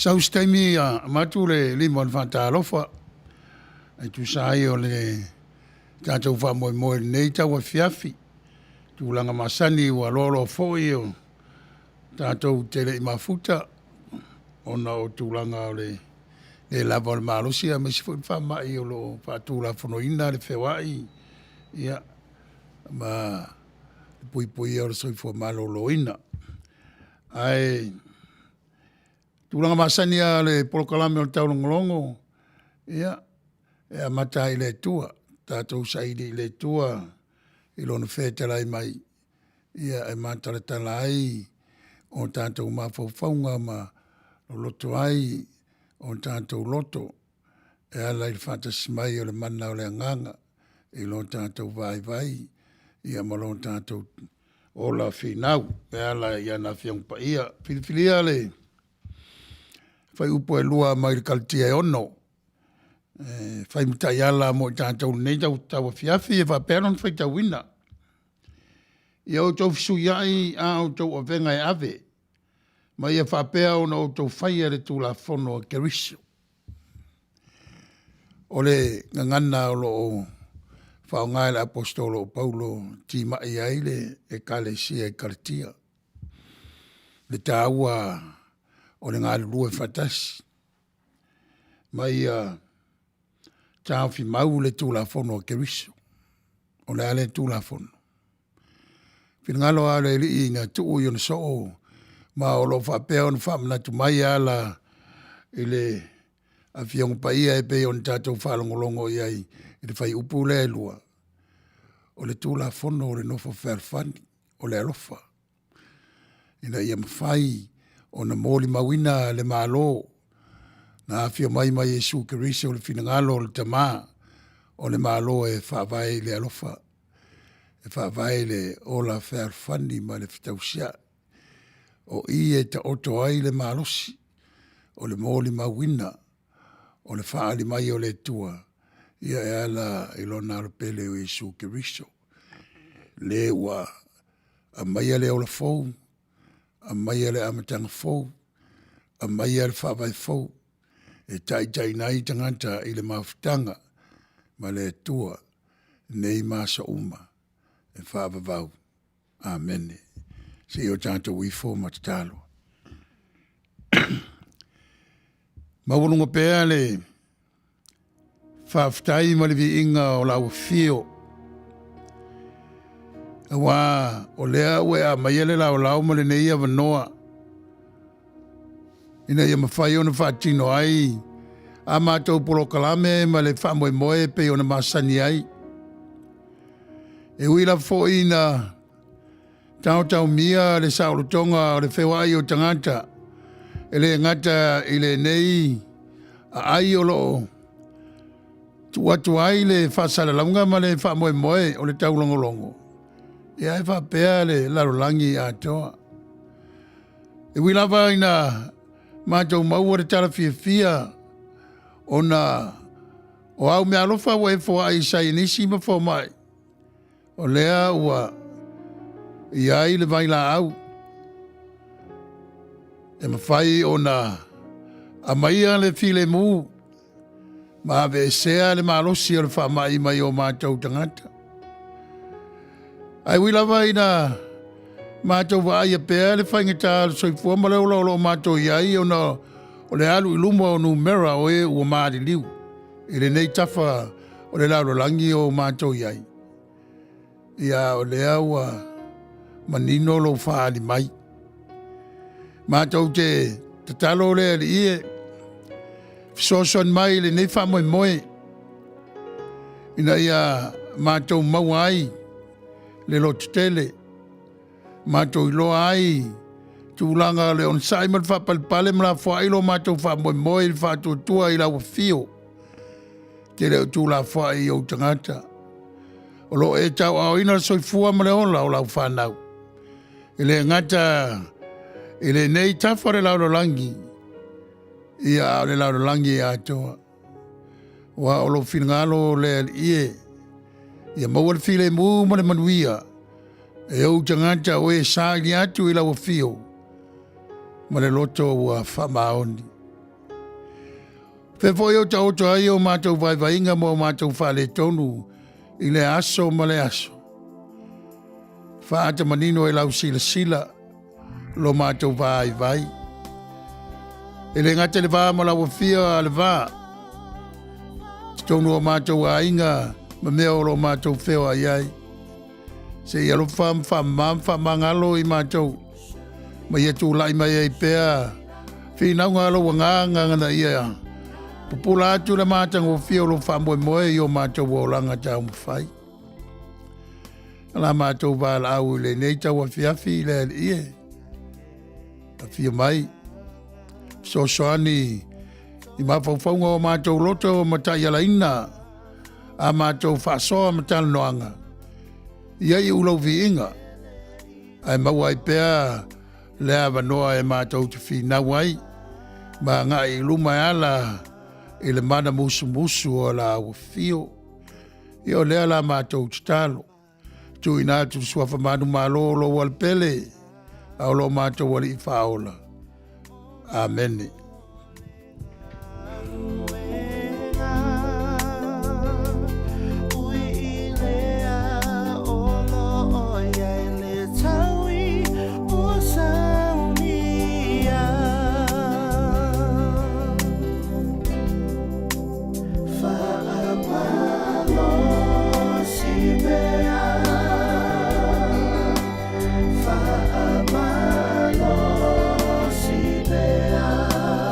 Saustaimi matu le limon fantalofa. E tu sai o le tātou wha moe moe nei taua fiafi. Tūlanga masani wa lolo foi o tātou tele i mafuta. Ona o tūlanga o le lava o le maalosi a mesi fwoi whamai o lo whaatūla whanoina le whewai. Ia, ma pui pui o le soifua maloloina. Ai, tūlanga masani a le polokalame o le taulogologo. Ia, e mata i le tua. Tātou saidi i le tua. I lona whetalai mai. Ia, e mata le talai. O tātou mawhauwhaunga ma o loto ai. O tātou loto. E ala i whatasi mai o le mana o le anganga. I lo tātou vai vai. Ia ma lo tātou ola whinau. E ala i ana whiangpa ia. Whiliwhilia le. Whai upo e lua mai le kaltia e ono. Whai mutai ala mo i tātou nei tau fiafi e whaperon whai tau wina. Ia o tau fisu iai a o tau o venga e ave. Ma ia whapea o na o tau whai ere tū la whono a keriso. O le ngangana o lo o whaongai le apostolo o Paulo ti mai aile e kalesia e karatia. Le tāua o le ngāle lua whatasi. Ma ia tāwhi mau le tū la whono a keriso. O le ale tū la whono. Whingalo ale li i ngā tuu i ona so o ma o lo whapea on whamna tu mai ala i le a whiongo pa ia e pe on tātou whalongolongo i ai i le whai upu le lua. O le tūla whono o le nofo wherwhani o le alofa. Ina ia mawhai o na mōli mawina le mālo na whio mai mai Jesu Kirisi o le whinangalo o le tamā o le mālo e whawai le alofa. E whawai le ola wherwhani ma le whitausia. O i e ta oto ai le malosi, o le mōli mawina, o le whaali mai o le tua, ia e ala i lona arapele o Jesu Kiriso. Le ua, a maia le ola fau, a maia le amatanga fau, a maia le whawai fau, e tai nai tangata i le mawhitanga, ma le tua, nei masa uma, e whawavau. Amen. Se o tātou wifo matatalo. Mawununga pēa le whawhtai ma le vi inga o lau whio. Wā o lea ue a maiele lau ma le neia wanoa. Ina ia mawhai ona whaatino ai. A mātou polokalame ma le whamoe moe pe ona masani ai. E wila fo ina tau mia le saulotonga o le whewai o tangata. E le ngata i le nei a ai o loo. Tuatu ai le whasara launga ma le whamoe moe o le taulongolongo. E ai whapea le larolangi a toa. E wilawa ina mātou maua le tala fia o na o au me alofa wa e fo ai sai nisi ma fo mai. O lea ua iai le vai la au. E mawhai o na a maia le file mu. Ma ave sea le malosi o le whamai mai o mātou tangata. Ai wila vai na mātou vai a pēr le whaingata soifua ma leo lo mātou iai o na o le alu iluma o numera o e ua maari liu. I le nei tafa o le lauro langi o mātou iai. Ia o le aua manino lo whaali mai. Mātou te talo le ali ie. Fisoson mai le nei whamoe moe. Ina ia mātou maua ai. Le lo tutele. Mātou iloa ai. Tūlanga le on Simon whapalpale mla whailo mātou whamoe moe le whatuatua i lau fio. Te leo tūla whai o tangata. O lo e tau au ina soifua ma le ola o lau whanau. Ele ngata, ele nei tawhare lauro langi. Ia le lauro langi a toa. Wa o lo whingalo le ie. Ia maua le while mu ma le manuia. E au tangata o e sāgi atu i lau fio. Ma le loto ua whamaoni. Fefo yo ta oto ai o mātou vai inga mo mātou whale tonu i le aso ma le aso. Whaata manino e lau sila lo mātou vai. E le ngate le vā ma lau fia le vā. Tonu o mātou a inga ma mea o lo mātou wheo ai ai. Se i alo whamangalo i mātou. Ma ia tū lai mai ai pēa. Whina unga alo nganga ia. Pupula atu le mātang o fia o lo whamoe i o mātou o langa tau mwhai. La mātou wāla au le nei tau a fiafi le ie. A fia mai. So soani i mawhauwhaunga o mātou loto o matai ala ina. A mātou whasoa matala noanga. Ia i ulau vi inga. Ai mau ai pēa le awa noa e mātou te whina wai. Ma ngā i luma ala i le mana musu o la au fio. I o lea la mātou te talo. Tu ina tu suafa manu malo lo wal pele. Au lo mātou wali i whaola. Amen. Fa amalo si bea.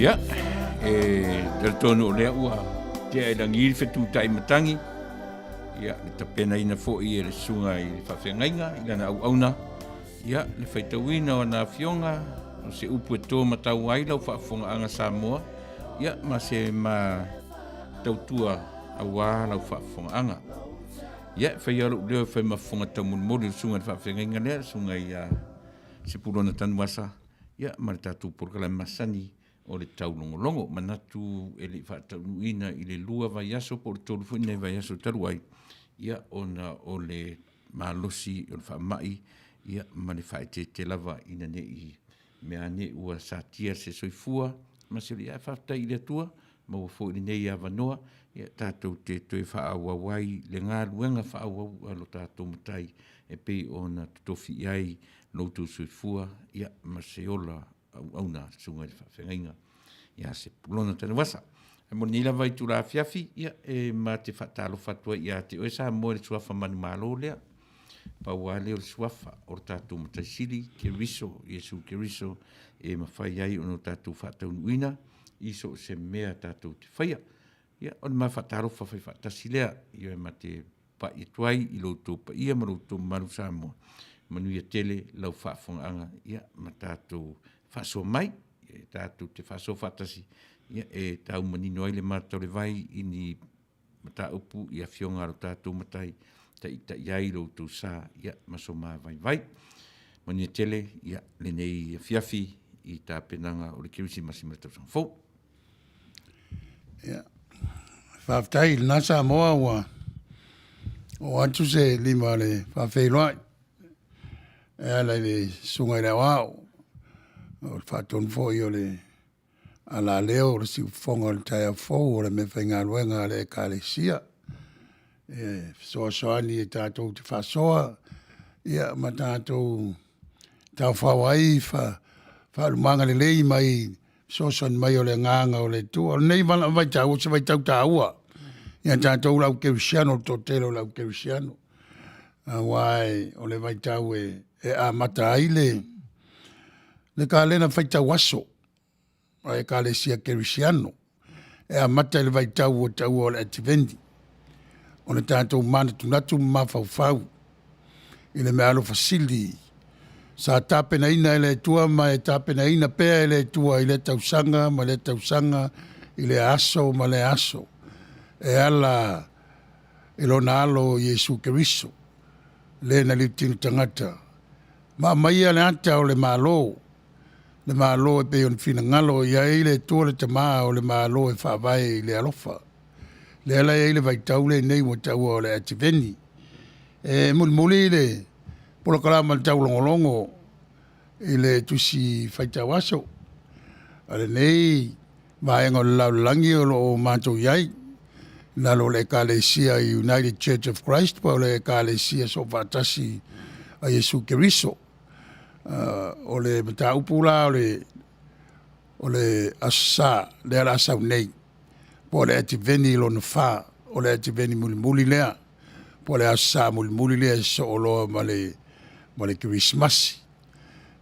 Ia, tera tonu o lea ua, tia e langiri fetu tai matangi. Ia, le tapena ina fo'i e le sunga i le whawhengainga, i lana au auna. Ia, le whaitawina o na fionga, o se upu e tō matau ai lau whaafonga anga Samoa. Ia, ma se ma tautua awa lau whaafonga anga. Ia, whai alu leo whai mafonga tau munmori o sunga le whawhengainga lea, sunga i Sepulona Tanuvasa. Ia, ma le tātou porkala masani o le taulogologo manatu e le faataunuina i le lua vaiaso po le tolu foʻi nei vaiaso talu ai ia ona o le malosi o le faamaʻi ia ma le faetete lava ina neʻi mea ne ua satia se soifua ma se o le ia faafetai i le atua ma ua foʻi lenei avanoa ia tatou te toe faaauau ai le galuega faaauau a lo tatou matai e pei ona totofiʻi ai loutou soifua ia ma se ola auna sunga le whawhengainga. Ia Sepulona Tanuvasa. E mo nila vai tu la fiafi, ia e ma te whatalo fatua ia te oe sa mo le suafa manu malo lea. Pa wale o le suafa o tātou mataisili, ke riso, Iesu ke riso, e ma whai ai ono tātou whatau nuina, iso se mea tātou te whaia. Ia on ma whatalo whawhai whatasilea, ia ma te pa i tuai, i loutou pa ia ma loutou maru Samoa. Manuia tele lau whaafonga anga, ia ma tātou whaasoa mai, e tātou te whaasoa whatasi, ia e tau manino ai le mātau le vai ini mata upu ia fionga alo tātou matai, ta ita iai loutou sā, ia maso mā vai vai. Manuia tele, ia le nei fiafi i tā penanga o le kirisi masima tau sang fau. Ia, whaafitai nasa moa ua, o antu se lima le whaafeiloai, e ala le sunga i le wao, o le whaatonu fōi o le ala leo, le si fonga o le taia fōu, o le me whainga luenga le ekalesia, e soa soani e tātou te whasoa, ia ma tātou tau whawai, whaalumanga le lei mai, sosan mai o le nganga o le tua, o nei wana vai tau, se vai tau tāua, ia tātou lau kerisiano, tōtelo lau kerisiano, wai o le vai tau e a mata aile le ka lena faitau aso e ka le sia kerisiano e a mata le vai tau o le ativendi o le tātou mana tunatu mafaufau i le mealo fasili sa tapena ina ele tua ma e tapena ina pea ele tua i le tausanga ma le tausanga i le aso ma le aso e ala ilona alo Iesu Keriso le na litinu tangata ma mai ale ata o le malo e pe on fina ngalo ia ile tua le tama o le malo e whaavai le alofa le ala ile vai tau le nei mo tau o le ativeni e muli le polo kalama le tau longolongo ile tusi whaitau aso ale nei vaenga le laulangi o lo mātou iai nalo le Ekalesia United Church of Christ pa le Ekalesia so fatasi a Iesu Keriso o le mataupula o le asa le ala asau nei po le ativeni lo na fa o le ativeni muli lea po le asa muli lea so o loa ma le Christmas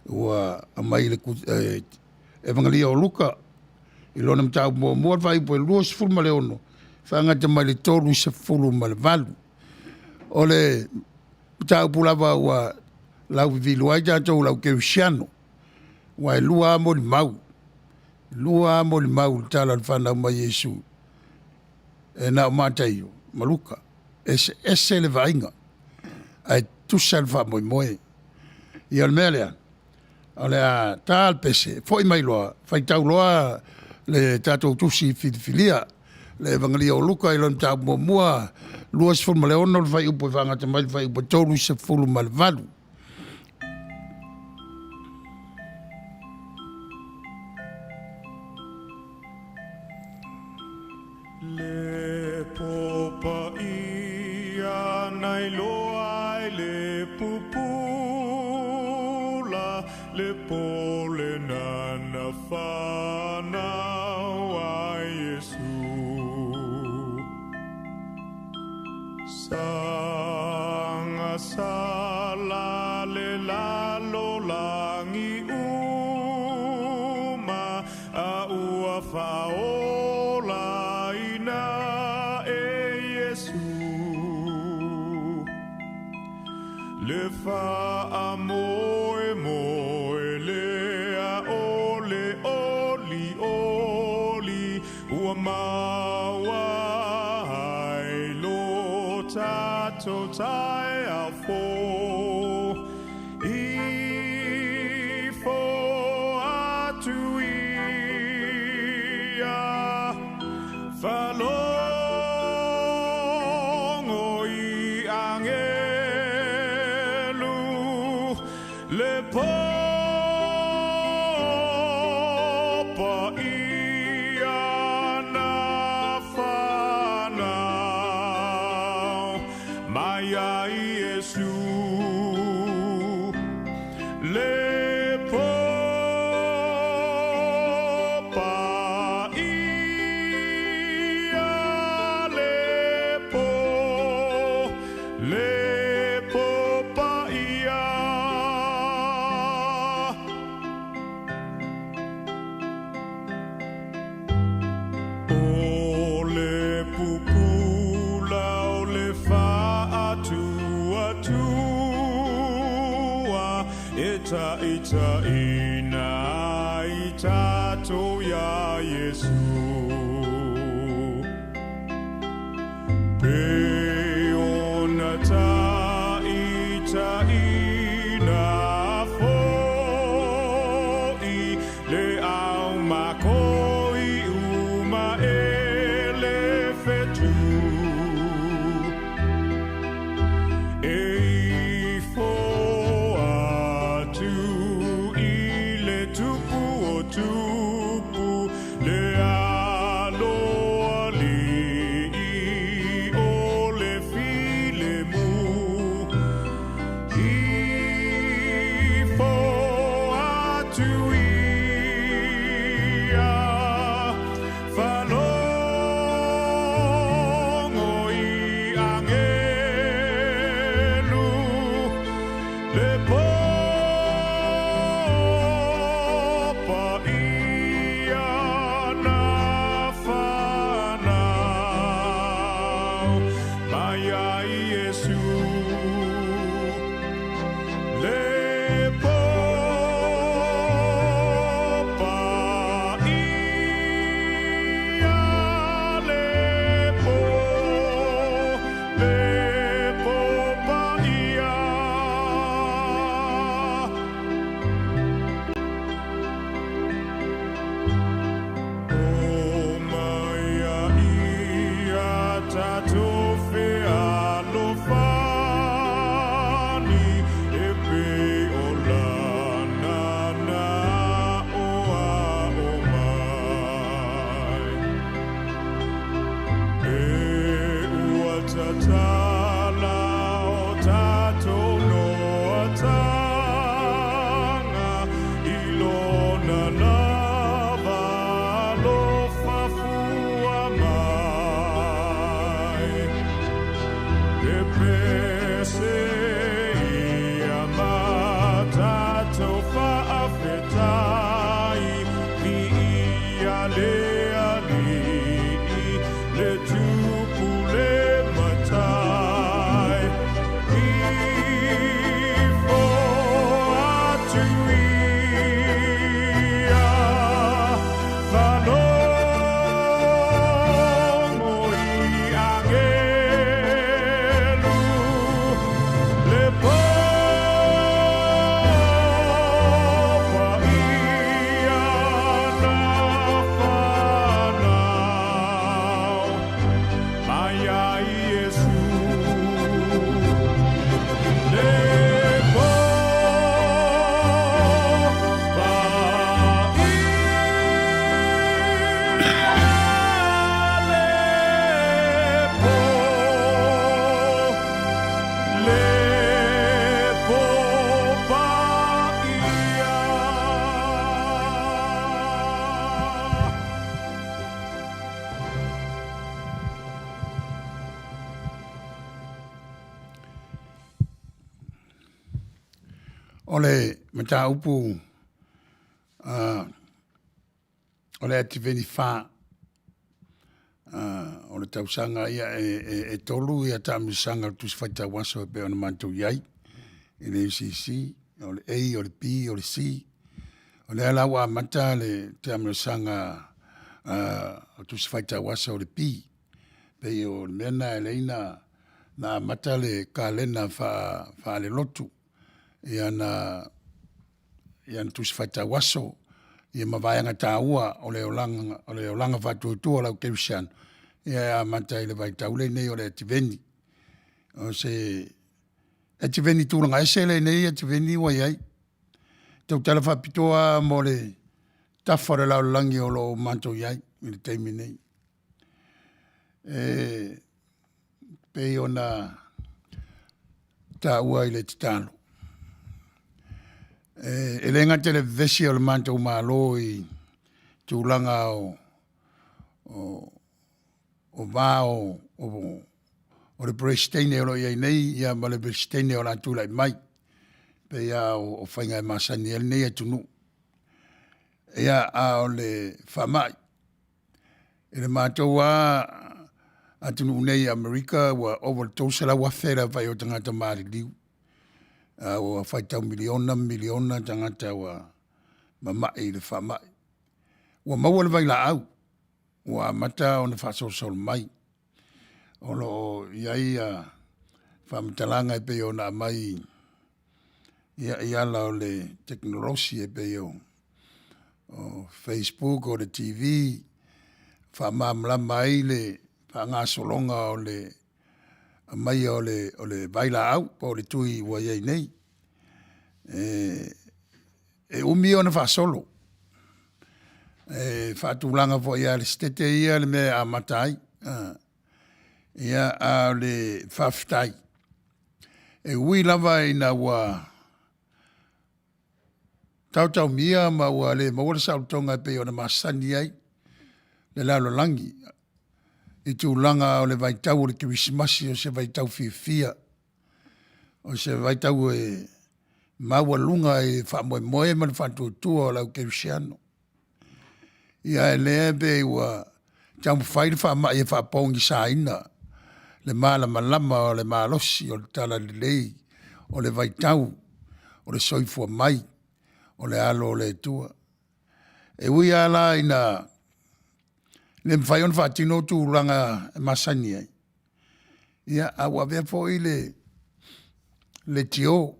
ua amai le evangelia o Luka i lo na matau mua vai po e lua sefulu ma le ono whaangata mai le tolu sefulu ma le valu o le mataupula ua lau vivilu ai tātou lau kerisiano wai lua mo li mau le tala le whanau mai Iesu e na o mātai o maluka ese le vainga ai tusa le wha moe i al mea lea o le a tāl pese foi mai loa whai tau loa le tātou tusi filia le evangelia o Luka i lon tau mua lua sefulu ma le ono le whai upo i whangata mai le whai upo tolu sefulu ma le valu Le popa ia nai loa le pupula le pole nana whanau a Iesu Sanga sala le lalo langi uma a ua le fa moe moe le a ole oli oli ua maua ai lo tato tai a fo I fo atu ia falongo I angelu le popa ia na whanau mai ai Yesu le popa ia le popa ia o le pupula o le fa'atua ita ina I tato ya Yesu pe ona ta ina fo'i le au makoi uma ele fetu e fo atu I le tupu o tupu le aloa li I o le file mu I fo atu ia falongo I angelu le popa ia na whanau mai ai Yesu le popa ia le popa ia o maia ia tato fea lo fani e pe o lana na o mai e ua tatala o tato noa tanga I lona lava lo fafua mai le pese ia matato fa'afetai vi ia le alii le tupu le matai I fo atu ia falongo I angelu le popa ia na whanau mai ai Yesu le popa Ole mata upu ole ati veni fa ole tausanga ia e tolu ia tamisanga tu faita waso pe ona mantu iai i le UCC, o le A, o le B, o le C. O le ala wa mata le te amrosanga o tu sfaita wasa o le P. Pe o le mena e leina na mata le ka lena fa le lotu. Ia na tu sfaita waso. Ia mawaianga tā ua o le olanga whatuatua o lau Kerusian. Ia mata i le vai taule nei o le ativeni. O se ativeni tūranga ese le nei ativeni wa iai. Tau tala whapitoa mo le tawhara lau langi o lo manto iai. I le teimi nei. Pei o na tā ua i le titalo. E le ngate le vesi o le manto malo i tūlanga o vāo o le Bresteine o lo iai nei, ia ma le Bresteine o la tūlai mai. Pe ia o whainga e masani el nei atunu. Ia a o le whamai. E le mātou atunu nei Amerika wa over tōsala wafera vai o tangata maari liu. O whaitau miliona tangata wa mamai le whamai. Wa maua le vai la au. Wa mata o na whasosol mai. O lo iai whamatalanga e peo na mai ia la o le teknolosi e peo. O Facebook o le TV. Whamamlama i le whangasolonga o le mai o le baila au, o le tui wa iei nei. Umi o na whasolo. Whatulanga fo ia le stete ia le me a matai. Ia a le whaftai. Ui lava ina wa tau mia ma wa le mawara sautonga pe o na masani ai. Le lalo langi. I tūlanga o le vaitau o le kiwisimasi o se vaitau fia. O se vaitau e maua lunga e whamoe moe man whantuatua o lau kiwisiano. Ia e lea be ua tamu whaire whamai e whapongi sa ina. Le mala malama o le malosi o le tala le lei. O le vaitau o le soifua mai. O le alo o le tua. E ui ala ina le mwhai on whatino tu langa masani ai. Ia awa vea po i le tio.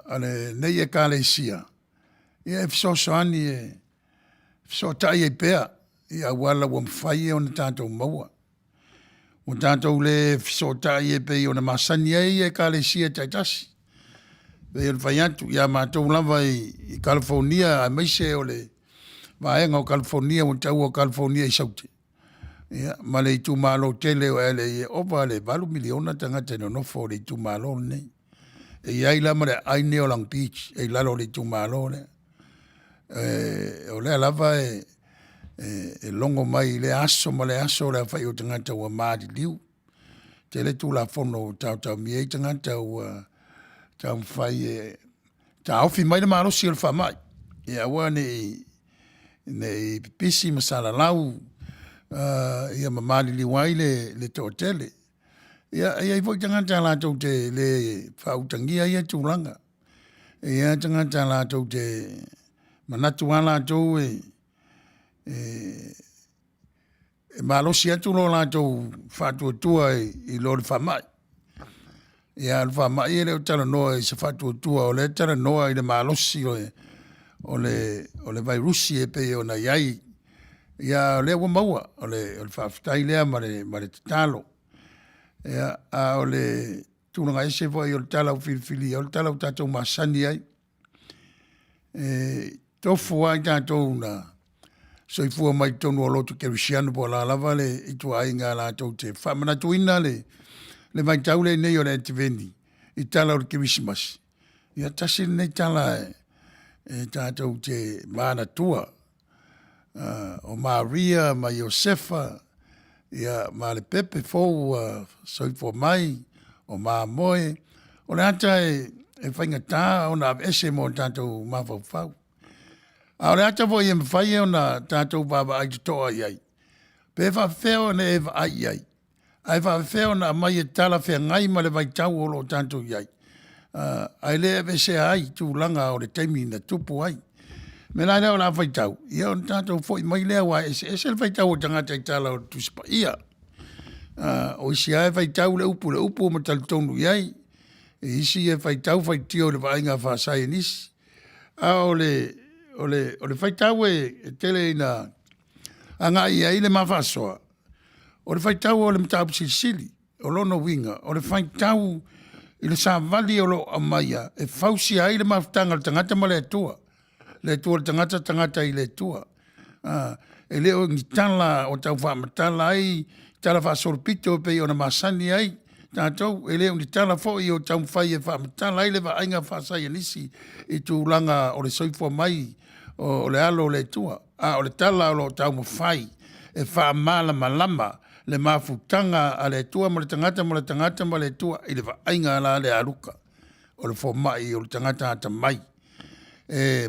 Ale nei e ka le sia. Ia e fiso soani e fiso tai e pea. Ia wala wa mwhai e on tātou maua. O tātou le fiso tai e pea i on masani ai e ka le sia taitasi. Vea le whai atu. Ia mātou lava i California a meise o le vaenga o California, o tau o California i saute. Ia, ma le itu malo tele o ele i opa le valu miliona tangata no nofo le itu malo nei. E iai lama le aine o Long Beach, e lalo le itu malo le. O le alava e longo mai le aso, ma le aso le awhai o tangata ua maari liu. Te le tu la fono tau miei tangata ua tau mwhai e ta ofi mai le malo si o le whamai. Ia ua nei pisi masala lau ia mamali liwai le tōtele. Ia i voi tangata lātou te le whautangia ia tūlanga. Ia tangata lātou te manatua lātou e malosi atu lo lātou whatuatua i lo le whamai. Ia le whamai e leo tala noa i sa whatuatua o le tala noa i le malosi o le vairusi e pe o na iai. Ia le ua maua, o le whaftai lea ma le tatalo. Ia o le tūnanga ese fo i o le talau filifili, o le talau tātou masani ai. Tofu ai tātou na soifua mai tonu o lotu kerisiano po la lava le itu ai ngā lātou te whamanatuina le mai taule nei o le antiveni. I talau le kirisimasi. Ia tasi nei tala tātou te mana tua. O Maria, ma Iosefa, ia ma le pepe fou soifua mai, o ma moe. O le ata e whaingatā, o na ese mo tātou mawhau. A le ata voi e mwhai o na tātou baba ai te toa iai. Pe whawheo ne e ai ai. Ai whawhewheo na mai e tala whea ngai ma le vai tau o lo tātou iai. Ai le e se ai tūlanga o le taimi na tupu ai. Me la leo la vai tau. Ia o tātou fo i mai lea wa e se le vai tau o tangata i tala o tuspa ia. O isi ai vai tau le upu o matal tonu iai. E isi e vai tau vai tio le vainga whaasai nisi. O le vai tau e tele ina anga ia i le mawhasoa. O le vai tau o le mtau sili, o lono winga, o le vai tau i le savali o lo amaia, e fausi ai le maftanga le tangata ma le tua le tangata i le tua. E leo ni tala o tau whaamatala ai, tala whaasorpito pe o na masani ai, tātou, e leo ni tala fo i o tau whai e whaamatala ai le vainga whaasai nisi i tūlanga o le soifua mai o le alo o le tua. O le tala o lo tau mawhai e whaamala malama le mafutanga a le tua ma le tangata ma le tua i le vainga la le aruka o le fomai o le tangata ata mai.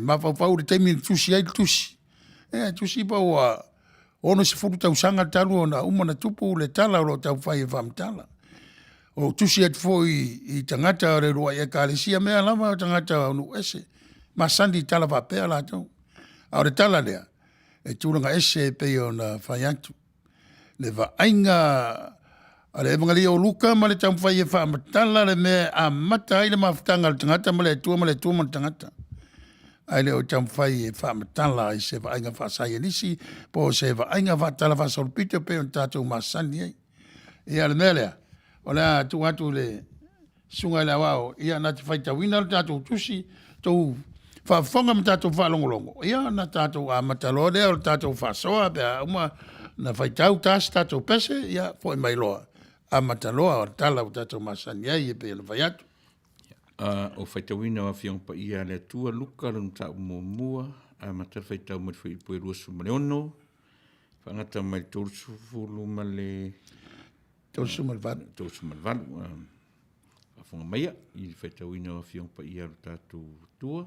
Mawhawhau le teimi tusi ai tusi. Tusi pa ua ono se furu tau sanga talu o na umana tupu le tala o lo tau whai e whamtala. O tusi atu fo i tangata o le rua i kālesia mea lama o tangata o nu ese. Ma sandi tala whapea la tau. A o le tala lea. E tūranga ese pe o na whai atu. Le vainga a le evangali o luka ma le tau whai e whamatala le mea a mata ai le mafutanga le tangata ma le tua ma le tangata. Ai le o tau whai e whamatala i se vainga whaasai e nisi po se vainga whaatala whaasolpito pe on tātou masani ei. Ia le mea lea. O lea tu atu le sunga le awao. Ia nati whai tawina le tātou tusi tau whaafonga ma tātou whaalongolongo. Ia na tātou a matalo lea o tātou whaasoa pe a uma na whai tau tāsi tātou pese, ia, fo i mai loa. A mataloa o tala o tātou masani ai e pe le whai atu. O whai tawina wa whiong pa ia le tua luka lung tau mua, a matar whai tau mai whai pui ruasu ma le ono, whangata mai tōrusu fulu ma le... Tōrusu ma le valu. Tōrusu ma le valu. Whafonga maia, i whai tawina wa whiong pa ia le tātou tua.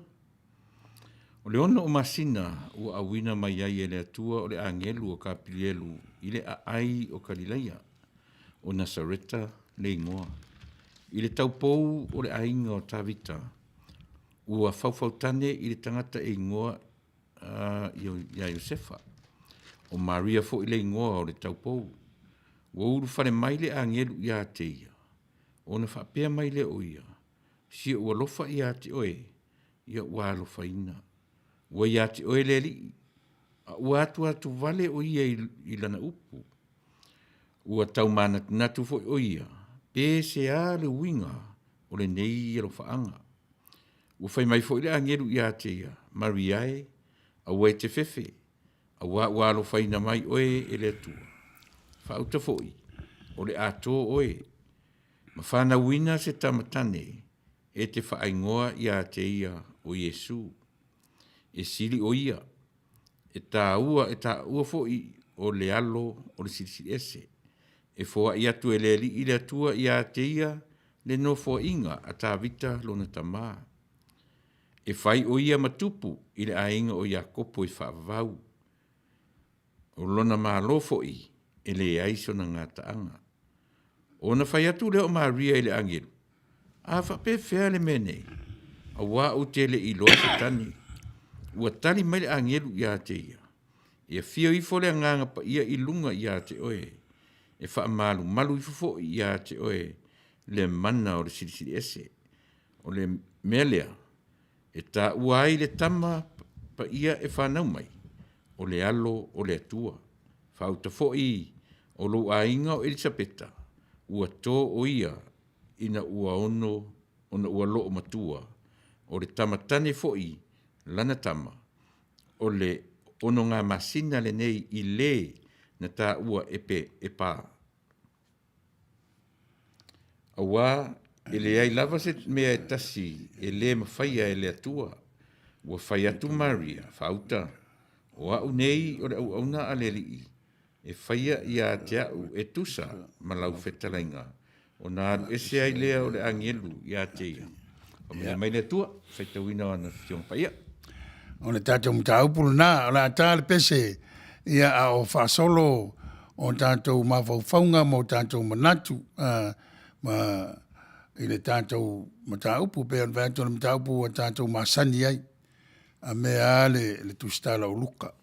O le ono o masina ua awina mai ai e le atua o le angelu o kapilielu i le ai o Kalileia o Nasareta le ingoa. I le taupou o le ainga o Tavita ua faufautane i le tangata e ingoa ia Iosefa. O Maria fo i le ingoa o le taupou. Ua uru whare mai le angelu i a teia. O na whapea mai le oia. Sia ua lofa i a te oe. Ia ua lofa ina. Ua iati oe le li, ua atu vale o ia i lana upu. Ua tau mana natu fo o ia, pe se a le winga o le nei e lo faanga. Ua fai mai fo i le angeru iati ia, mariae, a ua te fefe, a ua lo faina mai oe e le atua. Fauta fo i, o le ato oe. Ma whana wina se tamatane, e te whaingoa iati ia o Yesu. E sili o ia, e tā ua fo i o le alo o le sili ese. E foa i atu e le li i le atua i a te ia le no fo inga a tā vita lona tamā. E fai o ia matupu i le ainga o Iakopo i whaavau. O lona mā lo fo i e le aiso na ngā taanga. O na fai atu le o Maria i le angelu. A whape fea le mene, a wā o te le i loa se tani. Ua tali mai le angelu i a te ia. Ia fio i fole anganga pa ia i lunga i a te oe. E wha malu i fufo i a te oe. Le mana o le sirisiri ese. O le melea. E ta uai le tama pa ia e whanau mai. O le alo o le atua. Whauta fo i o lo ainga o Elisabeta. Ua tō o ia ina ua ono ona ua loo matua. O le tamatane fo i lana tama, o le ono ngā masina le nei i le na tā ua epe e pā. Awa, e le ai lava se mea e tasi, e le mawhaia e le atua, ua whai atu Maria, whauta, o au nei o le au auna a le rii, e whaia i a te au e tusa ma lau whetalainga, o nā ese ai lea o le angelu i a te ia. O mea mai le atua, whaitawina ana fiong paia. O le tātou mta upulu nā, o la tā le pese, ia a o whaasolo o tātou mawhauwhaunga mo tātou manatu, ma i le tātou mataupu, pe an vātou le mataupu o tātou masani ai, a mea le tustala o luka,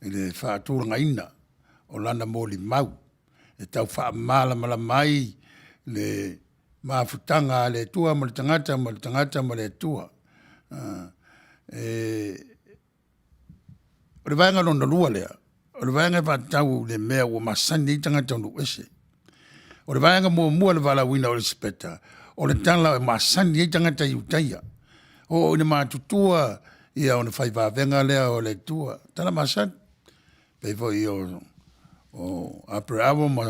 i le whātūranga ina, o lana mōli mau, e tau whaamala mala mai, le mafutanga le tua, ma le tangata, ma le tua. O le vaenga lona lua lea, o le vaenga whātau le mea o masani i tangata onu ese. O le vaenga mua le vala wina o le speta, o le tala o masani i tangata i utaia. O ina mātutua ia o le whaivavenga lea o le tua. Tala masani, peivo i o apre awo ma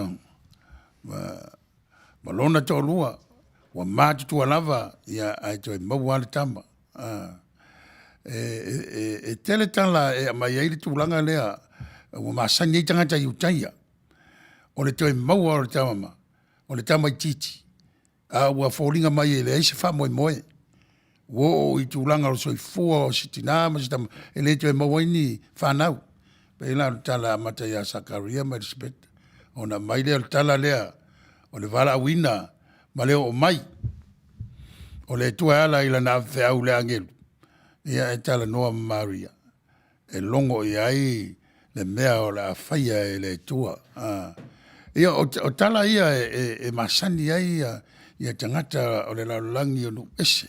lona tō lua, wa mātutua lava ia ai toi mau ale tama. E tele tala e mai ai le tūlanga lea, wa masani i tangata i utaia. O le toi mau o le tama, o le tama i titi. Wa fōringa mai e le eise wha moe. Wo i tūlanga o soi fua o sitina, ma sitama, e le toi mau ini whanau. Pe la tala mata ia Sakaria mai respect. Ona mai le tala lea, o le vala wina, ma leo o mai. O le tua ala ila na au le angelu. Ia e tala noa Maria. E longo i ai le mea o la whaia e le tua. Ia o tala ia e masani ai ia tangata o le laulangi o nu ese.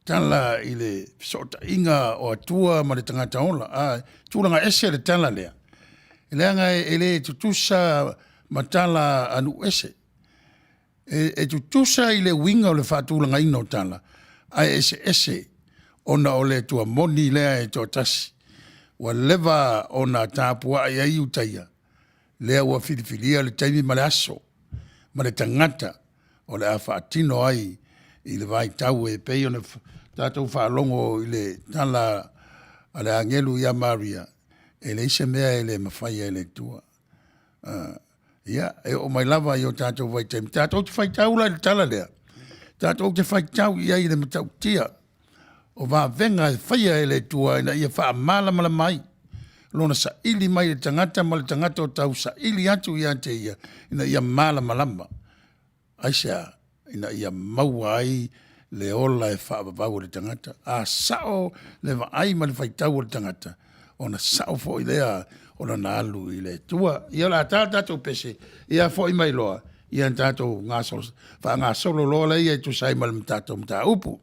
Tala i le sota inga o atua ma le tangata ola. Tūranga ese le tala lea. E leanga e le tutusa ma tala anu ese. E tutusa i le winga o le whātūranga ino tala. Ai ese ona o le tua moni lea e tō tasi. Wa leva ona tāpua ai ai utaia. Lea ua filifilia le taimi ma le aso. Ma le tangata o le a whaatino ai i le vai tau e pei o le tātou whaalongo i le tala a le angelu ia Maria. E le ise mea e le mawhai e le tua. Ia, e o mai lava i o tātou vai taimi. Tātou te whai tau la le tala lea. Tātou te whai tau i ai le matau tia. O va venga e whaia e le tua ina ia wha mala mai. Lona sa ili mai le tangata ma le tangata o tau sa ili atu ia te ia ina ia mala malama. Aisha ina ia maua ai le ola e wha ababau le tangata. A sao le va ai ma le whaitau le tangata. Ona sao fo i lea ona na alu i le tua. Ia la tātou pese. Ia fo i mai loa. Ia tātou ngā solo. Wha ngā solo loa le ia tu sai ma le tātou mta upu.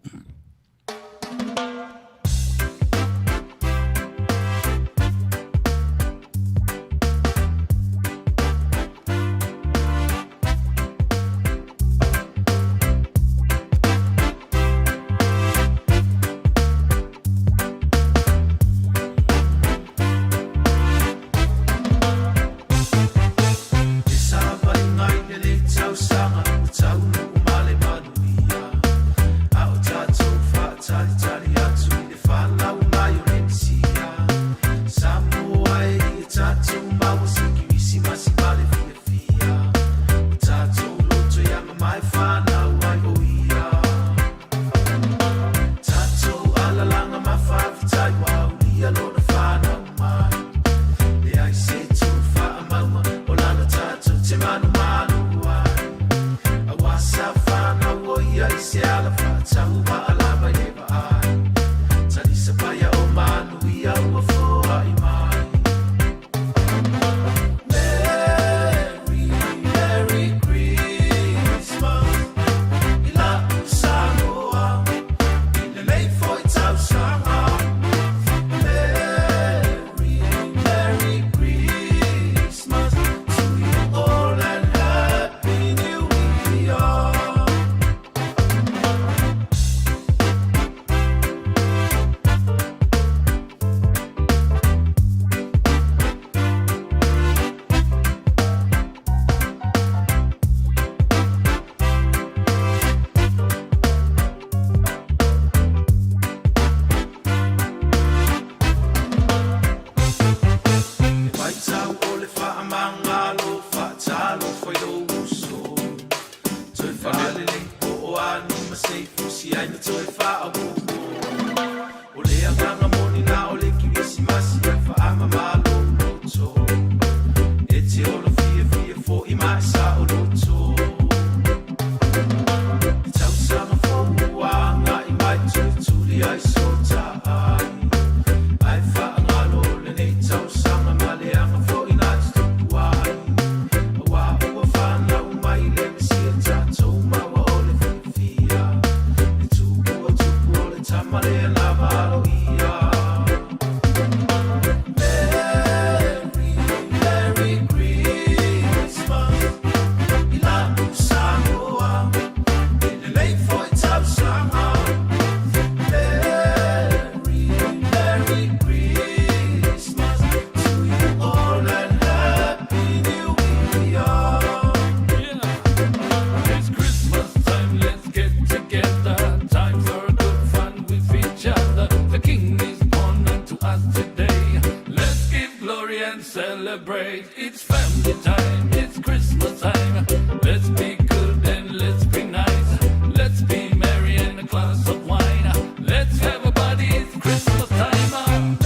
celebrate. It's family time, it's Christmas time. Let's be good and let's be nice. Let's be merry and a glass of wine. Let's have a party, it's Christmas time.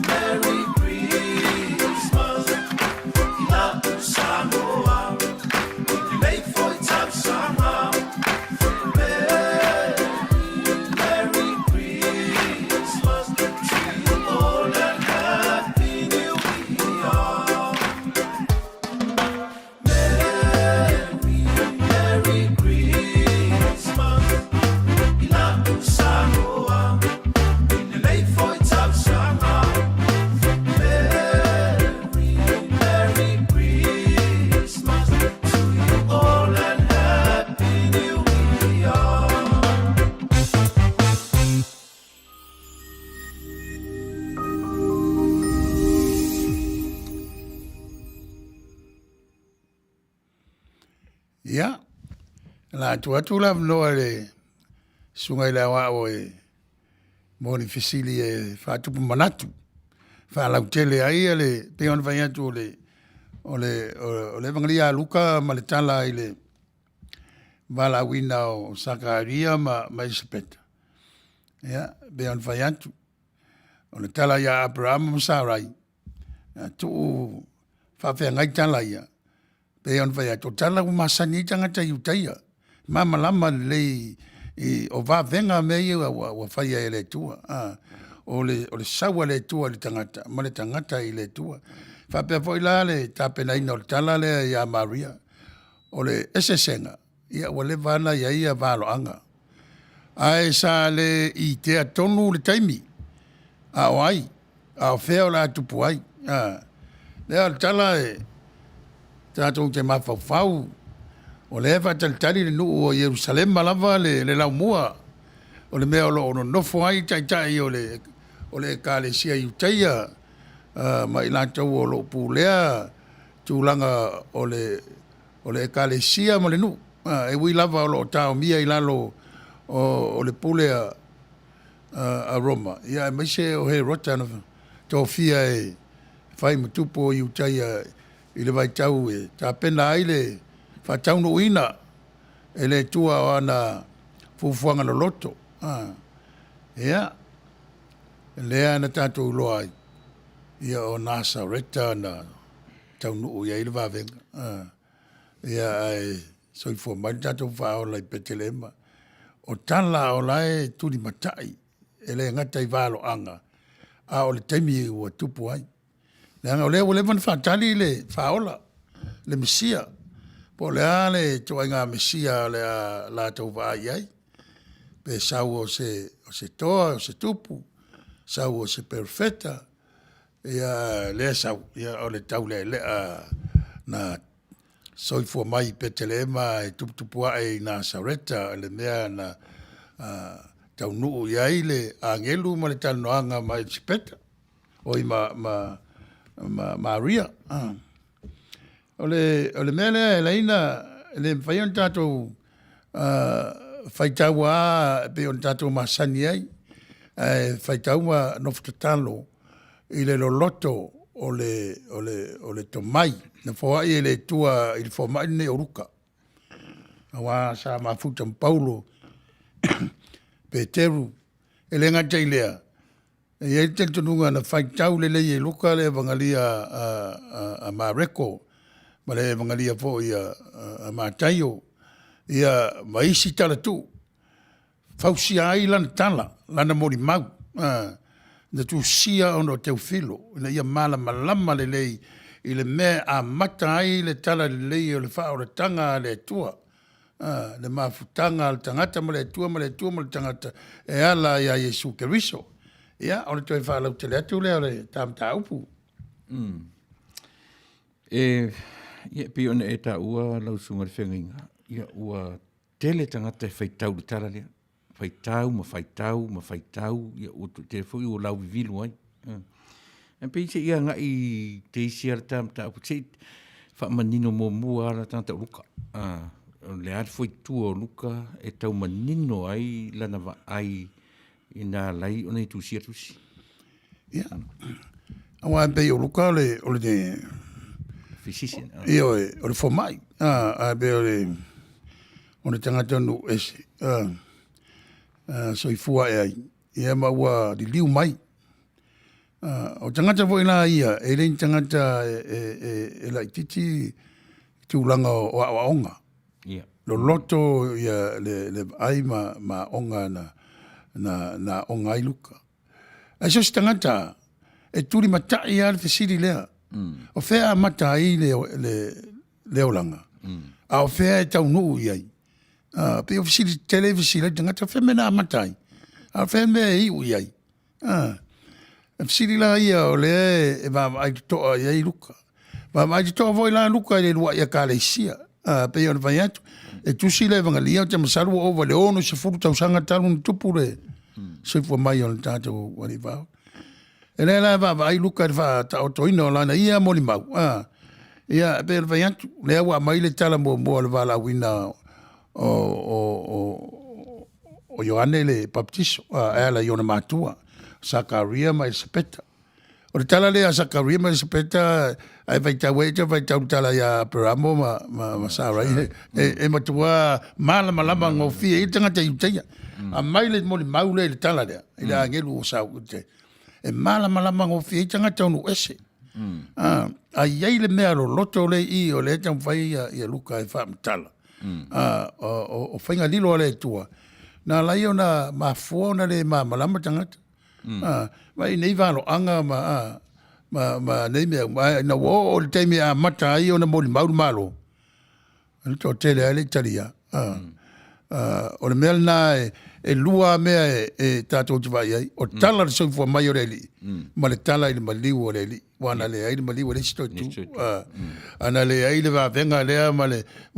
Merry Christmas. Love Samoa. You make for it time somehow. Merry Christmas to you all and Happy New Year. Merry Christmas. Love Samoa. You make for it time somehow. Merry Christmas to you all and Happy New Year. Ia. La tu la no le sunga le wa o e mo ni fisili e fa tu manatu. Fa la tele ai le pe on vai atu le evangelia Luca ma le tala ile bala wina o Sakaria ma Isabeta. Ia, pe on vai atu. O le tala ya Abraham ma Sarai. Tu fa fe ngai tala ia. Pe on vai atu tala u masani tanga ta yutaia. Mama lama le o va venga me wa fai ele tua. O le sawa le tua le tangata, ma le tangata i le tua. Fa pe foi la le tapena ina o tala le ya Maria. O le esesenga. Ia o le vana ia valo anga. Ai sa le i te atonu le taimi. A o ai. A o feo la tupu ai. Le al tala e tatou te mafau. O le eva talitali le nuu o Jerusalem malava le laumua. O le mea o lo ono nofo ai tai o le kalesia iutaia. Ma i lantou o lo pulea tūlanga o le kalesia ma le nuu. E ui lava o lo tau mia i lalo o le pulea a Roma. Ia e maise o he rota na tō fia e whai matupo o iutaia i le vai tau e tā pena ai le whataunu ina e le tua o ana fufuanga no loto. Ia, lea na tātou loa ai. Ia o nasa reta na taunu ia i le wavenga. Ia ai soifua mai tātou whaola i Petelema. O tala o lae turi matai e le ngata i valo anga. A o le taimi ua tupu ai. Leanga o lea o le van whatali le whaola, le Mesia. Po lea le toa Mesia le la tau vai ai. Pe sau o se toa, o se tupu. Sau o se perfeta. Ia lea sau, ia o le tau lea na soifua mai Petelema e tuputupua e na Sareta, le mea na tau nuu iai le angelu ma le tanoanga mai Sipeta. Oi Maria. O le mea lea e leina, le whai on tātou whaitau a pe on tātou masani ai. Whaitau ma noftatalo i le loloto o le tomai. Na whawai e le tua i le whamai ne oruka. Awa sa mafuta Paulo Peteru e le ngata i lea. E e te tununga na whaitau le lei e luka le vangalia a Mareko. Ma le vangalia fo i a Mataio. Ia maisi tala tu. Fausia ai lana tala, lana mori mau. Na tu sia ono teu filo. Na ia mala malama le lei. I le mea a mata ai le tala le lei o le wha o le tanga le tua. Le mafutanga le tangata ma le tua ma le tangata. E ala ia Yesu Keriso. Ia, o le toi wha lau te le atu le o le tamta upu. Ia pe ona e ta ua lau sunga le whenginga. Ia ua tele tangata e whaitau le tala lea. Whaitau, ia o te fui o lau vivilu ai. En pe se ia ngai te isi ar tamta upu. Se wha manino mo mua ala tanta luka. Le ar foi tua o luka e tau manino ai lana wa ai ina lai ona i tusi atusi. Ia. Awa pe o luka o le Physician. ia o le fomai. A pe o le tangata no ese. So i fua e ai. Ia maua di liu mai. O tangata vo ina ia, e rein tangata e la titi tūlanga o aonga. Yeah. Lo loto ia le ai ma onga na onga i luka. E so si tangata, e turi matai ar te siri lea. O fea matai le olanga. A o fea e tau nuu i ai. Pe o siri televisi le tangata, fea mena matai. A fea mea iu i ai. E siri la ia o le e va ai toa i ai luka. Va mai toa voi la luka le lua ia ka le sia. Pe o vai atu. E tusi le vanga lia te masaru o le ono se furu tau sanga talu tupu le. Se fu mai on tato wali va. E le la va ai luka va ta o toino la na ia moli mau. Ia pe vai atu le wa mai le tala mo le va la wina o Ioane le baptiso. Ela Iona matua. Sakaria mai sepeta. O le tala lea Sakaria mai sepeta ai vai tau tala ia peramo ma sarai e matua mala malama ngofi e tanga te uteia. A mai le moli mau le tala lea. Ile angelu o sau te. E mala malama ngofi e tanga te onu ese. A iei le mea lo loto le I o le tau fai ia luka e wha mtala. O whainga lilo le tua. Na lai o na mafuona le malama tangata. Vai nei valo anga ma nei me na wo o te me a mata ai ona moli mau malo. Ani to tele ale taria. O le mel na e lua me e tato te vai ai. O tala le soifua mai o reli. Ma le tala ile maliu o reli. Wana le ai le maliu o le sto tu. Ana le ai le va venga le ma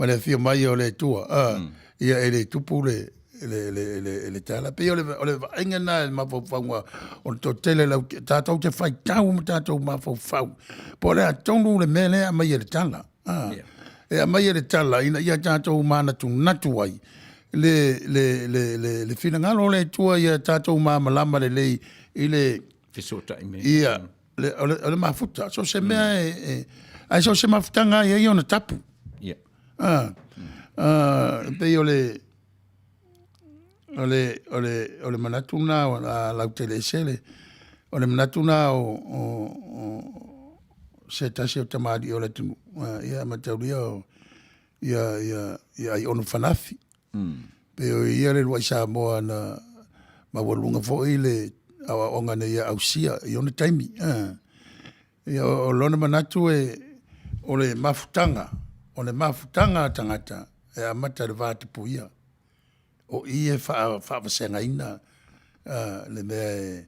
le fia mai o le tua. Ia ele tupu le tala pe ole inga na ma fo fanga o to tele la tato te fai tau mo tato ma fo fau po le tonu le mele a mai le tala e a mai le tala ina ia tato mana tu natu ai le fina ngalo le tua ia tato ma malama le ile Fesota ime. ia le mafuta so se me ai so se mafutanga ia ona tapu Yeah. pe ole manatuna o la utelesele ole manatuna o se tasi o tamari o le tunu ia matauria ia i ono fanafi pe o ia le lua isa moa na mawalunga fo ile awa onga ne ia ausia i ono taimi ia o lona manatu ole mafutanga tangata e amata le vate puia o ie fa senga ina le me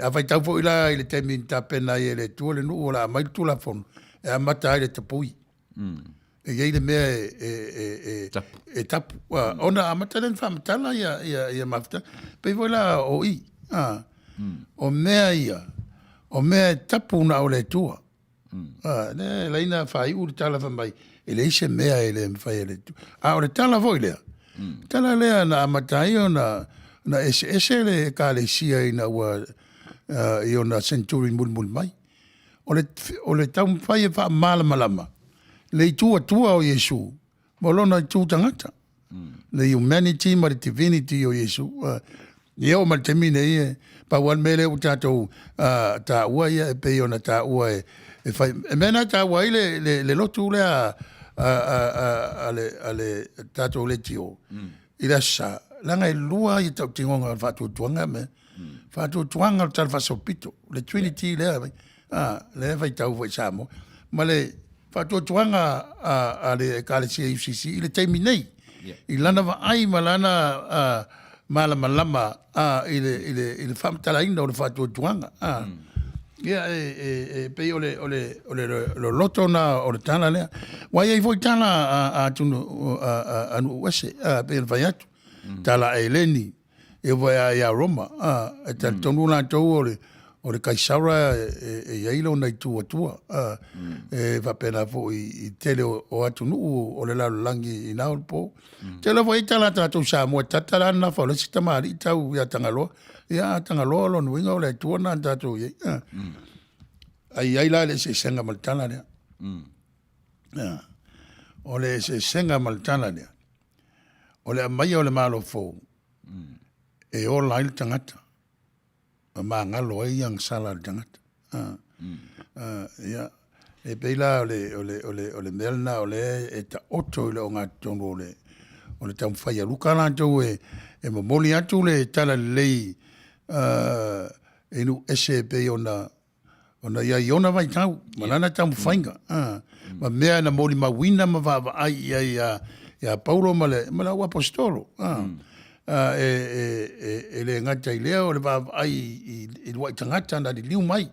a vai tau fo ila ile temi ta pena ile tu le nu la mai tu la fon e amata ile tapui e ile me tap ona amata le fa matala ia mafta pe vola o I o me tapu na ole tua ne laina fa I ur tala fa mai ele ise mea ele mfai ele tu o le tala vo ile tala lea na amatai o na ese le ka le sia ina ua i o na centurion mulmul mai. O le tau mwhai e wha malama. Le i tua o Yesu. Molona i tū tangata. Le humanity ma le divinity o Yesu. Ia o maltemine ia. Pa wan mele u tātou tā ua ia e pei o na tā ua e whai. E mena tā ua i le lotu lea ale tātou le tio. I rasa, langa e lua i tau tingonga whātua tuanga me. Whātua tuanga o tal whasopito. Le Trinity lea, le whai tau whai sāmo. Ma le whātua tuanga ale kālesia UCC, i le teimi nei. I lana wa ai ma lana malama i le whamtala ina o le whātua tuanga. Ia pe ole lo loto na o le tala lea. Wai ai voi tala anu wese pe le vai atu. Tala e leni e voi a Roma. E tal tonu la tau o le kaisara e yailo na i tua. E va pena fo i tele o atu nuu o le lalo langi i nao po. Tele voi tala tatu sa mo tatala na fa le sitamari i tau ia tangaloa. Ia tangaloa lo nuinga o le tua na tatu ye. ai la le se senga maltana le. O le se senga maltana le. O le mai o le malo fo. E o la il tangata. Ma ngalo ai yang sala tangata. Ya. E peila ole melna ole e ta oto ile o ngā tono ole. Ole tam whaia luka lantou e mamoli atu le tala lei enu ese pe ona ia iona vai tau, malana tam whainga. Ma mea na moli mawina ma va ai ia Paulo ma le ua apostolo. E le ngata i lea o le va ai i luai tangata na li liu mai.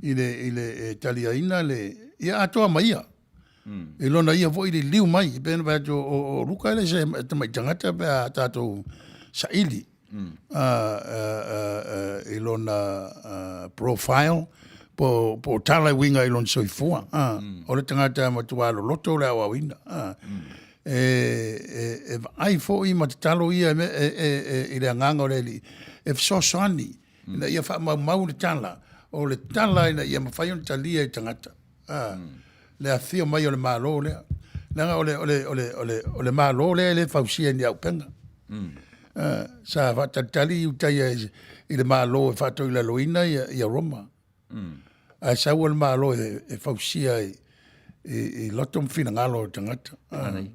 I le taliaina le ia atoa maia. E lona ia vo i le liu mai. I pēna vai o luka ele se tamai tangata pe a tātou saili. I lona profile po tala winga i lona soifua. O le tangata matua lo loto le awa wina. E ai fo i matatalo ia i le anganga o le li. E fsosani. Ina ia wha mau le tala. O le tala ina ia mawhai on talia i tangata. Le a fio mai o le malo lea. Nanga o le malo lea le fausia ni au penga. Sa whatatali utai i le malo e whato i la loina i a Roma. A sa ua le malo e fausia i loto mwhina ngalo o tangata. Anai.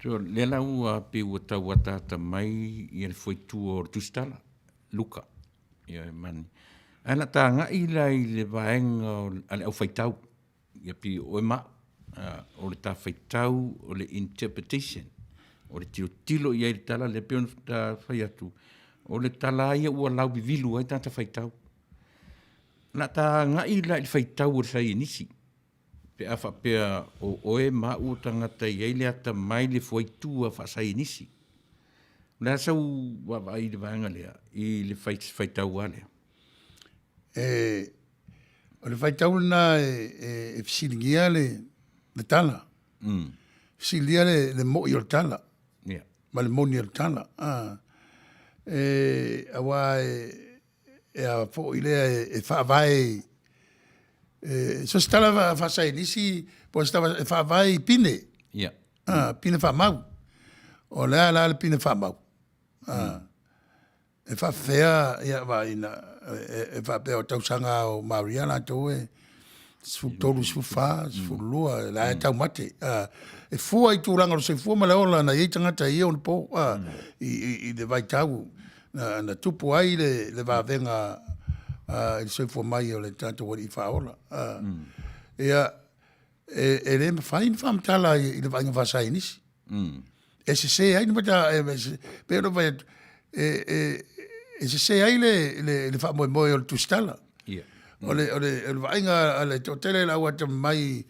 So le la ua pe ua tau atata mai i le foitu o tustala. Luka. Ia mani. Ana tā ngai la i le vaenga ale au whaitau. Ia pi oe ma. O le tā whaitau, o le interpretation. O le tilo i le tala le peon tā whai atu. O le tala ia ua lau bivilu ai tāta whaitau. Na tā ngai la i le whaitau o le sai nisi. Pe a whapea o oe ma ua tangata i le ata mai le whaitua wha sai nisi. Nā sau wawa i le vaenga lea. I le whaitau a lea. O le whaitau na e fisilingia le tala. Fisilingia le mo i o tala. Ma le moni o tala. Awa e a fo i lea e whaavai. So se tala whaasai nisi, po se tala e whaavai pine. Pine whaamau. O lea la le pine whaamau. E whaafea ia wa ina. E whapea o tausanga o Mariana tau e tolu sifuwha, sifulua, la e tau mate. E fua i tūranga o se fua ma le ola na iei tangata i on po i le vai tau. Na tupu ai le wawenga i se fua mai o le tanta wari i whaola. E le mawhain whamtala i le vainga whasai nisi. E se ai ni mata, pero vai e se ai le fa mo o tustala. O le vainga le totele la wata mai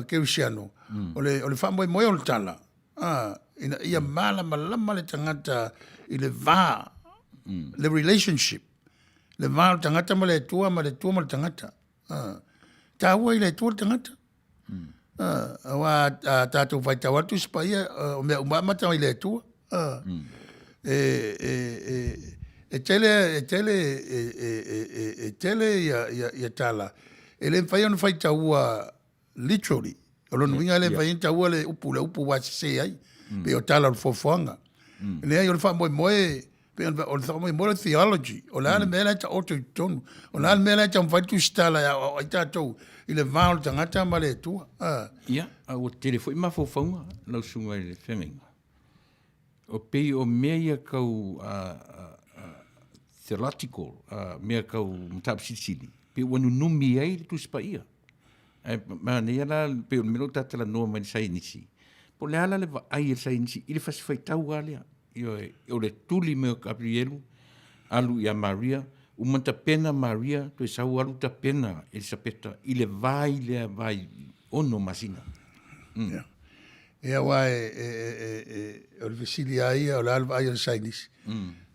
ke usiano. O le fa mo o tala. Ina ia mala malama le tangata i le va. Le relationship. Le va tangata ma le tua ma le tangata. Ta ua i le tua tangata. Wa tatu vai tawatu spaia o me umamata i le tua. E tele ia tala. E le whai anu whai taua literally. O lono winga le whai taua le upu wa se ai. Pe o tala o fofoanga. Le ai o le wha moe, pe o le wha moe theology. O le ale mele ta oto i tonu. O le ale mele ta mwhai tu stala i tātou. I le vāo tangata ma le tua. Ia, o telefo i mafofonga, lau sunga i le whenga. O pei o mea ia kau theological, mea kau mtapsisili. Pe wanu numi ai tu spaia. Ma ne ala pe o melo tatala noa mai sai nisi. Po le ala le va ai sai nisi, ile fasi faitau alea. O le tuli meo Gabrielu, alu ia Maria, umanta pena Maria, to sau alu ta pena Elisabeta, ile vai ono masina. Ea wai o le vesili ai o le alu vai o sai nisi.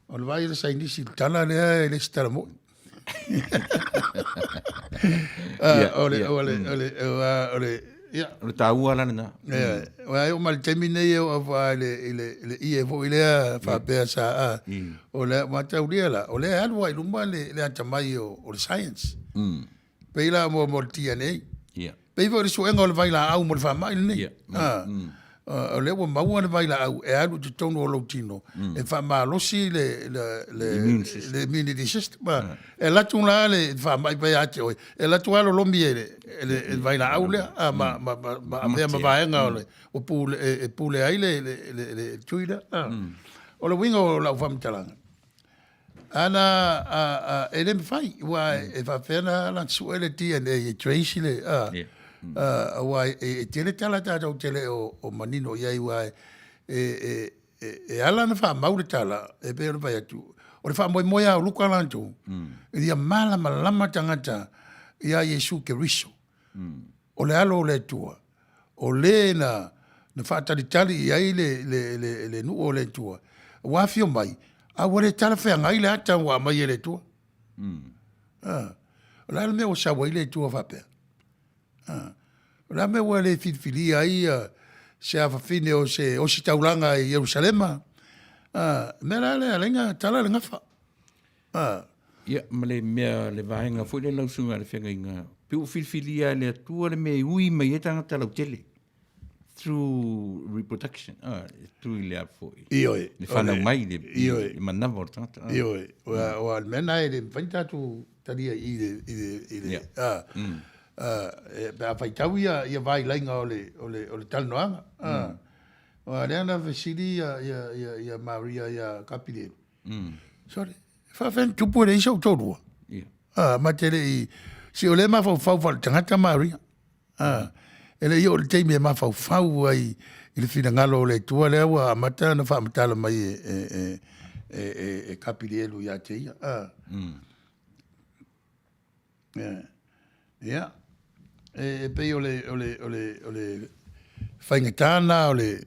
O le vai o sai nisi, tala lea e le stala mo. O le tāua lana na. Wai o mali temi nei o awha le ie vo i lea whapea sa o le matau lia la. O le alu wai luma le atamai o le science. Peila mo tia nei. Yeah. Pei fo le suenga o le vaila au mo le whamai nei. Yeah. O le wa maua le vaila au e alu te tono o tino. E whamalosi le immunity system. E latu la le whamai pai ate oi. E latu alo lomi le vaila au le. Ma vaenga o le. O pule ai le tuida. O le winga o la whamtalanga. Ana ele me fai wa e fa pena la suele DNA e Tracy le wa e tele tala ta tele o manino ia wa e ala na fa mau tala e pe o vai tu o le fa mo moya o luka lanto e dia mala malama tangata ia Yesu ke riso o le alo le tua o le na fa tali ia le nu o le tua wa fio mai a wale tala whea ngai le ata wa mai ele tua. La me o sa wai le tua whapea. La me o le filfili ai se a whawhine o si taulanga i Jerusalema. Me la le alenga tala le ngafa. Ia, ma le mea le vahenga fwy le lausunga le whenga inga. Piu filfili ai le atua le me ui mai e tangata lau tele. Through reproduction, through le foi. Ioi. Le whanau mai le manawa o tangata. Ioi. O al mena e le whaita tu taria i le. Pea whaitau ia vai lainga o le talnoanga. O areana vesili ia Maria ia kapire. Sorry. Whawhen tupu e isa o tōrua. Ma tere i si o le ma fau tangata Maria. Ele yo le teimi e mafau ai i le fina ngalo le tua le awa amata na whaamatala mai e kapirielu ia te ia. Ia. E pei o le whaingatana o le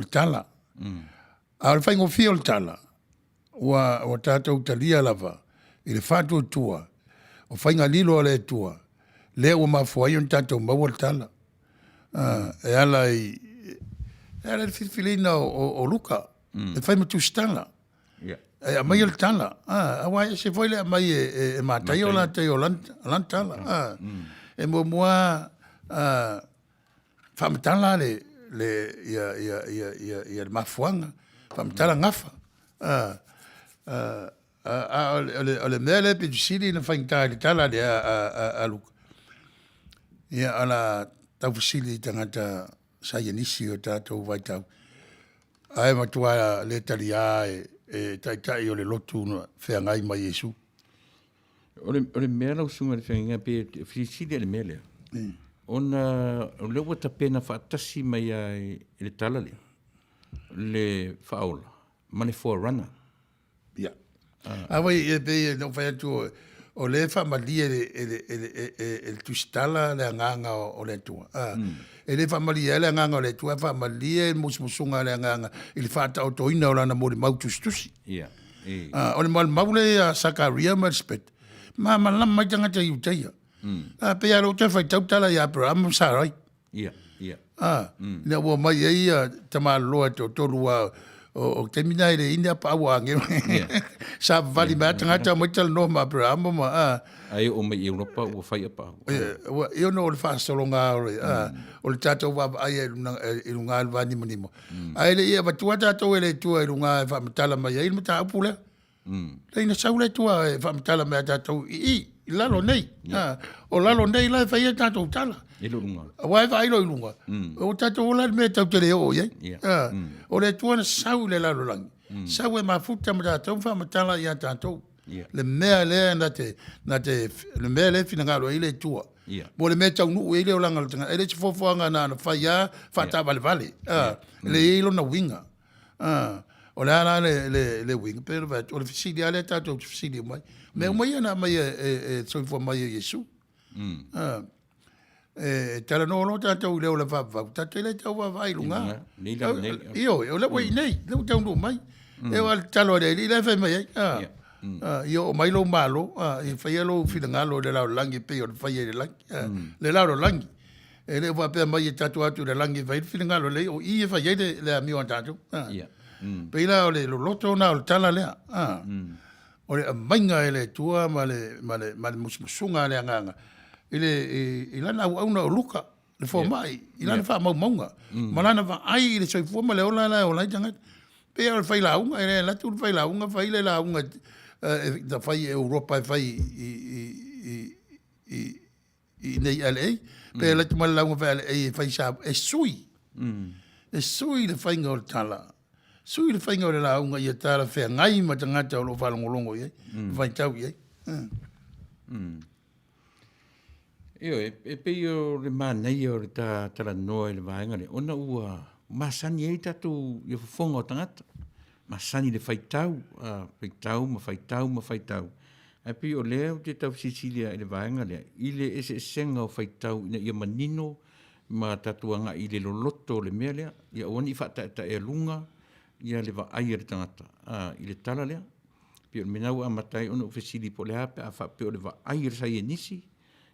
tala. A le whaingofia o le tala. Wa tātou talia lava i le whātua tua. O whaingalilo o le tua. Le o mafuai on tātou maua tala. E ala le filfilina o luka. E whai matu stala. E a mai o tala. A wai se foi le a mai e mātai o la te o lantala. E mua whamatala ia le mafuanga. Whamatala ngafa. O le mele pe sili na whaingai tala le a luka. Ia ala tau fasili tangata sayanisi o tātou waitau. Ai matua le talia e taitai o le lotu whea ngai mai Yesu. O le mea lau sunga le whenga pe fisili le mea lea. Ona o lewa ta pena whaatasi mai ai le tala lea. Le whaola. Mane forerunner. Ia. Awai e pe no whaiatu o le whamalia e tustala le anganga o le tua. E le whamalia le anganga o le tua, whamalia e musmusunga le anganga i le whata o toina o lana mo le mau tustusi. O le maule a Sakaria Merspet. Ma lama mai tangata i uteia. Pe aro te whaitautala i Abraham Sarai. Nea ua mai eia tamaloa te o tolua o te mina ere ina pa awange. Sa vali mea tangata moitala no ma Abraham ma. Ai o mai Europa ua whai apa. Io no o le whaasolonga ore. O le tātou wapa ai e runga alwani manimo. Ai le ia watua tātou e le tua e runga e whamatala mai e ilma tā upulea. Leina sau le tua e whamatala mea tātou i lalo nei. O lalo nei lai whai e tātou tala. Ilo runga. Wai vai lo lunga. O tātou ola me tau tere o ye. O le tua na sau le lalo langi. Sau e mafuta ma tātou whamatala i a tātou. Le mea le na te le mea le fina ngalo i le tua. Mo le mea tau nuu e le o langa tanga. E le tifofoanga na whai a whata vale vale. Le ilo na winga. O le ana le winga. Pero o le fisili ale tātou fisili mai. Mea mai ana mai e soifua mai e Yesu. Tala no lo tātou leo le whapau. Tātou le tau whawai lunga. Io, o le wai nei. Leo tau nu mai. E wa talo le li le whai mai. Io o mai lo malo. I whai alo whingalo le lao langi pe o le whai e le langi. Le lao langi. E le whapea mai e tatu atu le langi whai whingalo le. O i e whai e le amio an tātou. Pe ila o le loto na o le tala lea. o le mainga ele tua ma le musmusunga le anganga ilana au na luka le fo mai ilana fa maunga malana va ai le soi fo ma le ola janga pe o fai la unga ele la tu fai la unga fai le la unga da fai Europa fai i nei LA pe la tu mal la unga fai sa sui le fai ngol tala sui le fai ngol la unga ia tala fe ngai ma tangata o lo fa longolongo ye fai tau ye Io e pe io le manai o ta tala noa le vaenga le ona ua masani e tatu ia fonga o tangata masani le faitau ma faitau e pe o leo te tau Sicilia le vaenga le ile ese senga o faitau ina ia manino ma tatuanga i le loloto le mea lea ia oni fata e lunga ia le va aia le tangata i le tala lea pe o menau a matai ona ufesili po le hape a fa pe o le va aia sa ia nisi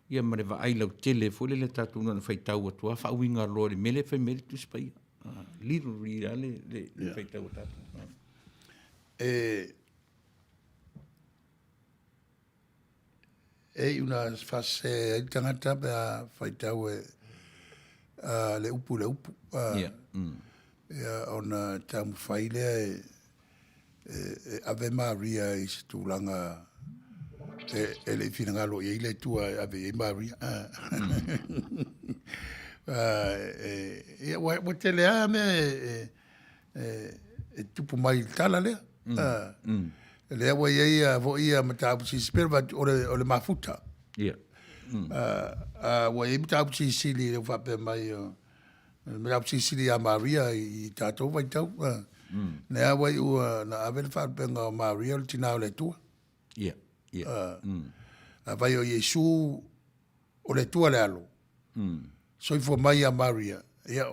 ia ma le va ai lau tele fole le tatu na faitau atua fa winga lo le mele fe mele tu spai little rira le faitau tatu una fase tangata pa faitau le upu ia ona tamu faile Ave Maria i se tūlanga e le whinangalo i le tua Ave Maria. Wa te lea me e tupu mai tala lea. Lea wa ia vo ia matapu si spera o le mafuta. Wa ia matapu si sili le whape mai matapu si sili a Maria i tātou vai tau. Nea wai ua na avele whapenga o Maria le tina o le tua. Vai o Yesu o le tua le alo. So i fo mai a Maria. Ia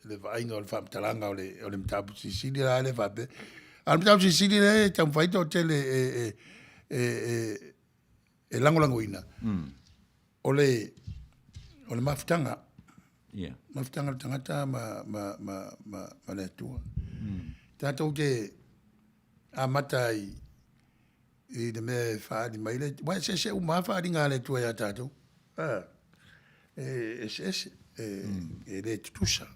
le vainga o le whamtalanga o le mtapu sisili la le whape. Al mtapu sisili le tam whaita o tele e langolango ina. O le mafutanga. Mafutanga le tangata ma le tua. Tātou te amatai i le me whaari mai le. Wai se uma whaari ngā le tua ia tātou. E le tutusa.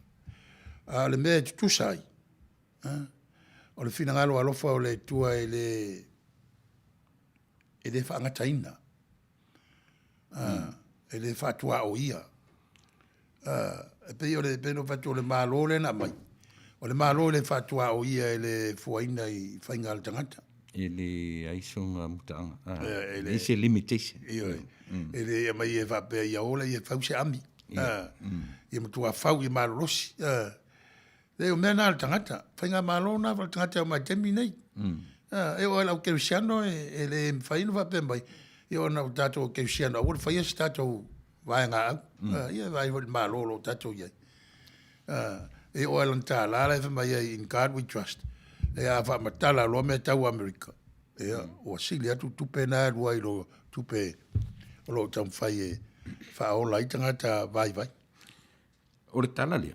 Le me tutusa ai. O le whina ngalo alofa o le tua e le whaangataina. E le whatua o ia. E pei o le peno whatu o le mālo le na mai. O le mālo le whatua o ia e le fuaina i whainga al tangata. E le aisonga mutaanga. E se limitation. E le mai e whapea ia ola i e whause ami. I matua whau i mālosi. Le o mea nā al tangata. Whainga mālo nā wal tangata o mai temi nei. E o lau kerusiano e le mwhainu whapea mai. I o nau tātou kerusiano. O le whaia si tātou vaenga au. Ia vai hoi mālolo tātou iai. E o alan tā lāla e whamai in God we trust. E a wha matala loa mea tau Amerika. E o asili atu tupe nā rua i lo tupe o lo tau whai e whaola i tangata vai. O le tala lea.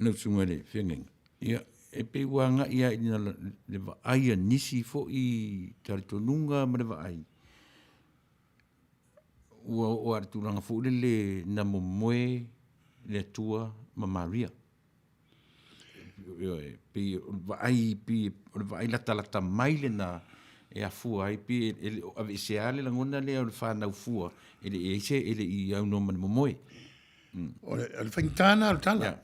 Nau sunga le whengenga. Ia e pe wanga ia ina le vaai nisi fo i taritonunga ma le vaai. O arturanga fo le na momoe le tua ma Maria. Pe vai lata mai le na e a fua ai pe ave se ale la ngona le o fa na fua ele i au no ma momoe. O le whaintana al tala.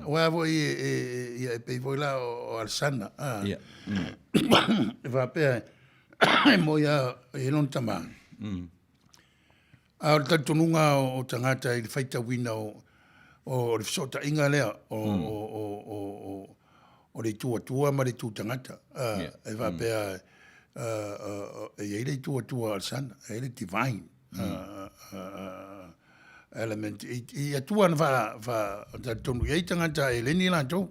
O avo i pe voila o alsana. E whapea e moia e non tama. A o tantonunga o tangata i le whaita wina o le fisota inga lea o le tua ma le tu tangata. E whapea e le tua alsana. E le divine element. I atua na wha tonu i tangata e leni lantou.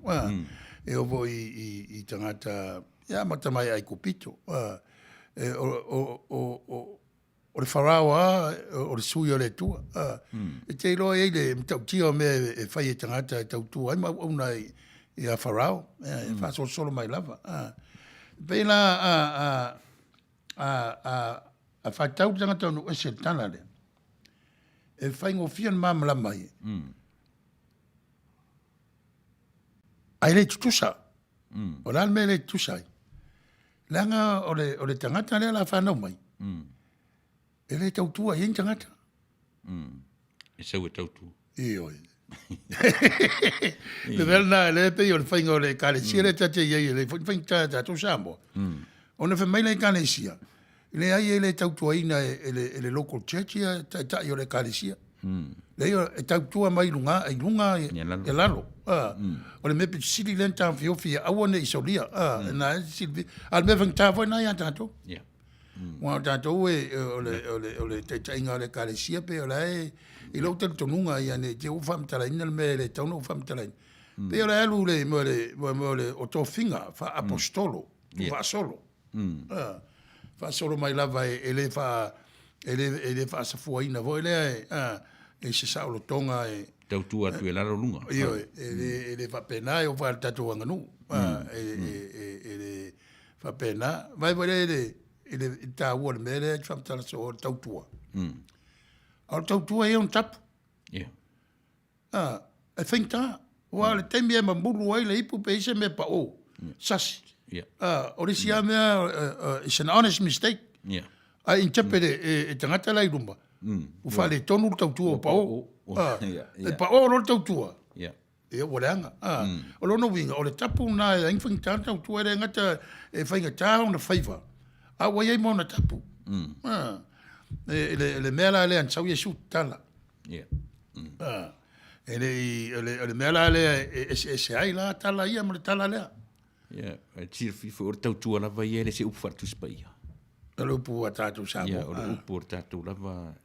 E ovo i tangata ia matamai ai kupito. O le wharawa, o le sui o le tua. E te iloa e le mtau tia me e whai e tangata e tau tua. Ai ma una i a wharao. E wha solo mai lava. Pena a whaitau tanga tonu e se tana le. E whaingo whian mamala mai. Ai le tutusa. O lan me le tutusai. Langa o le tangata le la whanau mai. E le tautua ien tangata. E sau e tautua. Ioi. Le verna le pe o le whaingo le kare sia le tate iei le whainga tatu sambo. O na whamai le kane sia. Le ai le tautua ina e le local church ia tai o le kare sia. Le e tautua mai lunga e lalo. O le mepe sili len tan fiofi aua ne isolia. Na silvi. Al me whainga foi na ia tato. Wa tato o le te inga le kare sia pe o le I lo te tonunga ia ne te ufam tala ina me le tono ufam tala. Pe ora alu le mo le o to finga fa apostolo, fa solo. Fa solo mai lava ele fa sa fuaina vo ele e se sa lo tonga e tautua tu e laro lunga. Io ele fa pena o fa tatu nganu. Ele fa pena. Vai vole ele ta wo me le fam tala so tautua. Al tautua e tapu. I think ta. Wa le temi e mambulu ai le ipu pe ise me pa o. Sasi. O le sia mea, it's an honest mistake. I interpret e tangata lai rumba. Ufa le tonu tautua o pa o. E pa o lo tautua. E o reanga. O lono winga, o le tapu na e ingwing ta tautua e ngata e whainga ta o na whaiva. A wai ei mo na tapu. Le mea le an sau Yesu tala. Le mea le se ai la tala ia mo le tala lea. E tira fifa o tautua lava ia le se upu fartu spaia. Le upu a tātou sabo. O le upu o tātou lava.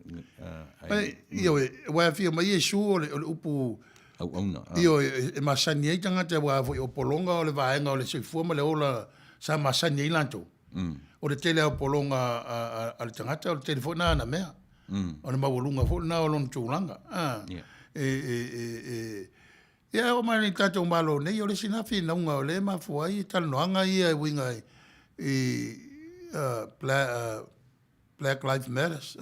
Io wai fia mai Yesu o le upu au auna. Io e masani ei tangata wa o polonga o le vaenga o le soifua ma le ola sa masani ei lantou. O le tele au polonga al tangata o le telefona na mea. O le mawalunga fo na o lon tūlanga. Ia o mai tātou malo nei o le sinafi naunga o le mafuai talanoanga ia winga Black Lives Matters.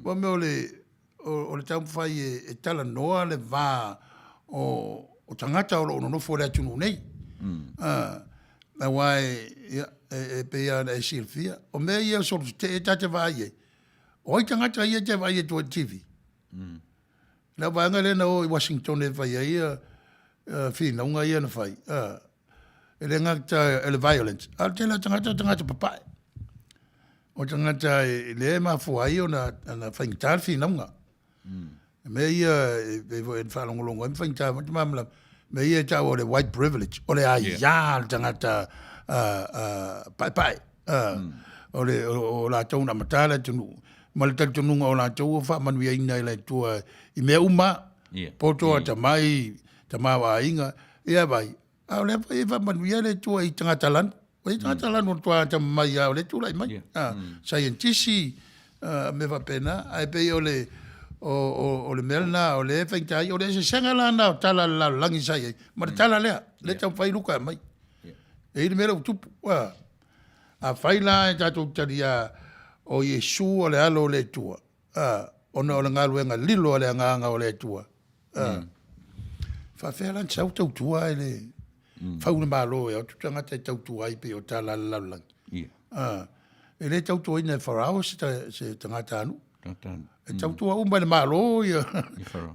Wa me o le taumwhai e talanoa le vā o tangata o lo no fo le atunu nei. Na wai e pea na e silfia. O mea ia so te tate vai. O i tangata ia te vai to TV. Na wanga le na o Washington e vai ia fina unga ia na fai. Ele ngata ele violence. Al te la tangata papai. O tangata le ma fuai o na whaingitar fina unga. Me ia e whalongolongo e whaingitar mamla. Me ia tau o le white privilege. O le a ia tangata pai. O la tau na matala tunu. Ma le tau tununga o la tau o Manuia ina i le tua i mea uma. Poto a tamā wa inga. Ia vai. A le Manuia le tua i tangata lan. O i tangata lan o tua tamai a o le tula i mai. Scientisi me va pena. Ai pe o le melna o le whaintai. O le se senga lana o tala la langi sai. Ma le tala lea. Le tau whai luka mai. E i le mera utupu. A whaila e tātou taria o Yesu o le alo o le tua. Ona o le ngaluenga lilo o le anganga o le tua. Whawhelan sau tautua e le whauna malo e o tutangata e tautua i pe o tā lalalangi. E le tautua ina e wharao se tangata anu. E tautua umai le malo i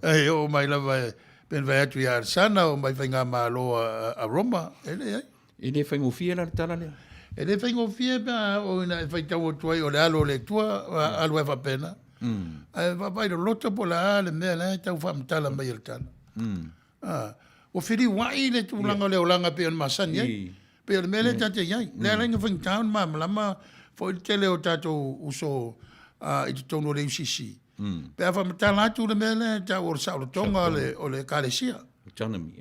e o mai lava pen vai atu i arsana o mai whainga malo a Roma. E le ai. E le whaingofia la tala lea? E le whaingofia o ina e whaitau o tuai o le alo o le tua alu e whapena. E whapai lo lota po la le mea le tau whamtala mai el tala. O whiri wai le tūlanga le olanga pe on masani ai. Pe on mele tate iai. Le alenga whaingtaun ma malama fo il tele o tatou uso i te tono le UCC. Pe a whamtala atu le mele tau o sao tonga o le karesia. Autonomy,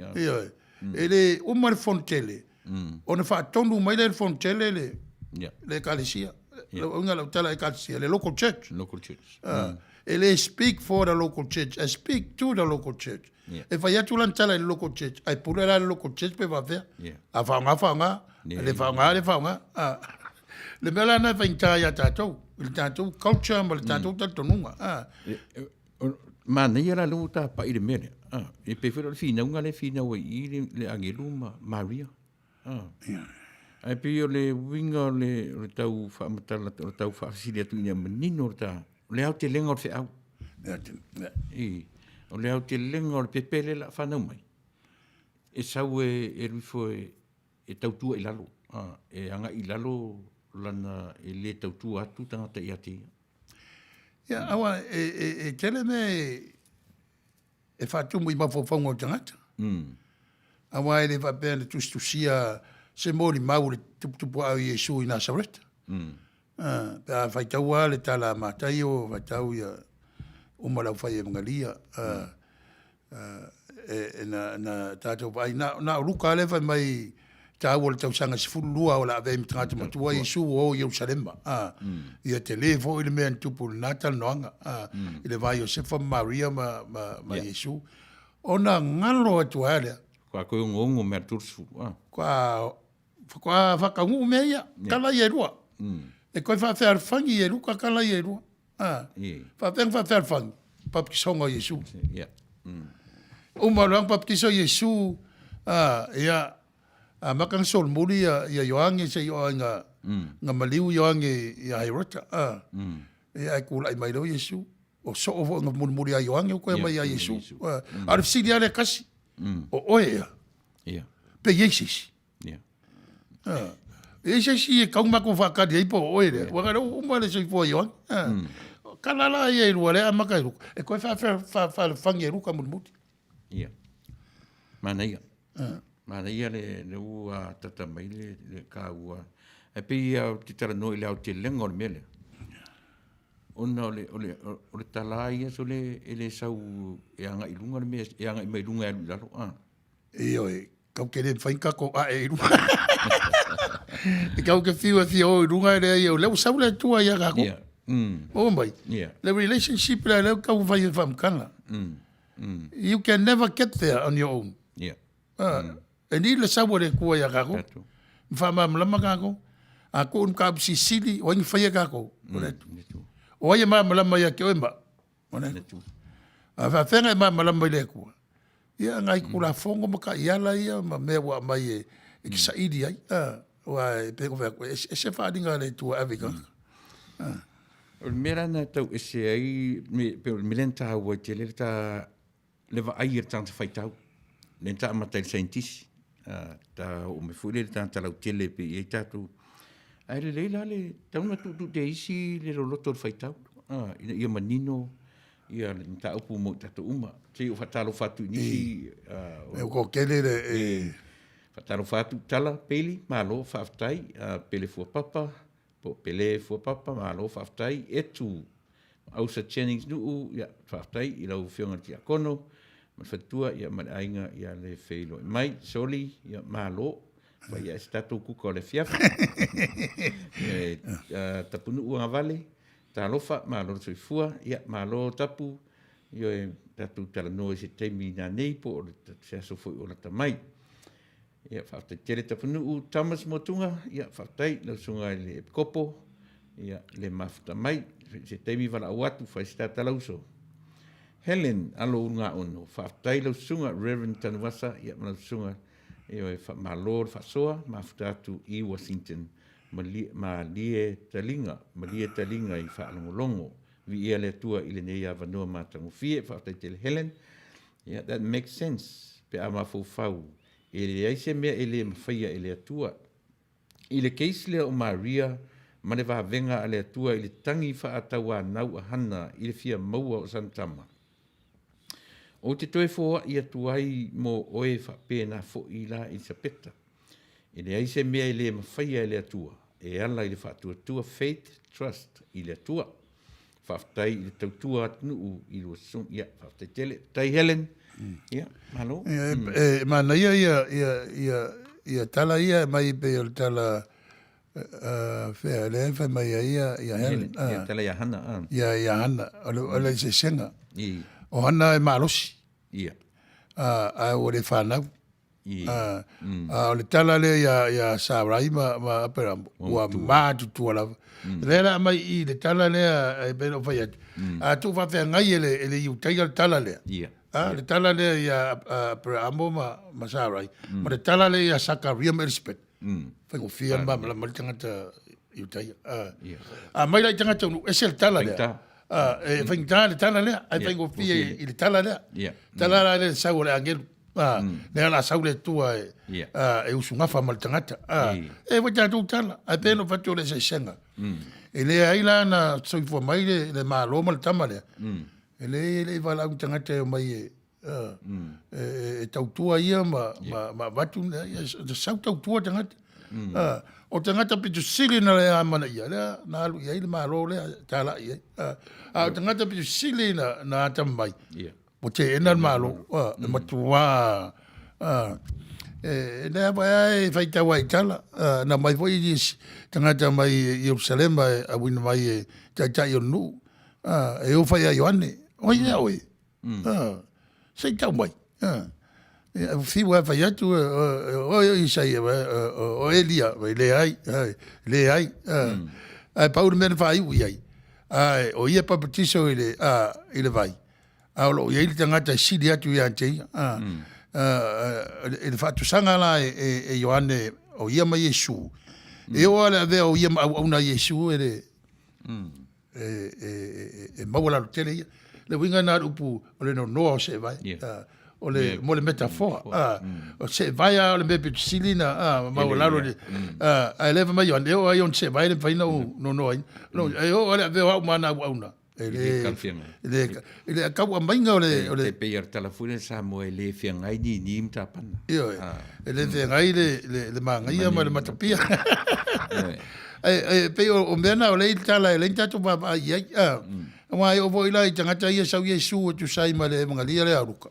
E le umar fontele. Ona fa tonu mai le fontele le kalesia. Unga la tala e kalesia le local church. E le speak for the local church. I speak to the local church. E fa ya tulan tala le local church. Ai pura la local church pe va ver. A fa nga. Le fa nga. Le mela na fa inta ya tatou. Le tatou culture ma le tatou tatonunga. Manuia la lu ta pa i le mele. E pe fero fina unga le fina o i le angelu Maria. Ai pe o le winga le tau fa matala le tau fa silia tu ina menino ta. Le au te lenga o fe au. O le au te lenga o le pepele la fa nau mai. E sau e rifo e tautua i lalo. E anga i lalo lana e le tautua atu tangata i ate. Ia, awa, e tele me e whātumu i mawhawhongo tangata. Awa e le whapea le tustusia se mōri mau le tuputupu au i Yesu i Nazareth. Pea whaitaua le tala mātai o whaitau ia umalau whai e mangalia. Na tātou vai. Na uruka lewa mai tāua le tausanga sifurulua o la ave mi tangata matua Yesu o Yerusalema. Ia te levo i le mea ntupu le natal noanga. I le vai Josefa Maria ma Yesu. Ona ngalo atu alea. Kwa koe ngongo mea tursu. Kwa whakangu mea ia. Kala i erua. E koe whawhiarwhangi i eruka kala i erua. Whawhiarwhangi. Papkisonga Yesu. Umaruang papkiso Yesu. Ia. Makang sol muri ya yoange se yoanga nga maliu yoange ya Herota e ai kula ai mai lo Yesu o so o nga muri ya yoange ko mai ya Yesu ar fsili ale kasi o oe ya pe Jesus Jesus e kau mako faka dei po oe le wa ga o male se fo yoang kala la ye lu ale amaka ru e ko fa fange ru ka muri Manuia Manuia le ua tata mai le ka ua. E pe ia te tala noi le au te lenga o le mele. Ona o le tala ia so le sau e anga i lunga le mea, e anga i mai lunga e lalo. Oi, kau ke le whainka ko a e lunga. E kau ke whiua o i lunga e rea leu sau le tua ia kako. O mai. Le relationship le leu kau vai e whamkanga. You can never get there on your own. E ni le sawa le kua ia kako. Mwhama mlama kako. A ko un ka sisili o ingi whaia kako. O ia maa mlama ia ke oemba. A whawhenga e maa mlama i le kua. Ia ngai kura fongo maka iala ia ma mea wa mai e ki saidi ai. Wa e peko whako. E se whaadinga le tua avika. O mera na tau e se ai pe o milenta hawa te le ta lewa ai e tanta whaitau. Le ta amatai scientist. Ta o me fule le tanta lau tele pe e tatu. Ai le leila le tauna tu te isi le roloto whaitau. Ia manino, ia le ta upu mo tatu uma. Te o whatalo whatu nisi. E o ko kele le whatalo whatu tala peli, malo whaftai, pele fua papa, po pele fua papa, malo whaftai, etu. Ausa Jennings nuu, ia whaftai, i lau whionga ti akono. Fatua ia man ainga ia le feilo mai soli ia malo fa ia stato kuko le fiaf tapunu ua vale talofa malo soifua ia malo tapu io tatu talano se temi na nei po se so foi ona tamai ia fa tele tapunu Thomas Motunga ia fa tai no sunga le kopo ia le mafta mai se temi vala watu fa sta talauso Helen alo nga ono whaftai lau sunga Reverend Tanuvasa ia mana sunga e malor whasoa mafutatu i Washington ma lie talinga i whaalongolongo vi ia le tua i le neia vanua matangu fie whaftai tele Helen yeah, that makes sense pe ama fau e le aise mea e le mawhaia e le atua i le keisi lea o Maria ma le vahavenga a le atua i le tangi whaataua nau a hana i le fia maua o Santama O te toe fōa ia tuai mō oe whapena fo i la i sapeta. E le aise mea i le mawhaia i le atua. E ala i le whaatua faith, trust i le atua. Whaftai i le tautua atnuu i lua sung. Ia, whaftai tele. Tai Helen. Ia, malo. Manuia ia tala ia mai pe o tala whea le whai mai ia Helen. Ia tala ia hana. Ia hana. Ole se senga. O hana e marosi. Ia. A o le whanau. O le tala le ia Sarai ma Aperambo. Ua mātutua lava. Lera mai I le tala lea e beno whai atu. Tu whawhia ngai ele iutaia le tala lea. Le tala lea ia Aperambo ma Sarai. Ma le tala lea ia Sakaria ma Elizabeth. Whai ngofia ma le tangata iutaia. Mai lai tangata unu ese le tala lea. Whai ngā le tala lea. Ai whai ngofia I le tala lea. Tala lea sau le angelu. Nea la sau le tua e usungafa ma le tangata. E wai tātou tala. Ai pēno whatu le saisenga. E le aila na soifua mai le māloma le tama lea. E le walau tangata e mai e tautua ia ma watu sau tautua tangata. O tangata pitu sili na le amana ia lea na alu ia le mālo lea tala ia. O tangata pitu sili na atama mai. Po te ena malo, e matua, e nea vai e whaitawa I tala, na mai voi isi, tangata mai Jerusalem, a wina mai e taitai o nu, e o whai a Ioane, oi ea oi, sei tau mai, whiwa whai atu, o Isai, o Elia, le ai, ai pauru mena whai ui ai, o ia papatiso I le vai. Aolo ia tangata sili atu ia te e fatu sanga la e Ioane o ia mai Yesu e o ala ve o ia au na Yesu e mawala tele ia le winga na upu o le no se vai o le mo le metafor o se vai o le mepe sili na mawala le a leva mai Ioane o ia on se vai le vai no e o ala ve o mana au na ele kau mainga ole pe ir telefone sa mo ele fiangai ni mta pan ele fiangai le mangai ma le matapia pe o mena ole tala ele tatu ba ai wa o voi lai tangata ia sau Yesu tu sai ma le mangalia le aruka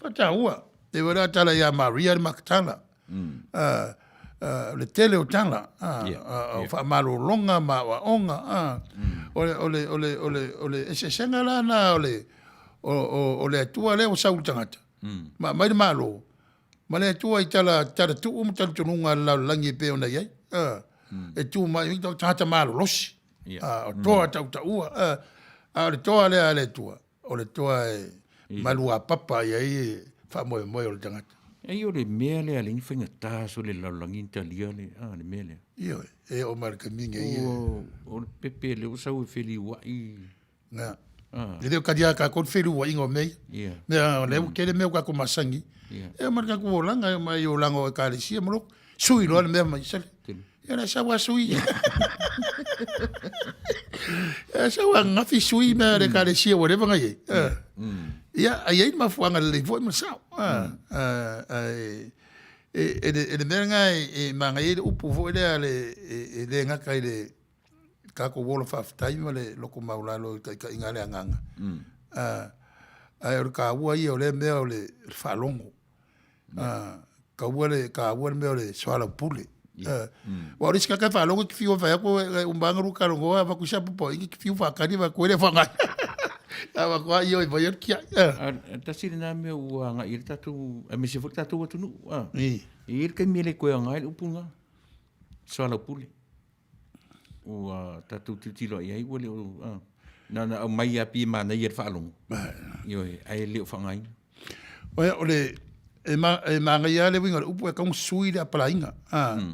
pa ua te vera tala ia Maria Magdalena le tele o tala o fa malo longa ma wa onga ole ese senga la na ole tua le o sau tangata ma mai malo ma le tua I tala tu tal tununga la langi pe ona ye e tu mai I tata malo losi o toa tau ua le toa le tua o le toa malua papa ye fa mo o le tangata e o le mea le aling whainga tāso le laulangi Italia le mea le. Io, e o marka minga ia. O le pepe le usau e whili wai. Nga. Le leo kadia ka kon whili wai ngo mei. Mea leo kele meo ka ko masangi. E o marka ko langa e mai o lango e kālesia maro. Sui loa le mea mai sale. E la sawa sui. E sawa ngafi sui mea le kālesia whatever ngai e. Ia, ai mafuanga le foi masau. E mea ngai manga e upu foi le ngaka i le kako wola whaftai ma le loko maulalo ka inga le anganga. Ai ora ka ua ia o le mea o le whalongo. Ka ua le mea o le swala pule. Wa ori ska ka whalongo ki fiwa whai ako umbangaru ka rongoa wakusia pupo iki ki fiwa whakari wa koe le whangai. Awa kwa iyo I vai kia. Tasiri na me ua nga iri tatu, me se fuk tatu watu nu. Iri kai mele koe ngai upunga. Soala pule. Ua tatu titilo iai wale na mai api mana ier whaalongo. Iyo ai leo whangai. Oia ole e manga ia le winga upu e kaung sui le apalainga.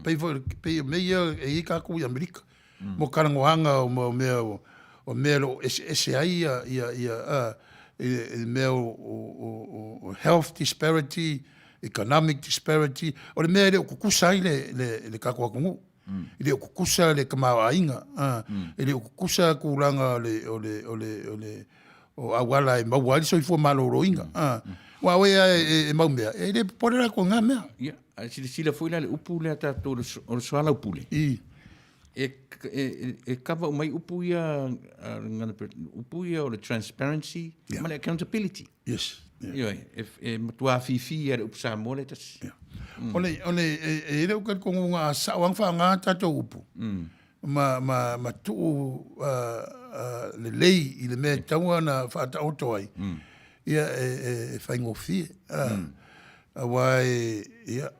Pei meia e ika ku I Amerika. Mo karangohanga o mea o mea lo ese ai ia mea o health disparity, economic disparity, o le mea le o kukusa ai le kakuakungu. Le o kukusa le kamao ainga. Le o kukusa kulanga o awala e mauali so I fua malo roinga. Wa wea e maumea. E le porera ko ngā mea. Ia, sila fuila le upu le ata o soala upule. E kava mai upu ia o le transparency, ma le accountability. Yes. Ia, e matua fifi e upu sa mole tas. Ole e reu ka konga sa wang fa nga tato upu. Ma tu le lei I le mea taua na fa ta oto ai. Ia e fa ngofie. Awai, ia.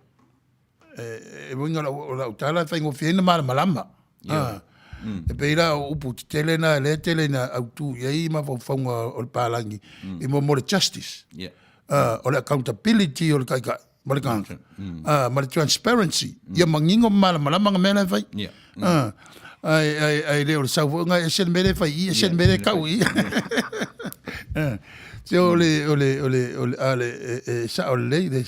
Winga la utala whaingo whiena malama. E peira upu tele na le tele na autu iei ma whaunga o le pālangi. I mo more justice. O le accountability o le kaikai. Ma le kanga. Ma le transparency. Ia mangingo malama nga mena whai. Ai leo le sauwanga e sen mere whai i, e sen mere kau i. Se ole sa ole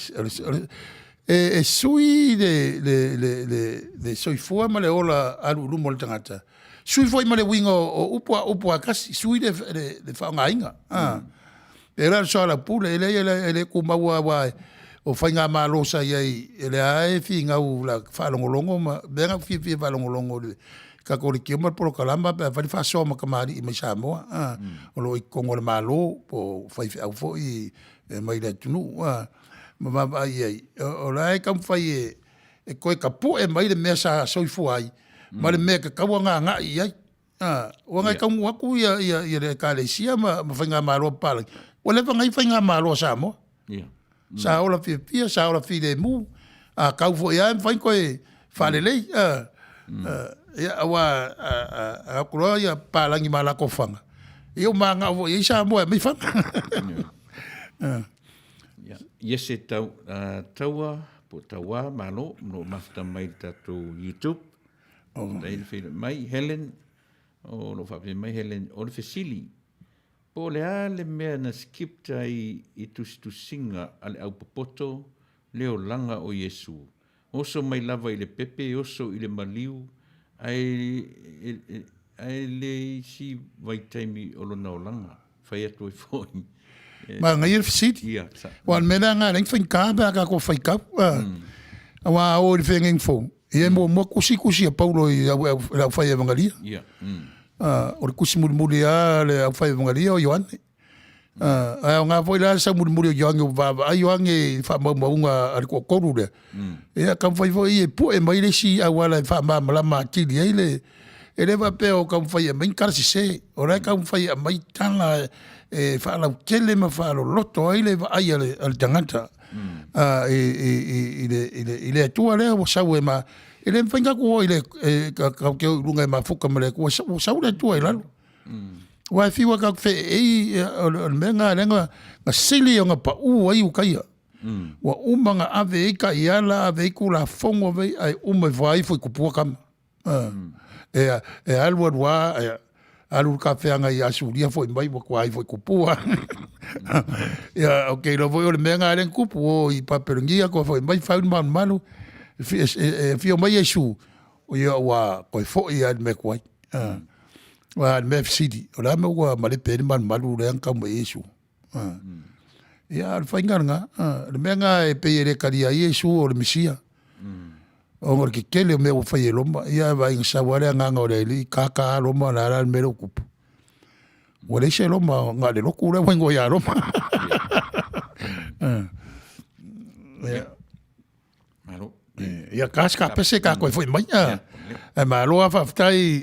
e sui le soifua ma le ola alu lumo le tangata. Sui foi ma le wingo o upua kasi, sui le whaongainga. E rara soa la pule, ele kumaua wa o whainga malosa iei, ele ae fi ngau la whalongolongo, ma benga fi whalongolongo le ka kore ki omar poro kalamba, pe whari whasoa ma kamari i mai Samoa. O lo i kongo le malo, po whai au fo i mai le tunu. Ma iei, o lai kam whai e koe ka po e mai le mea sa soifu ai, ma le mea ka kaua ngā iei. O ngai kamu aku ia le ka le sia ma whainga malo pala. O le whainga malo Samoa. Sa ola fia, sa ola fi le mu. Kau fo ia, whain koe whalelei. Ia awa kuroa ia pālangi malako whanga. Ia o mga o ia Samoa mai whanga. Ia se taua, po taua, malo, no mafta mai tatou YouTube. Dai le mai Helen, o lo whape mai Helen, o le Fesili. Po le a le mea na skipta i tusinga ale au popoto, leo langa o Yesu. Oso mai lava i le pepe, oso i le maliu, ai le si vaitaimi o lona o langa. Whai atu i fōi. Ma ngai e Fesili. Wan mena ngā reng whainka, bea ka ko whaikau. Awa o le whengeng fō. Ia mo kusi a Paulo i au whai evangalia. O le kusi muri a le au whai evangalia o Ioane. Ai o ngā whai la sa muri o Ioane o vava. Ai Ioane whamaunga a le kua koru le. Ia kam whai whai e pu e mai le si au ala whamalama tili ei le. E lewa pe o kam whai e mai karasi se. O rai kam whai e mai tala e whaalau tele ma whaalo loto ai le ai ale tangata. I le atua lea o sau e ma i le whainga kua i le kau keo runga e ma fuka ma le kua sau le atua i lalo. Wa fiwa kau whe ei o mea ngā renga ngā sili o ngā pa ua i ukaia. Wa umanga ave e ka i ala ave e kula fongo vei ai ume vai fui kupua kama. E alua rua alu ka wheanga i asuria foi mai wa kuai foi kupua. Ia, ok, lo foi o le mea ngā renga kupu o i paperongia ko foi mai whaun manu. Fio mai Yesu o ia wa koe fo i ad me kuai. Wa me Fesili. O la me ua male pene manu le anka mo Yesu. Ia, al whainganga. Le mea ngā e pei ere karia Yesu o le Mesia. O ngor ke kele o mea o whai e loma. Ia wa inga saware nganga o le li kaka loma la ala mero kupu. Wa le se loma ngā le loku ule wengo ia loma. Malo. Ia kaska pese ka koe foi mai. E ma loa whaftai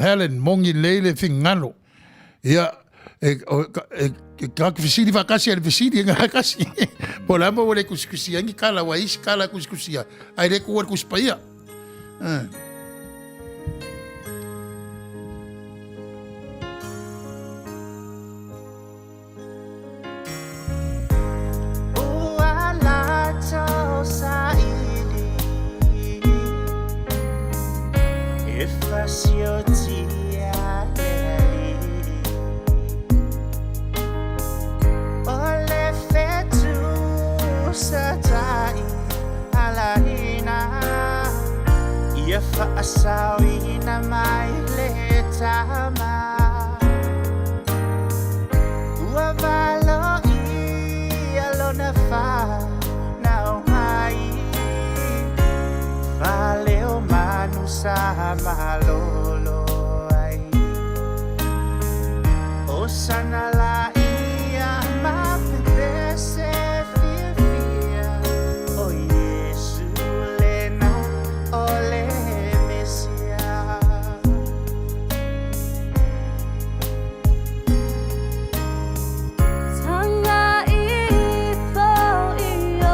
Helen mongi leile fingano. Ia kaka Fesili whakasi ale Fesili ngā kasi. Po lama o le kusikusia ngi kala wa isi kala kusikusia. Ai le kuwa kuspaia. Asawi na mai le tama Ua valo I alona fa na o mai Vale o manu sa malolo ai O sana la ia ma pepe se fia O Yesu le na o le Tanga I fo I o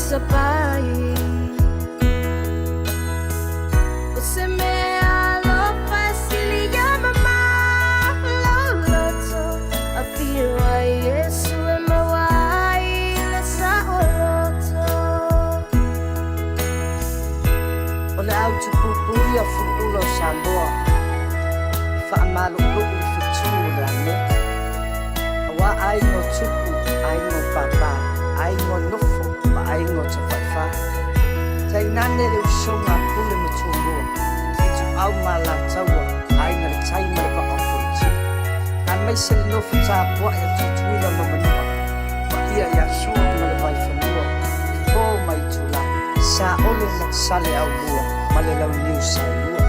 sapai. Você me alo facilita mama loto. A fio ai Yesu e mawai la sa oloto. Ole au te pupuia fuulo Samoa. Whaamalo kuku whitūra ne. Awa ai no tupu, ai no papa, ai no nofo, ma ai no te whaiwha. Tei nane reo songa pule matumua. I tu au mala taua, ai na le taima le whaofuti. An mai se le nofo tā pua e tutuila mamanua. Ma ia ia sua ma le waifanua. Pō mai tula, sa ole na sale au lua, ma le lau niu sa lua.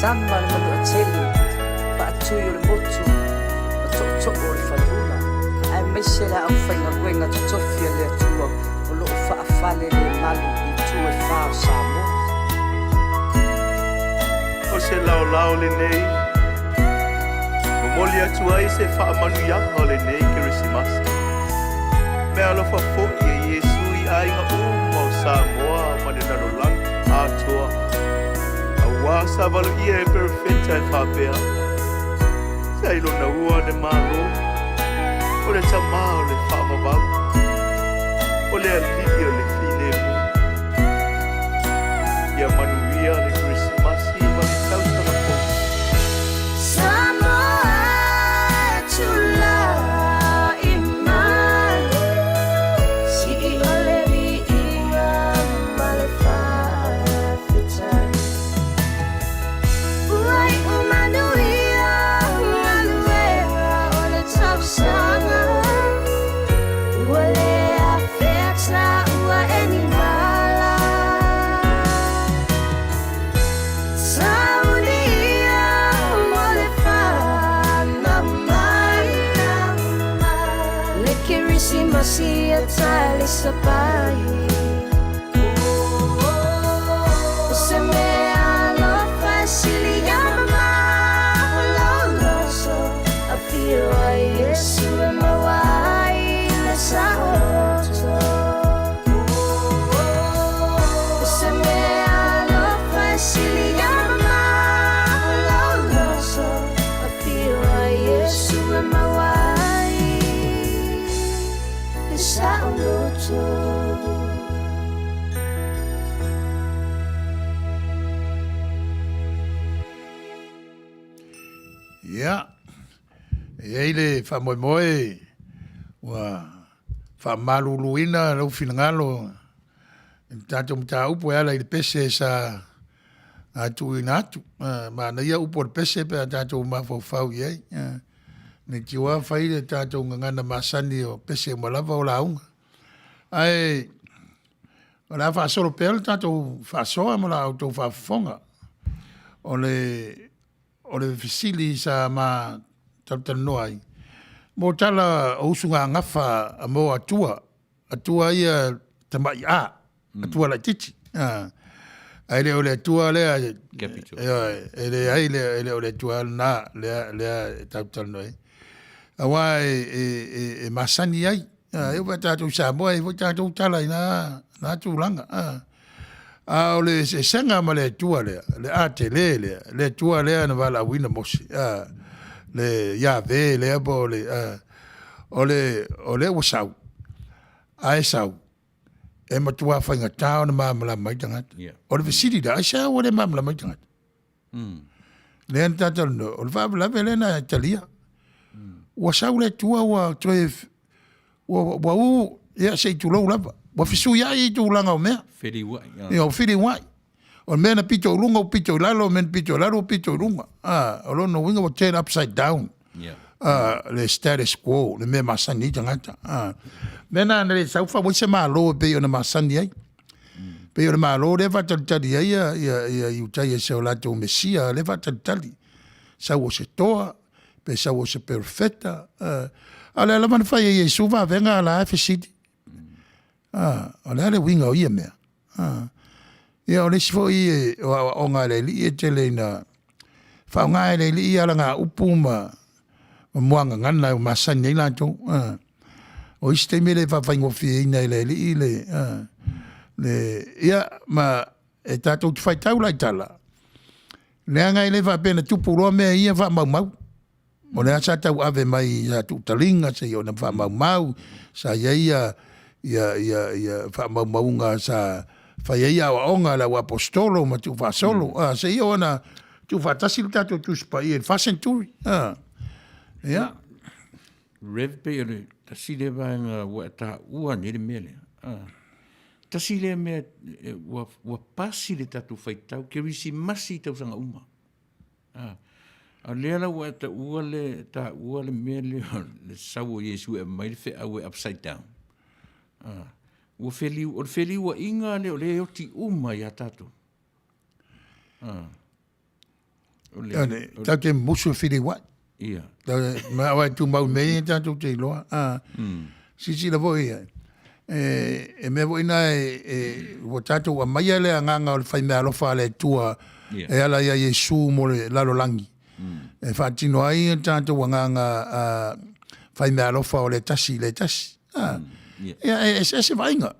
Tama le manu a tele, Tuyo le motu, a toko le whanuna. Ai meisera au whainga wenga to tofia le atua, o loo whaafale le malu I tue whao Samoa. O se lao lao le nei, momoli atua I se wha Manuia o le nei Kirisimasi. Me alofa fo'i e Yesu I ainga uma o Samoa ma le nanolang atua. Awa sa valu ia e perfecta e whapea. Sai lo na ua de malo, o le tamao le whamavau, o le aliki o le filemu. Ia manuia le Krismasi ma le tautana po. Samoa tula iman, si ole vi inga malefaitai. Uai Manuia, Sanga, wale afeta ua animala. Saudia mole fana maina, le Kirisimasi atali sapai. Se me alo facilita mama loloso, a fio ai Yesu e mawai le sa oloto. Se me alo facilita mama loloso, a fio ai Yesu e mawai le sa oloto. Yeah. Ei le whamoemoe wa whamaluluina lau finangalo tato mta upo ala i pese sa atu inatu ma na ia upo pese pe tato mafau ye ne tiwa faile tato ngana masani o pese malava o launga ai ona fa solo pel tato fa soa mala auto fa fonga ole fisili sa ma Noai. Mo tala o usunga ngafa mo atua ia tamai atua la titi. Ai ole atua le ele ole atua na le Taulogologo. Awa e masani ai. Eu vai tatu Samoa e vai tatu tala na tulanga. Ole se senga ma le atua le ate le atua le na vala wina mosi. Le Yahweh le abo le ole wasau ai sau e matua fainga tau na mamla mai tangat ole visiti da sa ole mamla mai tangat le anta no ole va la velena talia wasau le tua wa tref wa u ya sei tu lo lava wa fisu ya I tu langa o mea Fili wai. o fili wai o mena pito lunga o pito lalo men pito lalo pito lunga o no winga o turn upside down le status quo le me masani tangata mena le saufa mo se malo pe ona masani ai pe ona malo le va tali ai ia utai se o lato mesia le va tali sa o se toa pe sa o se perfetta ala la man fa Yesu va venga la fcd ala le winga o ia me ia o le sifo I o ngā le li e tele na whao ngā le li ala ngā upuma muanga ngana o masani nei lanto O isi te mele whawhaingofi ina le li le ia ma e tātou tu whaitau lai tala. Le anga i le whapena tupuroa mea ia whamau. O le asa tau ave mai ia tu talinga se o na whamau sa ia whamau ngā sa whaia o onga la apostolo ma tu whasolo. Se ia ona tu whatasi le tātou tu spai e whasenturi. Ia. Rev pe ole tasi le vaenga wa ta ua ni le mele. Tasi le me wa pasi le tatu whaitau ke risi masi tau sanga uma. A lea la wa ta ua le mele le sau o Yesu e mai le fe au e upside down. O feli wa inga le o le o ti uma ya tatu. Ta ke musu fili wat. Ia. Ma wa tu mau me tatu te loa. Si la voi e me voi na o tatu wa mai le nganga o fai me alofa le tua e ala ia Yesu mo le lalo langi. E fatino ai tatu wa nganga fai me alofa o le tasi. Se vainga.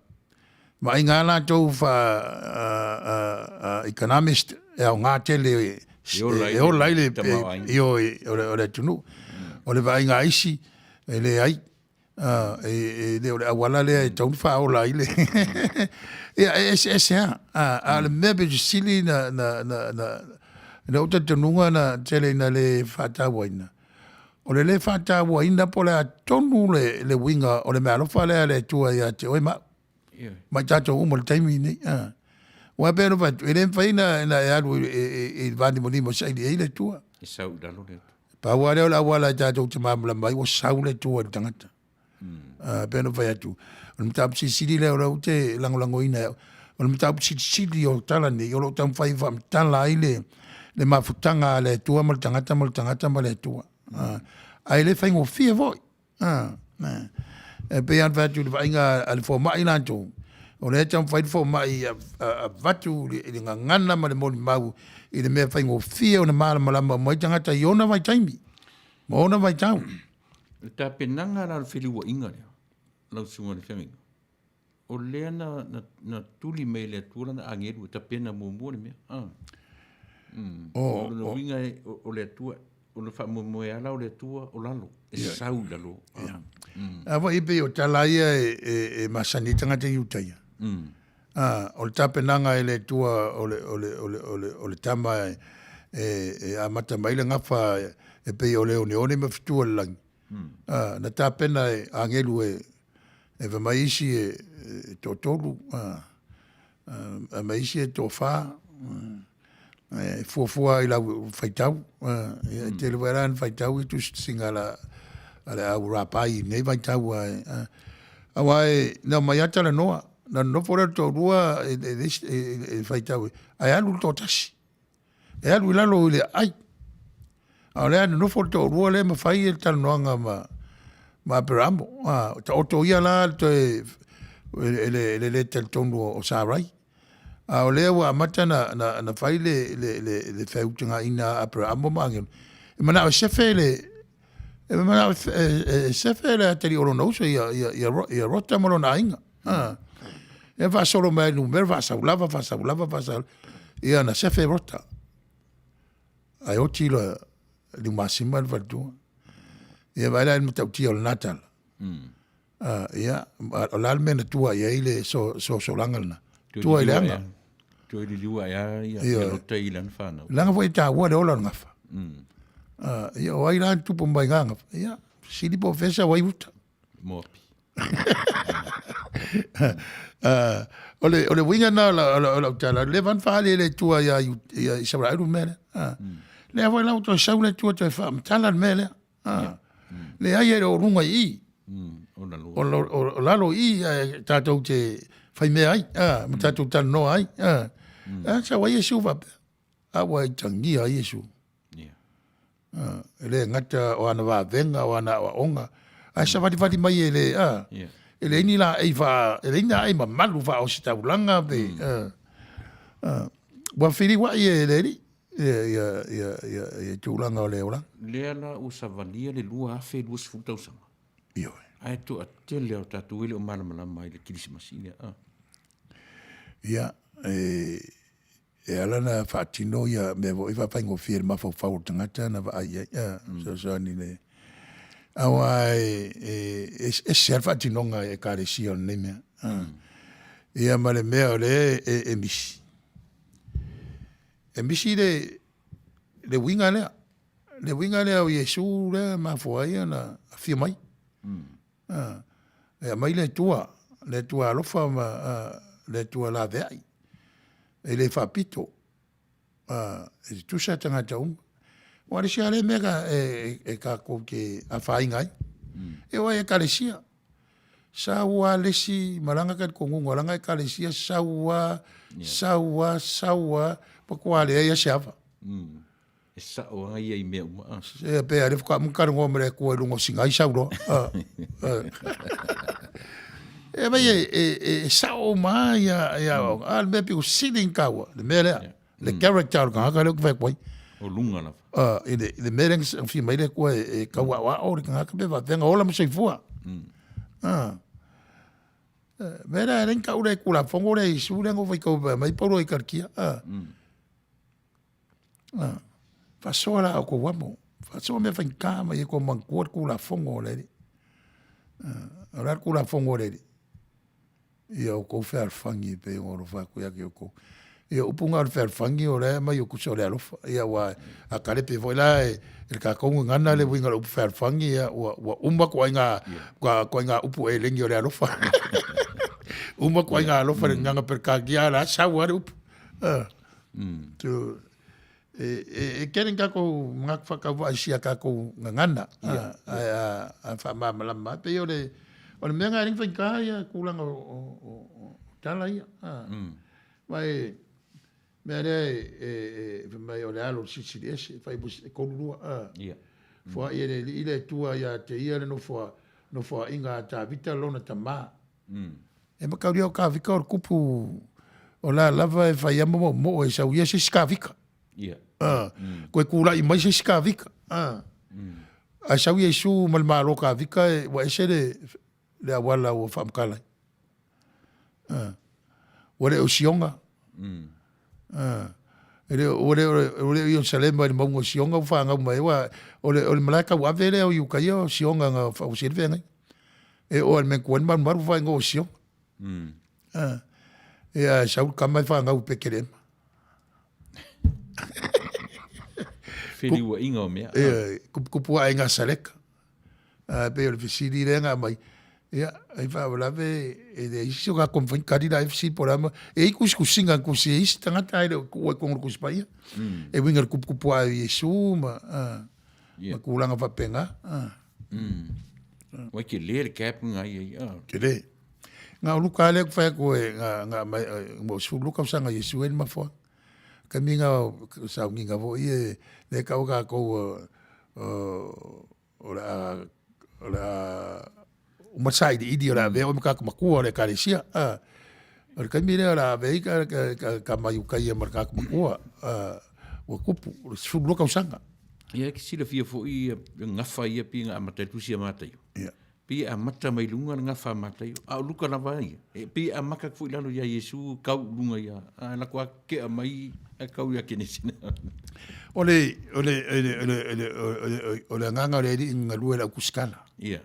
Vainga la tau fa economist e o ngā tele e o laile o le tunu. O le vainga isi e le ai. Le o le awala le e tau fa o laile. Se a le mebe sili na uta tununga na tele na le fata waina. O le fata waina po le tonu le winga o le mealofa le tua ia te oi ma. Ma tato umo le taimi ni. Wa pero va ele faina na ya e vandi moni mo sai le tua. E sau dalo le. Pa wale la wala tato te mamla mai o sau le tua tangata. Pero vai tu. O mtap sili le o te langolango ina. O mtap sili o tala ni o tam fai vam tala ile le mafutanga le tua mo tangata mo le tua. Ai le fai ngo fie voi. E pe an fatu le vainga al fo mai lanto. O le tam fai fo mai a vatu le ngana ma le mo mau i le me fai ngo fie o na mala mo tangata iona vai taimi. Mo na vai tau. Ta penanga la fili wa inga le. Lau sunga le feminga. O lea na tuli me le tua na angeru ta pena mo le me. O no winga o le tua o no fa mo ala o le tua o lalo. E sau lalo. Ava ipe o talaia e masani tangata iutaia. O le tapenanga e le tua o le tama e amata maile ngafa e pe o le one maftua le langi. Na tapena e angelu e vamaisi e totolu. A maisi e tofa. Fuafua i la faitau. Te le waran faitau i tu singala ale au rapai nei vai tau ai na mai ata le noa na no fora to rua e vai tau ai alu to tasi e alu lalo le ai ale no fora to rua le ma fai el tal noanga ma perambo ta oto ia la to le tel tonu o sarai a le wa mata na fai le feutinga ina a perambo mangen mana o sefele sefele te oro no so ia rota mo na inga e va solo mai no mer va sa lava ia na sefe rota ai oti lo di massima va tu ia va la meta oti o natal ia l'almena tua ia ile so langalna tua ile anga tu ile lua ia rota ile fana langa foi ta wa de ola ngafa ia o ai lan tupu mai ganga ia sili po fesa wai uta mopi ole winga na la tala le van fale le tua ia sabra ru mele le ava la auto saule tua te fa tala mele le ai o runga i o lalo i tatou te fai me ai tatou tal no ai sa wai Yesu va a wai tangi ai Yesu ele ngata o ana va venga o ana onga ai sa vati mai ele ni la ai va ele ni ai malu va o sta ulanga be wa fili wa ele ya tu ulanga o le ola le ala o savalia le lua afe lua sfuta usanga io Ai tu a tele o tatu ile o malama i le Christmas ile. Ia, alana whaatino ia me vo iwa whaingo whier mawhau whau tangata na wa ai so ni le. Awa e ser whaatinonga e kare si on nemea. Ia male mea o le e misi. E misi le winga lea. Le winga lea o Yesu le mawhau ai na whia mai. E mai le tua alofa le tua la veai. E le whapito. E tusa tangata unga. Wari sia le mega e ka ko ke a whaingai. E wai e kalesia. Saua lesi malanga ka kongunga langa e kalesia saua pakua le ia siava. E sao ai ai mea uma. E pe ale ka mkar ngomre ko lungo singai sauro. E vai e sao mai ya al me pi sitting kawa. Le mele le character ka le ko vai. O lunga na. Le merings en fi mai le ko e kawa wa o ka ka be va venga ola mo sei fua. Mera ren ka ure kula fongo re isu rengo vai ko mai poro i karkia. Fa sola o ko wamo. Fa so me fa kama e ko man ko kula fongo le. Ora kula fongo le. Ia o ko fer fangi pe o ro fa ko ya ke ko. Ia upunga o fer fangi o le mai o ku so le alofa. Ia wa a kare pe foi la e ka kongo ngana le winga o fer fangi ia wa umba ko inga ko inga upu e lengi o le alofa. Umba ko inga alofa nganga per ka gia la sa wa up. Tu e keren ka ko ngak fa ka wa sia ka ko ngana. A fa ma malama pe o le menga ring fa ka ia kulanga o tala ia. Vai mere mai o le alo siciliese fai bus e kolua fo ile tua ia te ia no fo inga ta vita lona tama e makauri o ka vika o kupu o la lava e fai amo mo e sa uia se ska vika ko kula i mai se ska vika a sa uia su mal malo ka vika e wa ese le awala o famkala wale o sionga ore io salema ni mongo sionga fanga mai wa ole malaka wa vele o yuka yo sionga nga fa usirve ngai e o me kon man mar fa ngo sio e a shaul kama fanga u pekere Fili wa inga me e kupu a inga saleka pe o fisili renga mai ia ai fa lave e de iso ga konfin kadida FC programa e kusinga kusi tanga tai ko kus paia e winga kupu a Yesu ma kulanga fa penga wa ke le cap ngai ke le nga luka le fa ko nga mo su luka sanga Yesu en ma fo kaminga sa nginga vo e le ka ko ora uma sai di idi ora ve o me ka makua le kalesia o ka mire ora ve ka mai ka ia marka makua o kupu su bloka usanga ia ki sila fia fo i ngafa ia pinga amata tusia mata ia pi amata mai lunga ngafa mata ia a luka na vai pi amaka fu lalo ia Yesu kau lunga ia na kwa ke mai kau ia kenesina ole nganga le di ngalue la kuskala ia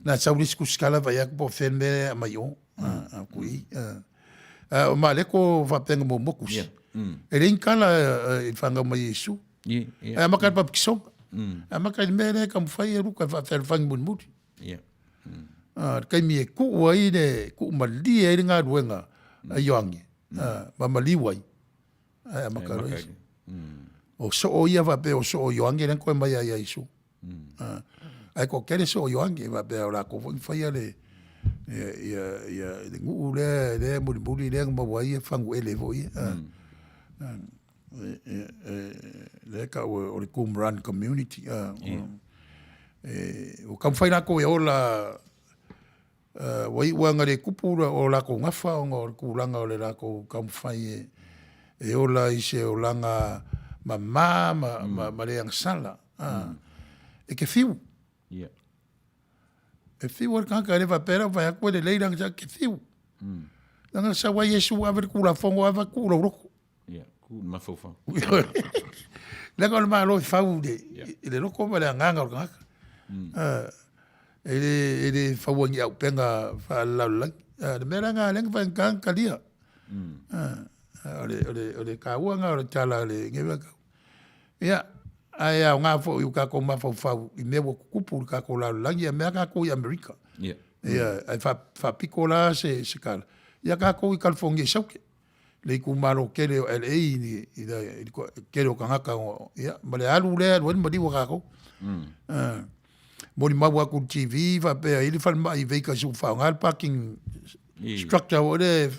na saulis kuskala vai ak po fende mai o kui o male ko va penga mo mokus ele inkala e fanga mai Yesu e maka pa pkisong e maka mere kam fai ru ka va fer fang mun mut kai mi ku wai de ku mali e nga ruenga ayongi ba mali wai e maka o so o ia va pe o so o yoangi ren ko mai ai Yesu ai ko kere so yoangi va pe ora ko fai ale ia de ngu le muri le mo wai fangu ele voi le ka o le Qumran community o kam fai na ko e ola wai wanga le kupura o la ko ngafa o kulanga o le la ko kam fai e ola i se olanga ma le ang sala e ke fiu E fiu ar kanga le va pera vai ko le leira nga ke fiu. Nga sa wa Yesu ave kula fongo ave kula roko. Ya, ku mafofa. Le ko ma lo fau de le roko va le nganga o kanga. Ele fau ngi au penga fa la la. De mera nga le va kanga dia. Ole ka uanga ole tala le ngeva. Ya, ai au ngā fo iu kako mawhau I mewa kupu ka ko lau langi a mea kako I Amerika. Ia, ai fa piko la se kala. Ia kako I California sauke. Le ku maro kere o LA ni kere o kangaka o. Ia, ma le alu lea luani ma diwa kako. Moni mawa ku TV fa pea ili fa mai veika su fa ngal parking structure o le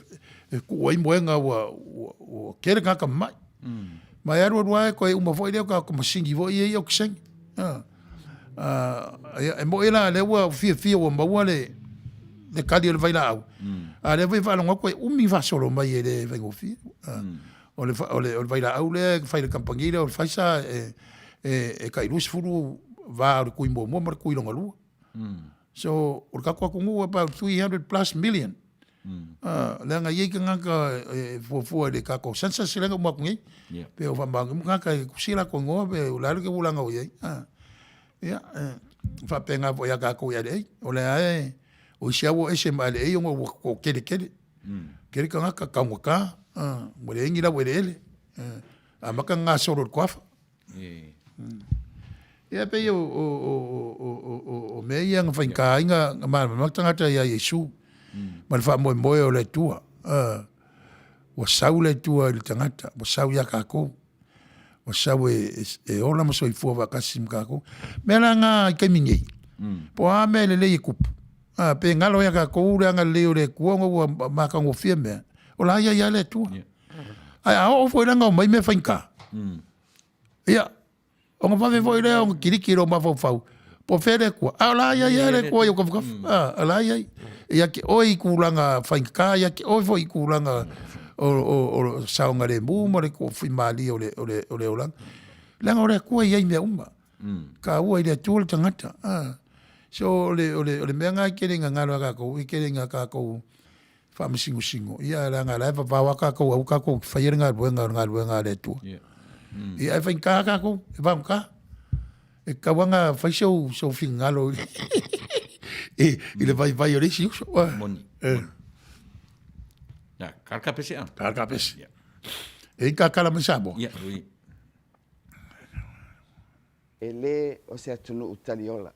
ku oi moenga o kere kaka mai. Mai aru aru ko uma foi leo ka como singi vo e eu que sem e mo ela le wa fia o maua le kadi le vai lá le vai falar ngoko umi va solo mai ele vai go fia o le vai lá le fai le campanile o fai sa e kai lus furu va ku mo mar ku longa lu so o ka ko ngu about 300 plus million le nga ye nga fo de ka ko sensa silenga mo ngi pe o vambang mo ka kusila ko ngo pe o la ke bulanga o ye ya fa penga vo ya ka ko ya de o le ai o xiawo ese male e ngo ko kele kele ka ka mo ka mo le ngi la we le amaka nga soro ko fa ya pe o me yang fa ka inga ma tanga ya Yesu mal fa mo o le tua o sau le tua le tangata o sau ya kako o sau e ola mo soi fua vakasi kako me la nga ke mingi po a me le kup pe ngalo ya kako ura nga le le kuongo ma ka ngo fieme o la ya le tua ai o foi la nga mai me fanka ya o nga fa me foi le o kirikiro ma fau po fere ko ala ya le ko yo ko ala ya ke oi kulanga fanka ya ke oi foi kulanga o saunga le mu mo le ko fi mali o le olang langa ore ko ia me uma ka ua ile tul tangata so le menga kelinga ngalo ka ko kelinga ka ko fa singo ia langa la va wa ka ko fa yenga buenga le tu ia fa ka ko va ka e ka wanga fa so fingalo ile vai ore si moni ya karka pese e ka kala masabo ya oui ele o se atunu utaliola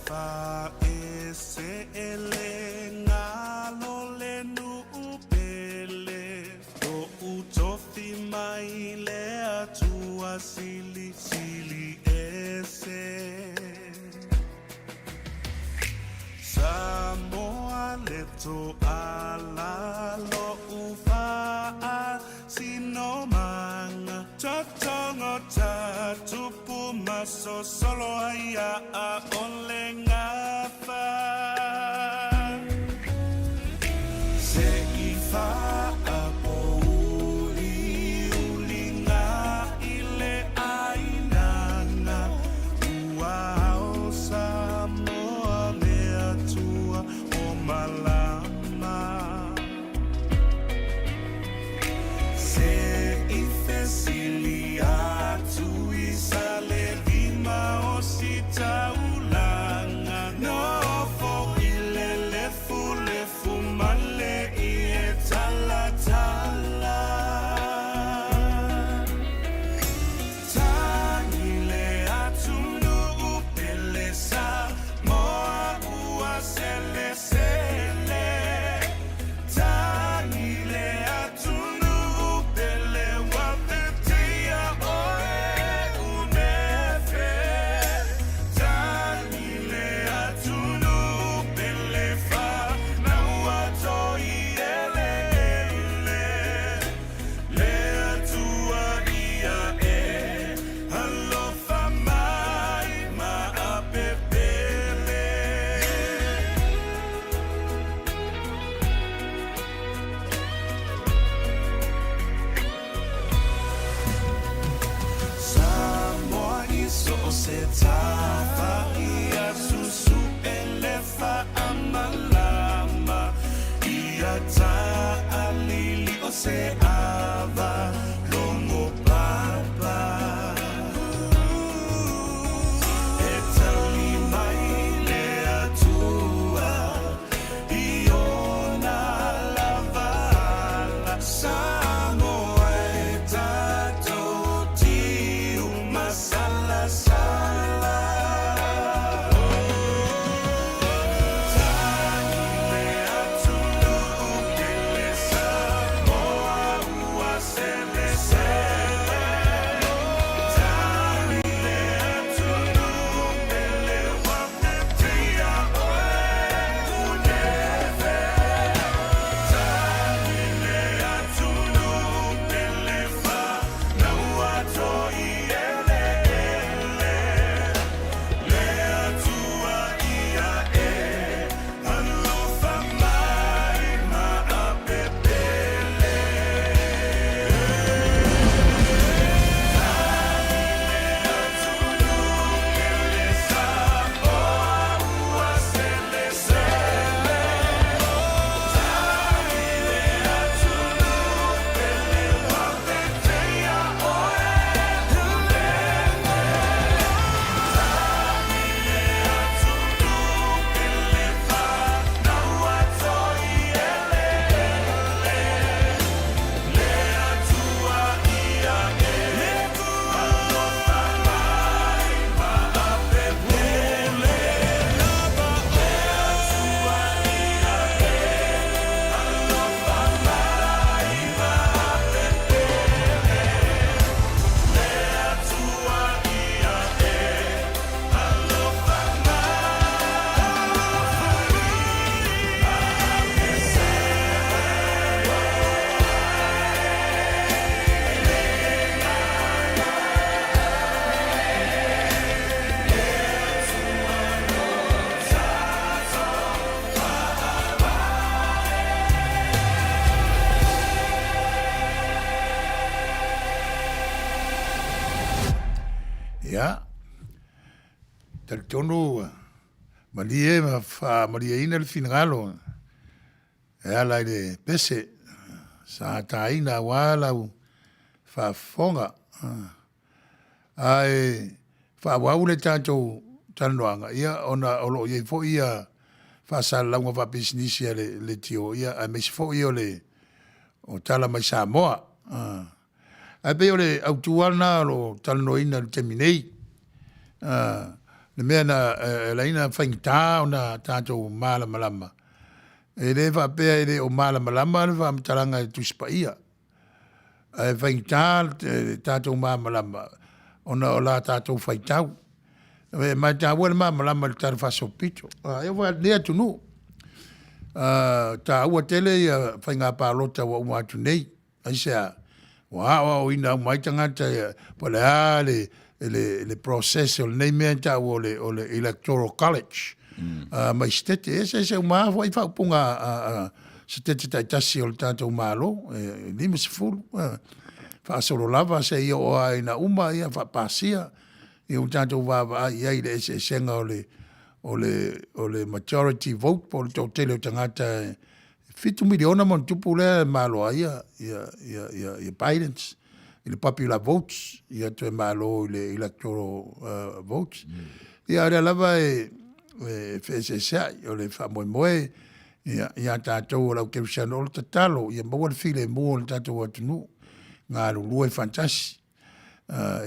fa ese ele ngalo le nu upele to utofi mai le atua sili ese Samoa leto ala lo ufa sinomanga totongo tatupu maso solo aya olenga fa se ifa apo ulinga ile ainanga uao Samoa mea tua o malama se ifesilia tu isale vima osita Ia. Talitonu, malie malie ina le finagalo. E ala le pese, sa taina wala fonga. Ai, waule tātou tanoanga. Ia, ona olo ye fo ia whasalanga wa business ia le tio. Ia, a mesi fo ia o tala mai Samoa. Ai pe ole autuana lo talanoina le teminei. Le mea na laina whaingta o na tātou malama. E le whapea e le o malama le whamtalanga e tuspa ia. E whaingta tātou malama. Ona o la tātou whaitau. E mai tāua le malama le tātou whasopito. E wa lea tunu. Tā ua tele ia whainga pālota wa umatu nei. Aisea, wa o ina mai tangata pa le process o nei mea ta o le electoral college mai stete se uma foi fa punga stete ta tasi o tanto malo ni me fulu fa solo lava se io ai na uma ia fa pasia e un tanto va ia ile se senga o le majority vote por to tele tangata fitu miliona mon tupu le malo ia Biden's le popular votes ia te malo le electoral votes ia le lava FSSA o le famoe ia tātou o lau kewsano o tatalo ia maua le file mua le tātou atunu ngā lulue fantasi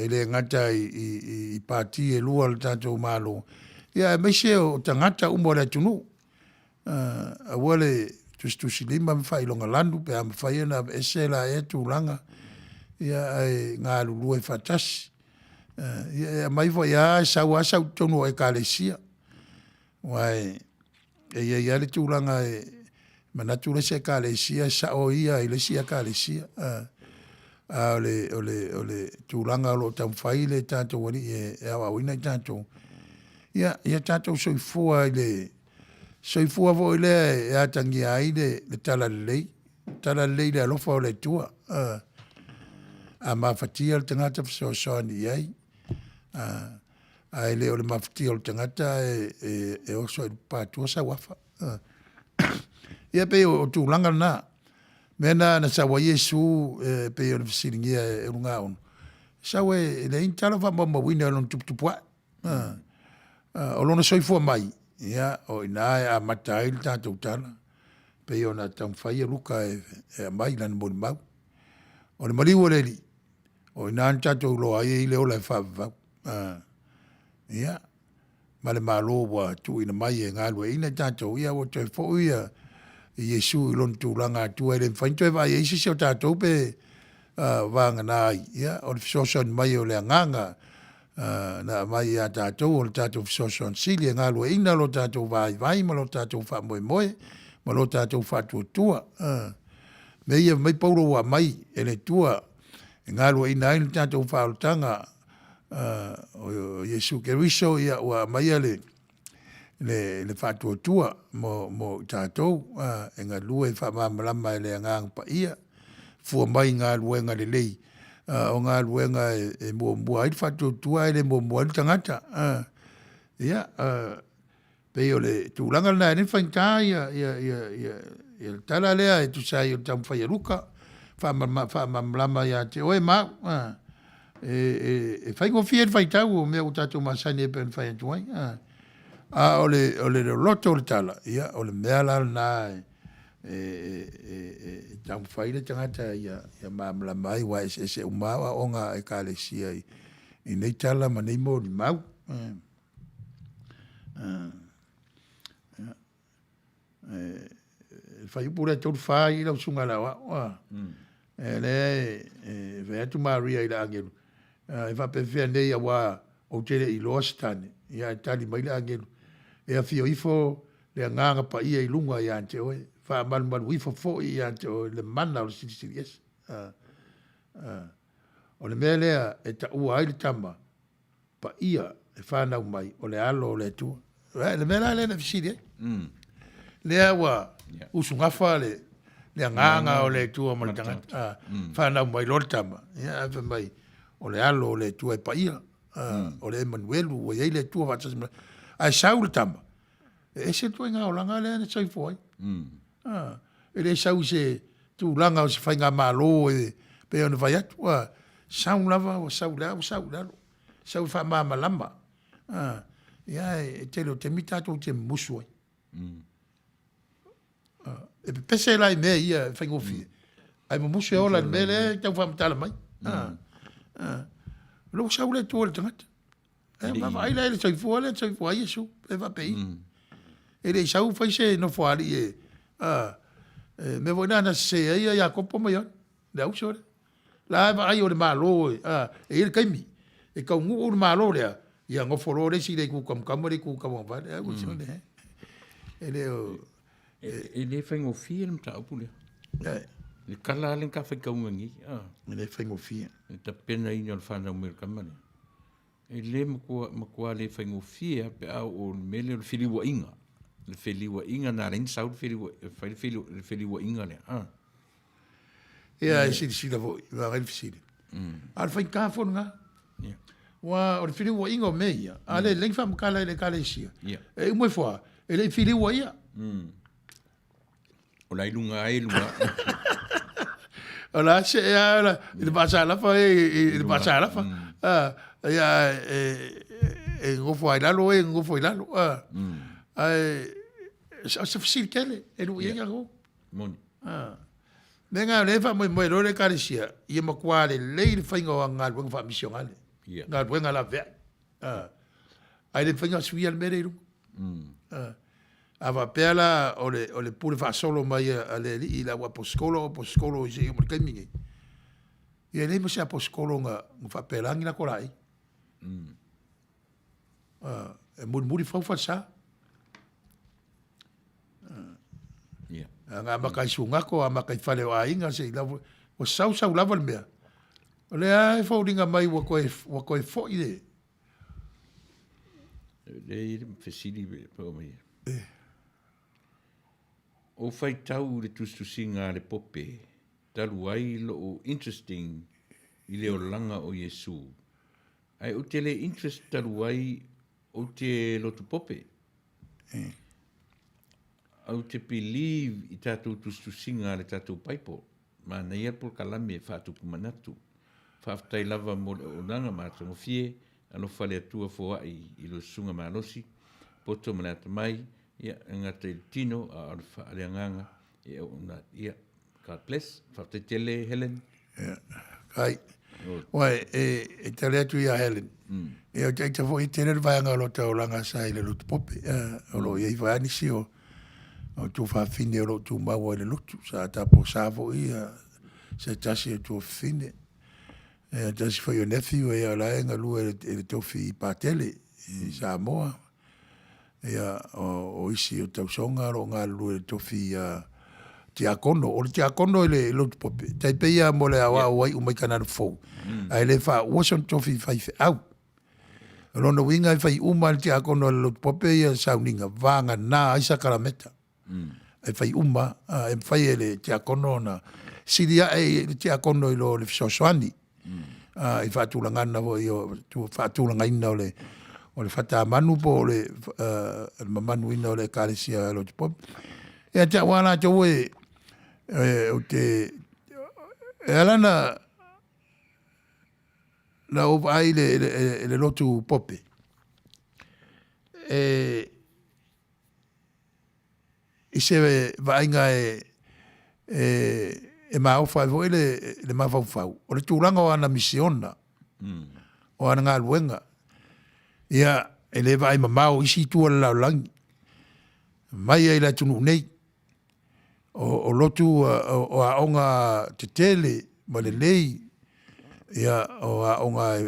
ele ngata i pāti e lua le tātou malo ia meise o tangata umo le atunu a wale tusi lima mwhai longa landu pe a mwhai na ese la e tūlanga ia ai ngā lulue fantasi ia mai fo ia sau tonu e kālesia wai ia le tūlanga e manatu le se kālesia sa o ia i le sia kālesia ole tūlanga lo tam whai le tātou wani e awa wina i tātou ia tātou soifua i le soifua vo i le e atangi ai le tala lei le alofa o le tua a mawhatia le tangata whasoani ai ai leo le mawhatia le tangata e oso i pātua sa wafa ia pe o tūlanga na mena na sawa Yesu pe o le whasiringia e runga ono sawa le intala wha mawina o lon tuptupua o lona soifua mai ia o ina a matai le tātou tala pe o na tamwhai luka e mai lana mori mau o le maliwa le li o ina tātou loa i le ola e whawau ia ma le malo wa tu ina mai e ngā lua ina tātou ia o te fo ia i Yesu i lon tūlanga atua e le whainto e vai eisi se o tātou pe vanga nai ia o le fisoson mai o le anganga na mai a tātou o le tātou fisoson sili e ngā lua ina lo tātou vai ma lo tātou wha moe ma lo tātou wha tua me ia mai paulo wa mai e le tua e ngā lua ina ina tātou wha alutanga o Yesu Keriso ia wa mai le wha tua mo tātou e ngā lua e wha mamalama e le ngang pa ia fua mai ngā luenga le lei o ngā luenga e mua ai wha tua e le mua i tangata ia pe o le tūlanga na e whainta ia tala lea e tu sai o tamu whai aruka wha mamalama ia te oe mau e whai ko fia whai tau o mea o tātou masani e pen whai atuai o le loto le tala ia o le mea lal na tamu whai le tangata ia mamalama ai wa e umawa o ngā e kālesia i nei tala ma nei mo ni mau fai pura tau fai la sunga la wa ele ve tu Maria ila angelu e va pe fe nei wa o tele i lostane ia tali mai la angelu e a fio ifo le nganga pa ia i lunga ia te o fa man ifo fo ia te o le manna o sisi yes o le mele e ta u ai le tama pa ia e fa na mai o le alo le tu le mele le na fisi le wa usungafa le nganga o le tua maltanga fa na mai lortama ia fa mai o le alo le tua pa ia o le Manuel o ye le tua va ai sau le tama e se tu nga o langa le sai foi ele sau se tu langa o se fai nga malo e pe ona vai atu sau lava o sau la sau fa ma lama ia e te lo te mita tu te musu e pe pese lai me ia fai ngo fi ai mo musu ola me le tau fa mtala mai lo sau le tu le tangata ma vai le sai foi isso e va pei ele sau fai se no fuari me voi nana se ia kopo mai le au sore la vai o le malo e il kaimi e ka ngu o le malo le ia ngo folo le si le ku kam le ku kam va le au sore ele fai ngo film ta opule le kala le ka fai ka ungi ele fai ngo fia ta pena ina le fana mo kamane ele mo le fai ngo fia pe au o mele le fili wa inga le fili wa inga na ren sau fili wa inga le ia si la vo va ren fisi al fai ka fo nga wa o le fili wa inga me ia ale le fam kala le kala sia e mo fo ele fili wa ia o la ilunga ai lunga ola se ala il pasa la fa il pasa la fa ia ngo fo ai la lo ngo fo la lo se fisi kele e lu ia go moni nenga le fa mo lo le karisia ia mo kwale le faingo anga lo fa mission ale nga lo nga la ve ai le faingo sui al mereru ava pela o le pule fa solo mai ale i la wa poscolo je mo kamingi ia le mo se poscolo nga fa pela ngi na kolai e muri fa sa nga makai sunga ko makai fale wa inga se la o sau lava le mea o le ai fo ringa mai wa ko fo ide le fesili po mai o fai tau le tustusinga le pope talu ai lo interesting i le o langa o Yesu ai o te le interest talu ai o te lotu pope au te believe i tātou tustusinga le tātou paipo. Ma na ia por kalame e whātu kumanatu. Whaftai lava mo le onanga mātango fie, alo whale atua fōai i lo sunga mālosi, poto manata mai, ia ngata il tino a aleanganga, ia ona ia. God bless. Whaftai tele Helen. Kai. Wai, e tele atu ia Helen. E o te fo i tele vaianga lo tau langa sai le lutu pope. O lo iei vaiani si o tu fa fine o tu maua le lutu sa ta po savo ia se tasi tu fine e tasi fa yo nephew e ala nga lu e to fi patele sa moa ia o isi o tau songa ro nga lu e to fi ti akono le lutu pope tai pe ia mo le awa wai o mai kana fo ai le fa wasn't to fi fa au Rono winga fai uma ti akono le lutu pope ia sauninga vanga na isa karameta e fai uma e fai ele te akono na siria e te akono i lo le fisoswani i fatulanga na vo io tu fatulanga ina o le fata manu po le mamanu ina o le kalesia lo tipo e te wala te o te e alana na o vai le lotu pope i se vainga e mau fai voi le mau fau. O le tūranga o ana misiona, o ana ngā luenga. Ia, e le vai mamau isi tua le laulangi. Mai e la tunu nei. O lotu o a onga te tele, ma le lei. Ia, o a onga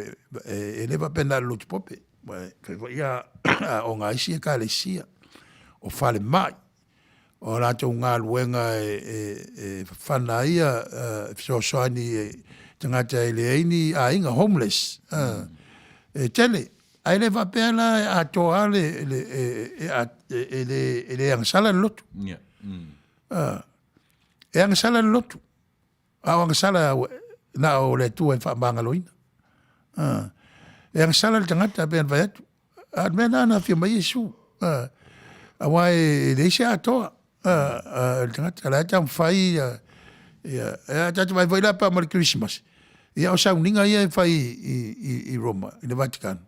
e le va pena lotu pope. Ia, o ngā isi e ka le sia. O fale mai. O rato ngā luenga e whana ia fisosoani tangata e le eini a inga homeless. E tele, ai le whapena a toa le angasala lotu. E angasala lotu. A angasala na o le tua e whamanga loina. E ang sala le tangata pe vai atu. A mena na fia mai Yesu. A wai le se atoa. Le tangata la tam fai ia tatu vai vai la pa mar Christmas. Ia o sauninga ia fai i Roma, i le Vatican.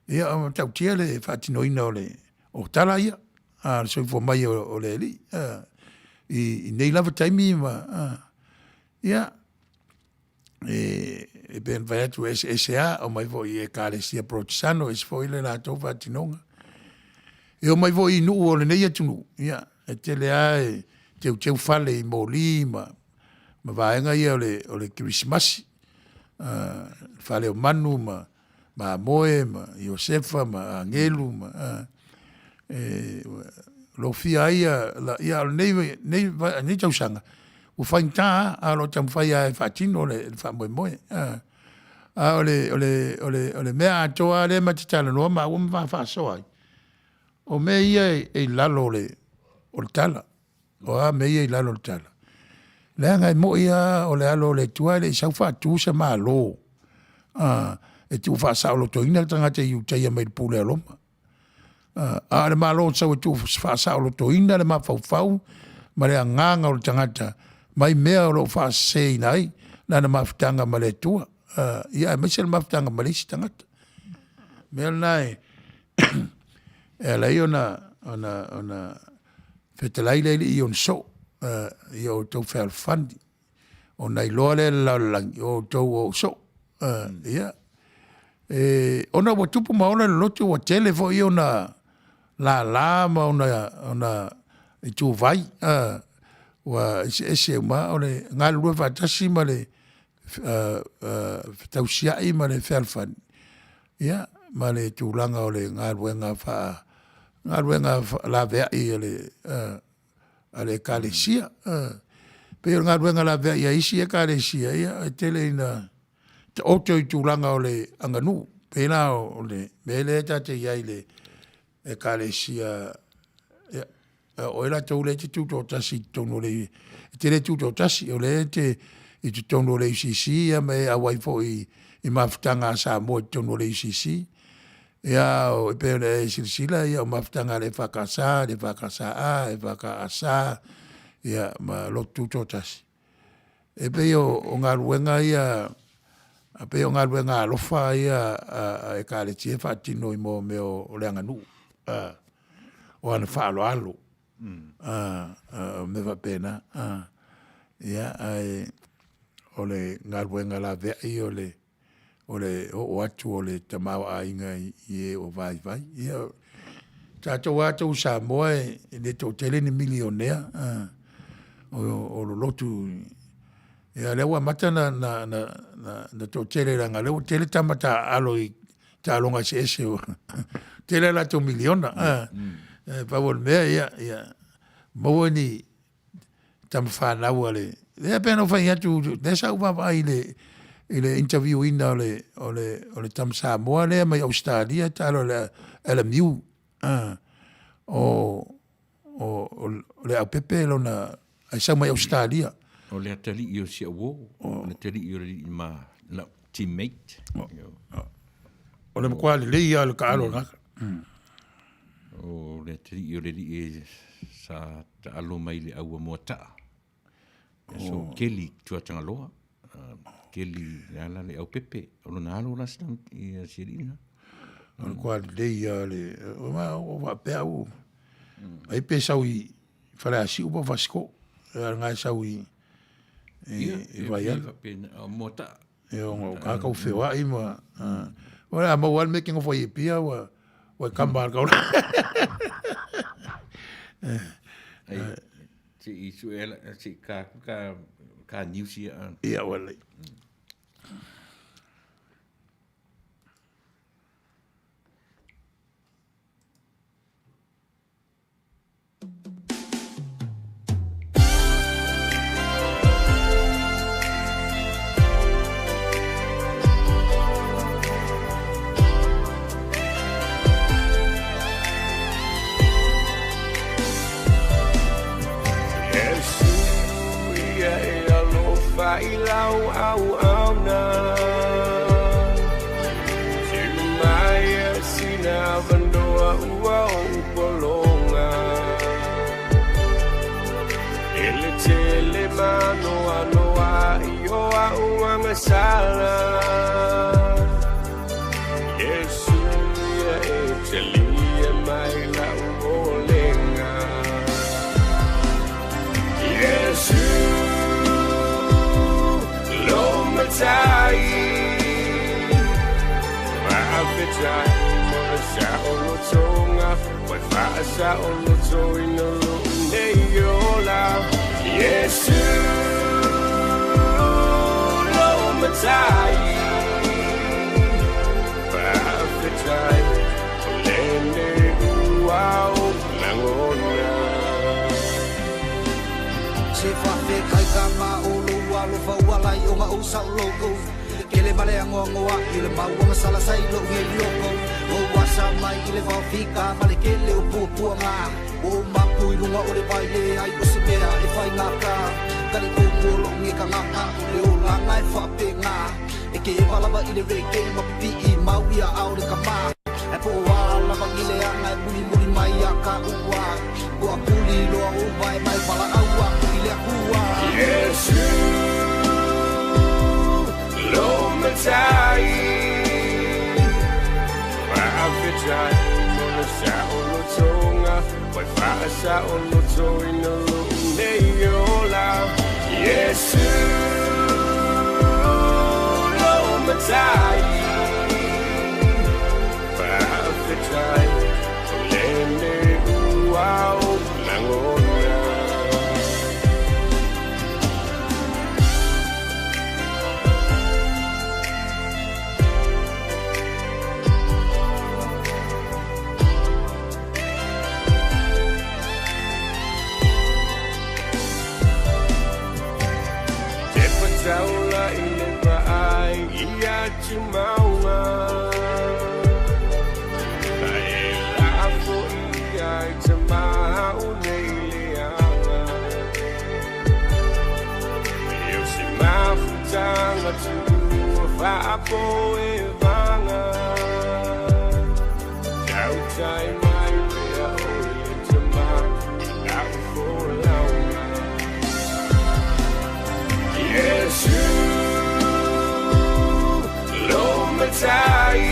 Ia o tau tia le fatinoina o tala ia. So fo mai o le li. I nei lava taimi ma. Ia. E ben vai atu SSA o mai vo i Ekalesia Protestano es foi le la tau fatinonga. E o mai vo i nu o le nei atunu. Ia. E te lea teu fale i moli ma vaenga ia o le Christmas. Fale o Manu ma Moe ma Iosefa ma Angelu ma lo fia ia nei tau sanga o fainta a lo tam fai ai fatino le fa moe a ole mea atoa le matitala no ma o ma fa so ai o me ia e lalo le o tala o a me ia e lalo le tala le nga mo ia o le alo le tua le sa fa tu se ma lo e tu fa sa lo to ina tanga te u te ia me pule loma a le malo sa tu fa sa lo to ina le ma fau ma le nganga o tangata mai mea lo fa sei nai na na maftanga ma le tua ia me se maftanga ma le tangata me nai e la ona fetelai le ion so io to fel fandi ona ilole la o to o so ia ona wo tupu ma ona lo tu o telefo io na la ma ona i tu vai wa ese ma ole ngal lu va tasi ma le tausia i ma le fel fandi ia ma le tu langa ole ngal wenga fa la vea i ale kalesia pe ngal wenga la vea ia isi e kalesia ia tele ina oto i tu langa ole anganu pe na ole mele tate ia ile e kalesia o ela tau le te tuto tasi tono le te le tuto tasi o le te i te tono le sisi ia me a waifo i maftanga sa mo tono le sisi ia o e pe le silsila ia o maftanga le fakasa a e fakasa ia ma lo tuto tasi e pe o ngaruenga ia a pe o ngaruenga alofa ia e kale tie fatino i mo me o le anganu o ana fa alo me va pena ia ai ole ngaruenga la ve i ole o atu ole tamau ainga i o vai ia tato atu sa moe le to tele ni milionea o lo lotu ia le wa mata na to tele ranga le tele tamata alo i talonga se tele la to miliona pa vol me ia mo ni tam fa na wale le pena fa ia tu desa uva vai le interview ina ole tam sa mo le mai Australia talo le miu o le a pepe lona ai sa mai Australia o le atali i o si awo le tali i o ma la teammate o le kwali le ia le kalo na o le tali i o le sa ta alo mai le au mo ta so keli tua tanga loa keli ala le au pepe o na alo la stam i sirina o kwali le ia le o va pe au ai pe sau i fara si upo vasco nga sau i vai al mo ta o ka fewa i ma ora mo wal making of i pia wa kambar ka si suela si ka niusia ia wala Ilau au au na sala Yesu ya etelia mai la uolenga Yesu lo matai Ma'afitai Mora sa olotonga Wai fa'a sa oloto inolo neyola Yesu lo matai Ma'afitai Olene uau langona Se whawhe kai ka ma'olo walo whaualai o ngā usau logo Kele male angoa i le mauanga salasai lo nge loko O wasa mai i le whawhika male kele o pupua ngā O mapu i runga o le waile ai o se mea e whai ngā ka Kari o molo nge ka ngaka o le o langa e whape ngā E ke e walawa i le reke i mapipi i maui a au le ka mā E po wala wangile anga e muni muni mai a ka ua Kua puli loa o mai mai wala aua i le akua Yesu lo matai Ma'afitai Mona sa olotonga Wai fa'a sa oloto inolo neyola Yesu lo matai Ma'afitai Olene uau langona Taula ile vai ia te maunga Ai la fo ia te mau nei leanga Eu se mafutanga tu vapo e vanga Kau tai mai lea o ia te mau La fo launga Yesu lo matai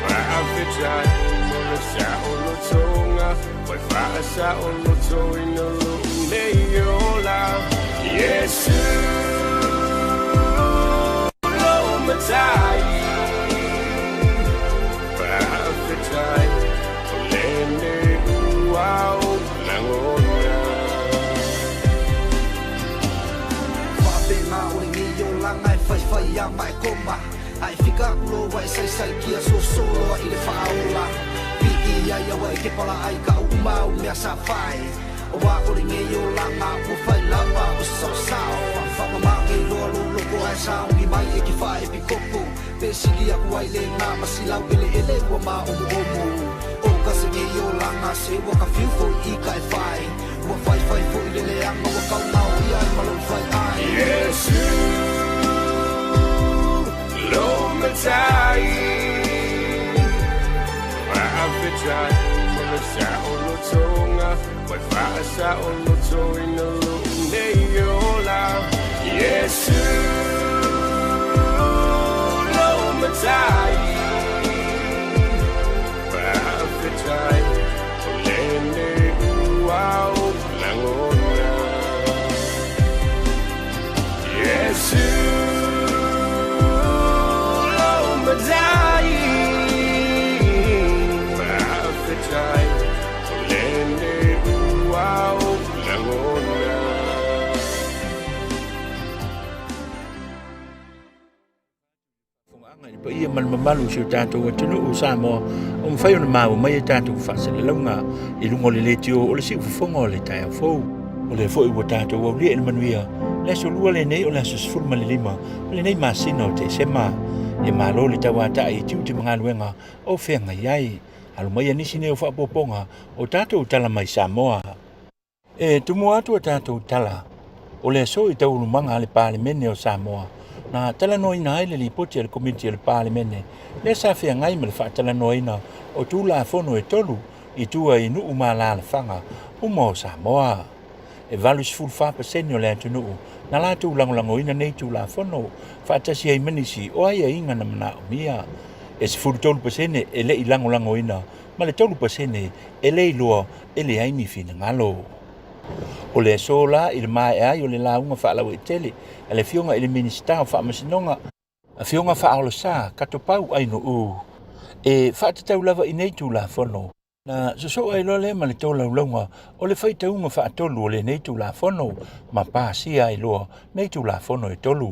Ma'afitai Mona sa olotonga Wai fa'a sa oloto inolo neyola Yesu lo matai Ma'afitai Olene uau langona Ngā ori ngi o langa e whai a mai koma Ai whika ulo wai sai kia so solo i le whaola Piki ai awa e ke pala ai ka umau mea sa whai O wa ori ngi o langa o whai lava o sao sao Whama maki loa loko ai saungi mai e ki whae pi koko Pesili aku ai le ngā masilau ele ele ua ma omu omu O kase ngi o langa se waka whiwho i ka e whai Ua whai fo i le leanga wa kau ngau i ai malo whai ai Yesu lo matai Ma'afitai Mona sa olotonga Wai fa'a sa oloto inolo neyola Yesu lo matai Ma'afitai Olene uau langona Yesu lo matai Ma'afitai Olene uau langona Pa ia malmamalu si o tātou atunu o Samoa o mwhai ona mau mai e tātou whasale launga I lungo le le tio o le si ufufonga o le tai au fau o le fo I wa tātou au lia e le Manuia le so lua le nei o le aso sifurma le lima o le nei masina o te sema e malo le tawata I tiu te mga luenga o whenga iai alu mai anisi ne o whaapoponga o tātou tala mai Samoa e tumu atu o tātou tala o le so I taulu manga le pālemene o Samoa na tala noina ai le lipoti al komiti al parlemene le sa fia ngai me le fa tala noina o tu la fono e tolu I tua I nuu ma la fanga o mo Samoa e valu se fulfa paseni o le atunu na la tu lango ina nei tu la fono fa tasi ai manisi o ai inga na mana mia e se fulu tolu paseni e le lango ina ma le tolu paseni e le loa e le ai ni fina ngalo o le sola il mai ai o le launga fa la tele e le fionga il minister fa masinonga a fionga fa aula sa katopau ai no u e fa te tau lava i nei tu la fono na so ai lole ma le tola ulonga o le fai taunga fa tolu o le nei tu la fono ma pa si ai lo nei tu la fono e tolu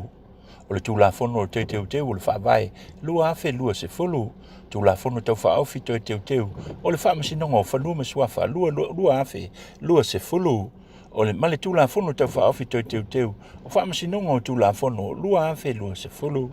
o le tu la fono te o le fa vai lua afe lua se fulu tu la fono tau fa ofi te o le fa masinonga o fa lua me swafa lua afe lua se fulu o le male tu la fono tau fa ofi te o fa masinonga o tu la fono lua afe lua se fulu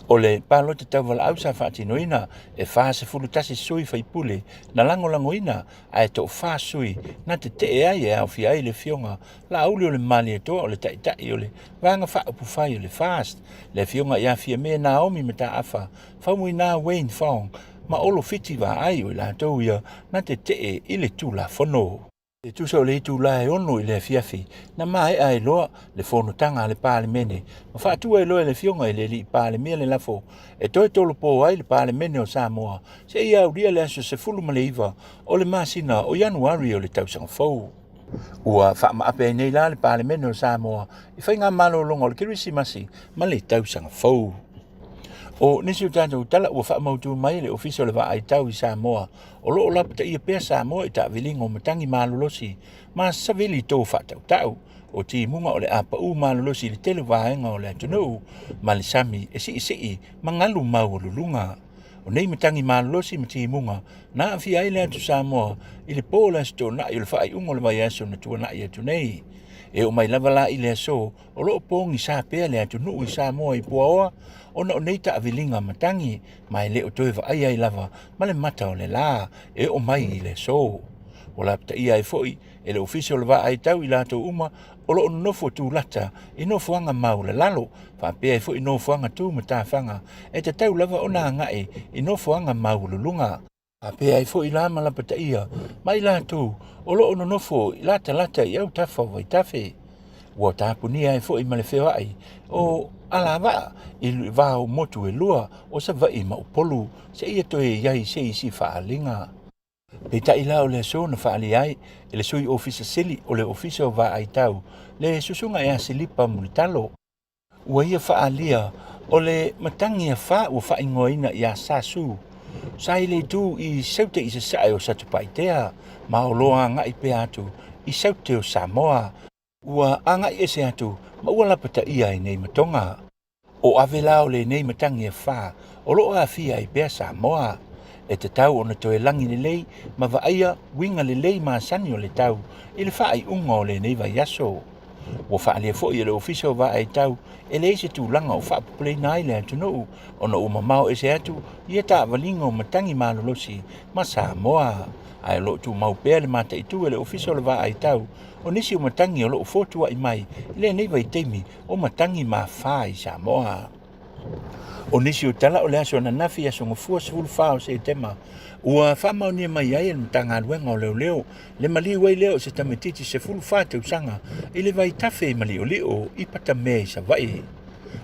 o le palo te tau wala au sa whaatinoina e wha se fulu tasi sui whaipule na langoina a e to wha sui na te te ai e au fi ai le fionga la auli o le mali e toa o le taitai o le vanga wha upu whai o le fast le fionga ia fia mea Naomi me ta afa whamui nā Wayne Fong ma olo fiti wa ai o la tau ia na te te i le tula fono. E tu so le tu la e ono i le fiafi na mai ai loa le fono tanga le pale mene ma fa tu ai loa le fionga i le li pale mene le lafo e toi tolo po ai le pale mene o Samoa se ia uria le aso se fulu maleiva o le masina o Januari o le tausanga fau ua fa ma ape nei la le pale mene o Samoa i fai ngā malo longa o le kirisimasi ma le tausanga fau o nisi o tātou tala ua wha mautu mai le ofisio le wa ai tau i Samoa o loo lapata ia pēr Samoa i ta vilingo matangi malolosi ma savili tō wha tau o ti munga o le apa u malolosi le tele waenga o le atunuu ma le sami e si ma ngalu mau o lulunga o nei matangi malolosi ma ti munga na awhi ai le atu Samoa i le pōla sto na i le wha ai ungo le mai aso na tua na i atu nei e o mai lava la i le aso o loo pōngi sa pēr le atunuu i Samoa i puaoa ona o nei ta avilinga matangi mai le o toe va ai lava ma le mata o le la e o mai i le so o la pta ia e foi e le ofisio le va ai tau i lato uma o lo nofo tu lata i nofo anga mau le lalo fa pe e foi nofo anga tu mata fanga e te tau lava ona ngai i nofo anga mau lulunga a pe ai foi la ma la pta ia mai lato o lo nofo i lata i au tafa vai tafe ua tapunia e foi ma le feo ai o ala va i va o motu e lua o sa vai ma upolu se ia toe iai se isi faalinga pe ta ila o le so na faali ai e le sui ofisa sili o le ofisa va ai tau le susunga e a silipa mulitalo ua ia faalia o le matangi a fa ua faingoina ia sasu sa ile tu i saute i se sae o satupaitea ma o loa ngai pe atu i saute o Samoa ua anga i ese atu ma ua lapata ia i nei matonga. O avela o le nei matangi e wha, o loo a fia i bea Samoa. E te tau o na toe langi le lei, ma va aia winga le lei ma sani o le tau, i le wha i unga o le nei vai aso. Ua wha alia fo i le ofisa o va ai tau, e le ese tu langa o wha pupulei na ai le atunuu, o na umamao ese atu, i e ta avalinga o matangi malolosi, ma Samoa. Ai lo tu mau pea le mata i tu e le ofisa o le va ai tau, o nisi o matangi o loo fotua i mai, le nei vai teimi o matangi ma wha i Samoa. O nisi o tala o le aso na nafi aso ngofua sifulu wha o se tema, ua wha maunia mai ai e mtanga aluenga o leo, le mali wai leo se tametiti sifulu wha te usanga, i le vai tafe i mali o leo i pata mea i sa vai.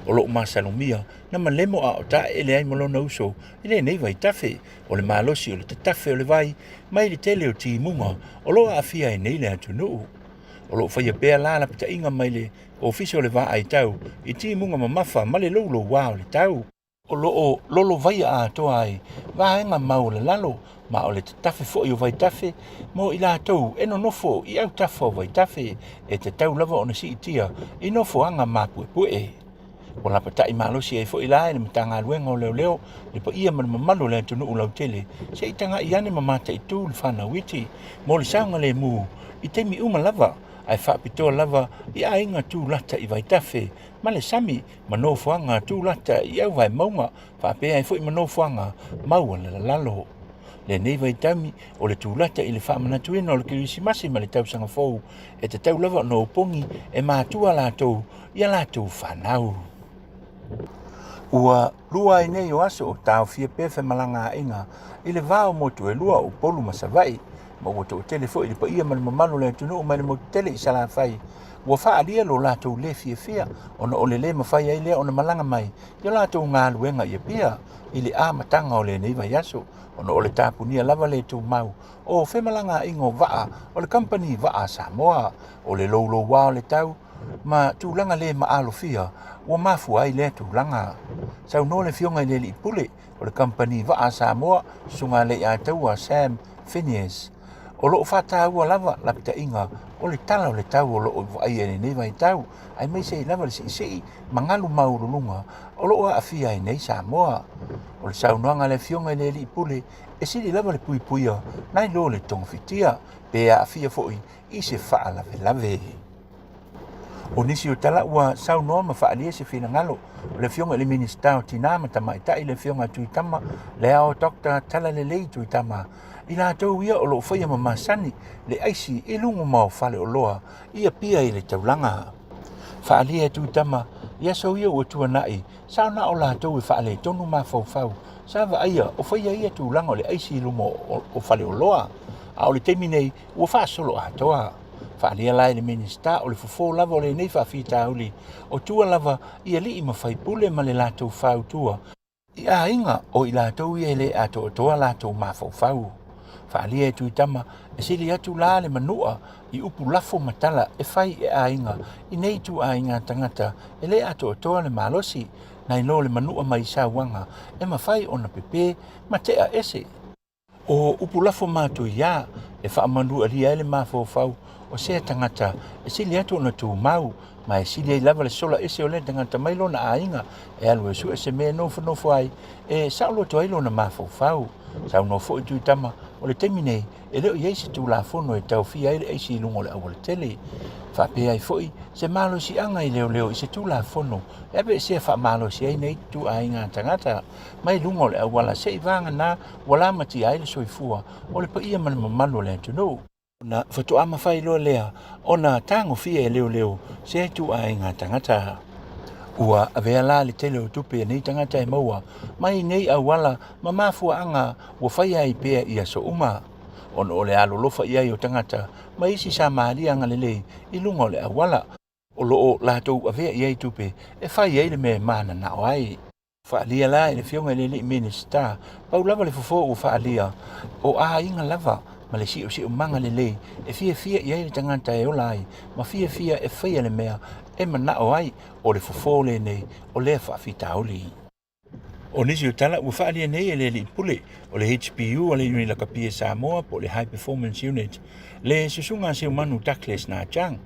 O loo masalumia, na malemo a o ta e le ai malona uso, i le nei vai tafe, o le malosi o le tafe o le vai, mai le tele o ti munga, o loo a fia e nei le atunuu. O loo whaia pēr la pita inga mai le ofisio le va ai tau, i ti munga mamafa ma le lolo wā o le tau. O loo lolo vai a toa ai, va enga mau le lalo, ma o le tafe fo i o vai tafe, mo i la tau eno nofo i au tafa o vai tafe, e te tau lava o na si itia, i nofo anga mapue pue. O la pata i malosi e fo i la e le matanga luenga o leo, le pa ia mana mamalo le atunu u lau tele, se i tanga i ane mamata i tū le whana witi, mo le saunga le mu, i teimi uma lava, ai whaapitoa lava i a inga tū lata i vai tafe, ma le sami manofuanga tū lata i au vai maunga, whaapea e fo i manofuanga maua le lalo. Le nei vai tami o le tū lata i le whaamanatuina o le kirisimasi ma le tausanga fou, e te tau lava no pongi e mātua lātou i a lātou whanau. Ua lua i nei o aso o tau fia pefe malanga inga i le vāo motu e lua o polu masavai ma ua to tele fo i pa ia man mamalo le tunu ma le mo tele i sala fai ua faalia lo latou le fiafia ona o le lē mafai ai lea ona malaga mai ia latou galuega ia pia i le amataga o lenei vaiaso ona o le tapunia lava le tumau o femalagaiga o vaa o le company vaa Samoa o le loulouā o le tau ma tulaga lē maʻalofia ua mafua ai le tulaga saunoa le fioga i le liʻipule o le company vaa Samoa suga leʻi atou a Sam Phineas o loo fataua lava lapitaʻiga o le tala o le tau o loo vaai e lenei vaitau ai mai sei lava le siʻisiʻi magalu maululuga o loo aafia ai nei Samoa o le saunoaga le fioga i le liʻipule e sili lava le puipuia nai lo le togofitia pe aafia foʻi i se faalavelave o nisi o tala ua saunoa ma faalia se finagalo o le fioga i le minista o tinā ma tamaʻitaʻi le fioga tuitama le ao dokta talalelei tuitama i latou ia o loo faia ma masani le aisi i lugu ma o fale o loa ia pia i le taulaga faalia e tuitama ia so ia ua tuanaʻi saona o latou e faaletonu mafaufau sa vaaia o faia ia tulaga o le aisi i lugu o fale o loa a o le taimi nei ua faasolo atoa faalia la i le minista o le fofō lava o lenei faafitauli o tua lava ia liʻi ma faipule ma le latou fautua i aiga o i latou ia e lē a toʻatoa latou mafaufau faalia e tuitama e sili atu la le manua i upu lafo matala e fai e aiga i nei tuaiga tagata e lē a toʻatoa le malosi nai lo le manua mai sauaga e mafai ona pepē ma teʻa ese o upu lafo matuiā e faamanualia ai le mafaufau o se tagata e sili atu ona tumau ma e sili ai lava le sola ese o le tagata mai lona aiga e alu e su ese mea nofonofo ai e saʻoloto ai lona mafaufau saunoa foʻi tuitama o le taimi nei e leo iai se tulafono e taufia ai le aisi i luga o le aua le tele faapea ai foʻi se malosiaga i leoleo i se tulafono e ave e sea faamalosi ai nei tuaiga tagata mai luga o le auala seʻi vaganā ua la matia ai le soifua o le paia ma le mamalu o le atunuu ona fatoʻa mafai loa lea ona tagofia e leoleo se tuaiga tagata ua avea la le tele o tupe nei tagata e maua mai nei auala ma mafuaaga ua faia ai pea ia so uma ona o le alolofa i ai o tagata ma isi sa malia agalelei i luga o le auala o loo latou avea i ai tupe e fai ai le mea mananaʻo ai faalia la i le fioga i le liʻi minista pau lava le fofō ua faalia o aiga lava ma le siʻosiʻo maga lelei e fiafia i ai le tagata e ola ai ma fiafia e faia le mea e manaʻo ai o le fofō lenei o lea faafitauli o nisi o tala ua faalia nei e le liʻipule o le HPU o le Unilakapia Samoa po le High Performance Unit le susuga seu manu Douglas na Chang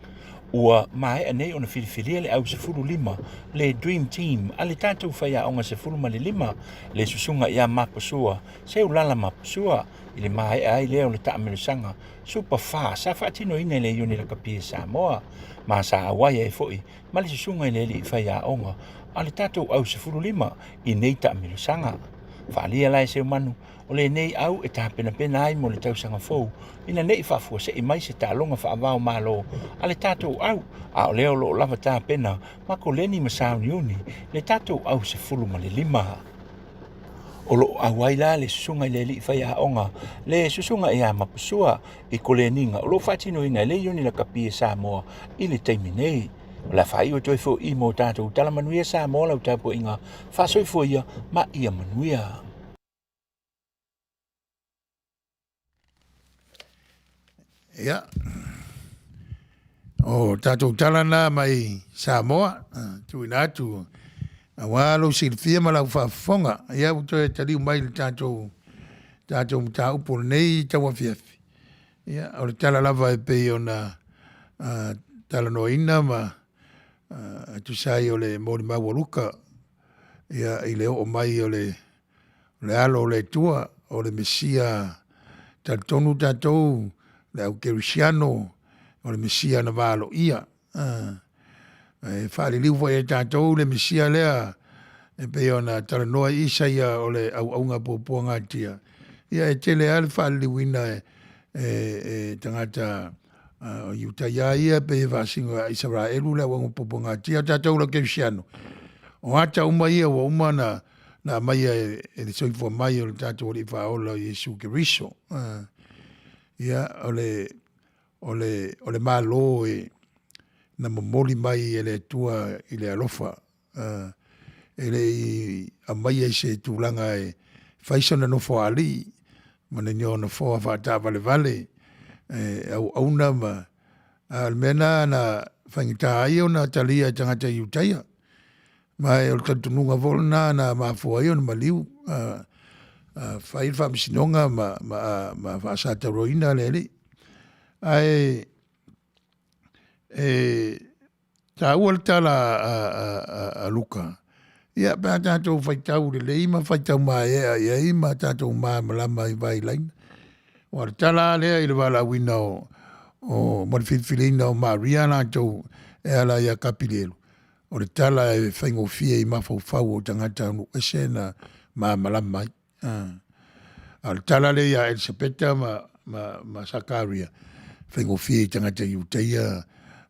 ua maeʻa nei ona filifilia le au 15 le Dream Team a le tatou faiaʻoga 15 le susuga iā mapasua seu lala mapasua i le maeʻa ai lea o le taʻamelosaga super fast sa faatinoina i le Unilakapia Samoa ma sa auaia e foʻi ma le susuga i le alii faiaʻoga a le tatou au 15 i nei taʻamelosaga faalia la e seu manu o lenei au e tapenapena ai mo le tausaga fou ina neʻi faafuaseʻi mai se taaloga faavao malo a le tatou au a o lea o loo lava tapena ma koleni ma sauniuni le tatou au 15 o loo auai la le susuga i le alii faiaʻoga le susuga iā mapasua i koleniga o loo faatinoina i le Unilakapia Samoa i le taimi nei o le afai o toe foʻi mo tatou tala Manuia Samoa lau tapuaʻiga faasoifua ia ma ia Manuia ia o tatou tala na mai Samoa tuina atu auā lou silifia ma lau faafofoga ia ua toe taliu mai le tatou mataupu lenei tauafiafi ia o le tala lava e pei ona talanoaina ma atusai o le molimau o luka ia i le oo mai o le alo o le tua o le mesia taletonu tatou le au kerisiano o le mesia na valoia e faaliliu foi e tatou le mesia lea e pei ona talanoa isa ia o le auauga puapuaga atia ia e tele a le faaliliuina e tagata o iutaia ia pe vasinga Israelu le wang poponga tia tatou la kerisiano o ata uma ia wa uma na mai e le soifo mai o tatou le faola Yesu Keriso Ia, o le malo na momoli mai e le tua i le alofa. E le a mai e se tūlanga whaisana no fo ali, ma ne nio na fo a whata vale. Au na ma, al mena na whangita ai o na talia tangata i utaia. Ma e o tantununga volna na ma fo ai o na maliu. Whai whamisinonga ma whaasata roina le. Ai, ta ua tala a luka. Ia, pēr tātou whaitau le lei, ma whaitau ma ia ma tātou ma malama i vai laina. Wa tala lea i le wala wina o marifilfilina o Maria nātou e ala ia kapilelu. O le tala e whaingo fia i mawhau o tangata anu ese na ma malama i. A le tala le ia Elisabeta ma Sakaria. Whaingo fia i tangata i uteia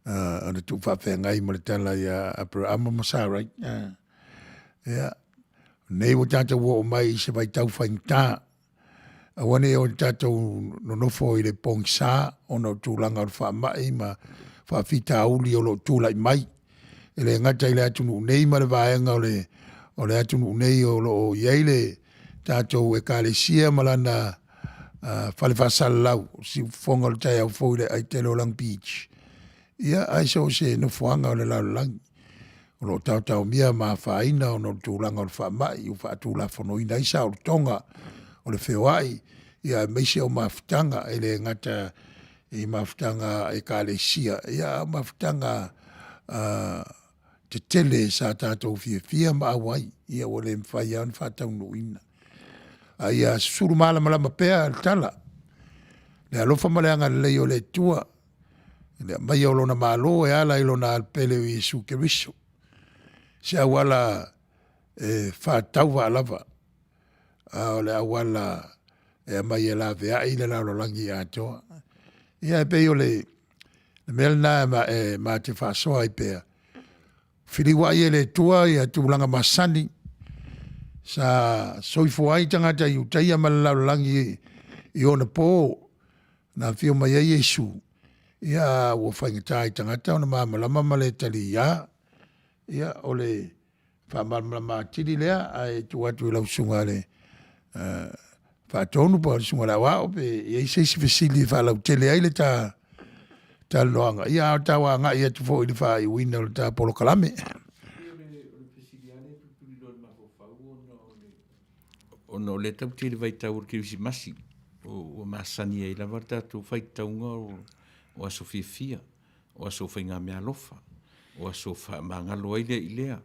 ana tu whawhengai ma le tala ia Abraham ma Sarai. Ia, nei o tātou o mai se vai tau whaingta. Awane o tātou nonofo i le pongsa o no tūlanga o whamai ma whawhita auli o lo tūlai mai. E le ngata i le atunu nei ma le vaenga o le atunu nei o lo ieile tātou e kālesia malana whale whasalau si whonga o tai au fōi le Aitelo Long Beach. Ia, aiso se nofoanga o le laulangi. O lo tau mia ma whaina o no tūlanga o whamai o whaatūla whanoina isa o tonga o le whewai. Ia meise o mawhitanga e le ngata i mawhitanga e kālesia. Ia mawhitanga te tele sa tātou fia ma awai. Ia o le mwhai an whatau nuina. Ia suru malama pēa al tala. Le alofa maleanga lei o le tua. Le mai o lona malo e ala i lona alpele o Iesu Keriso. Se awala whātau wa alava. O le awala e mai e la vea i le laurolangi atoa. Ia e pei o le melna ma te whasoa i pēa. Whiriwa i e le tua i a tūlanga masani. Sa soifo ai tangata i utaia ma le laurolangi i ona pō na whio mai e Iesu. Ia ua whaingata i tangata ona māmalama ma le tali ia. Ia o le whamalama tiri lea ai tu atu i lausunga le whaatonu pa lausunga la wao pe ia i seisi vesili whalau tele ai le ta loanga. Ia o ta wanga ia tu fo i le wha i wina o le ta polo kalame. Ono le tau tiri vai tau kirisi masi o masani ai la varta tu fai taunga o aso fia o aso whainga mea lofa. O aso mangalo ai le ilea.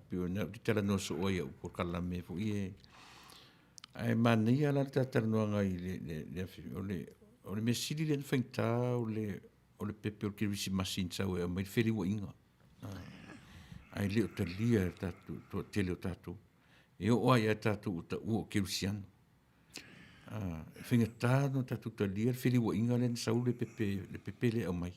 Pio na tala no so oia por kalame fo ie. Ai Manuia la tata no ngai o le mesili le fengta o le pepe o kirisi masin sa o mai feri wo inga. Ai le o talia tatu to tele o tatu. E o ai tatu o kirisian. Fengta no tatu talia feri wo inga le sa o le pepe le o mai.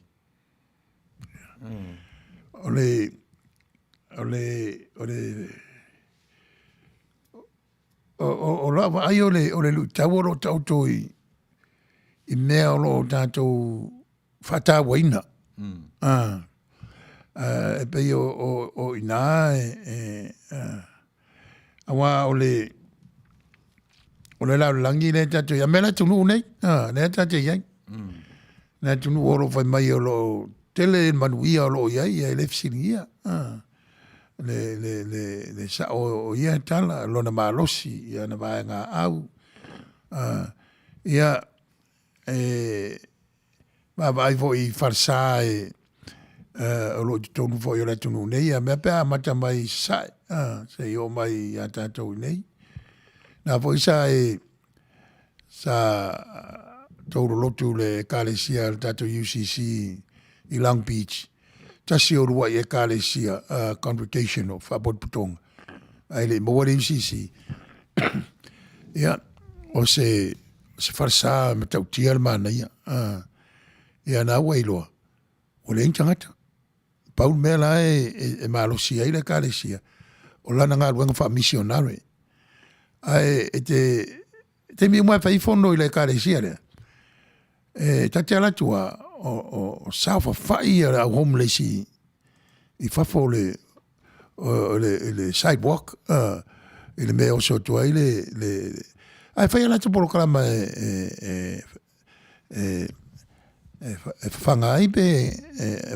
O lava ai o le lutau o lo tautou i mea o lo tātou whatawaina. E pei o ina awa o le laulangi le tātou ia mea tunu nei. Le tātou iai. Le tunu o lo whai mai o lo tele Manuia o lo iai e le fisinia. Le sa o ia tala lona malosi ia na vaenga au. Ia ma vai vo i farsa o lo tonu vo i le tunu nei ia mea pēa mata mai sai. Se i o mai a tātou nei. Nā vo isa sa tauro lotu le kālesia le tātou UCC i Long Beach. Tasi o rua i e kālesia congregation o whabot putonga. Ai le mawari UCC. Ia, o se farsa me tau tia le mana ia. Ia nā wailoa. O le intangata. Paul mea la e malosi ai le kālesia. O lana ngā ruanga wha missionare. Ai te mi umai whaifono i le kālesia lea. Tati ala tua o safa fai a homeless I fafo le sidewalk le mea o so tua le ai fai ala tua kalama whanga ai pe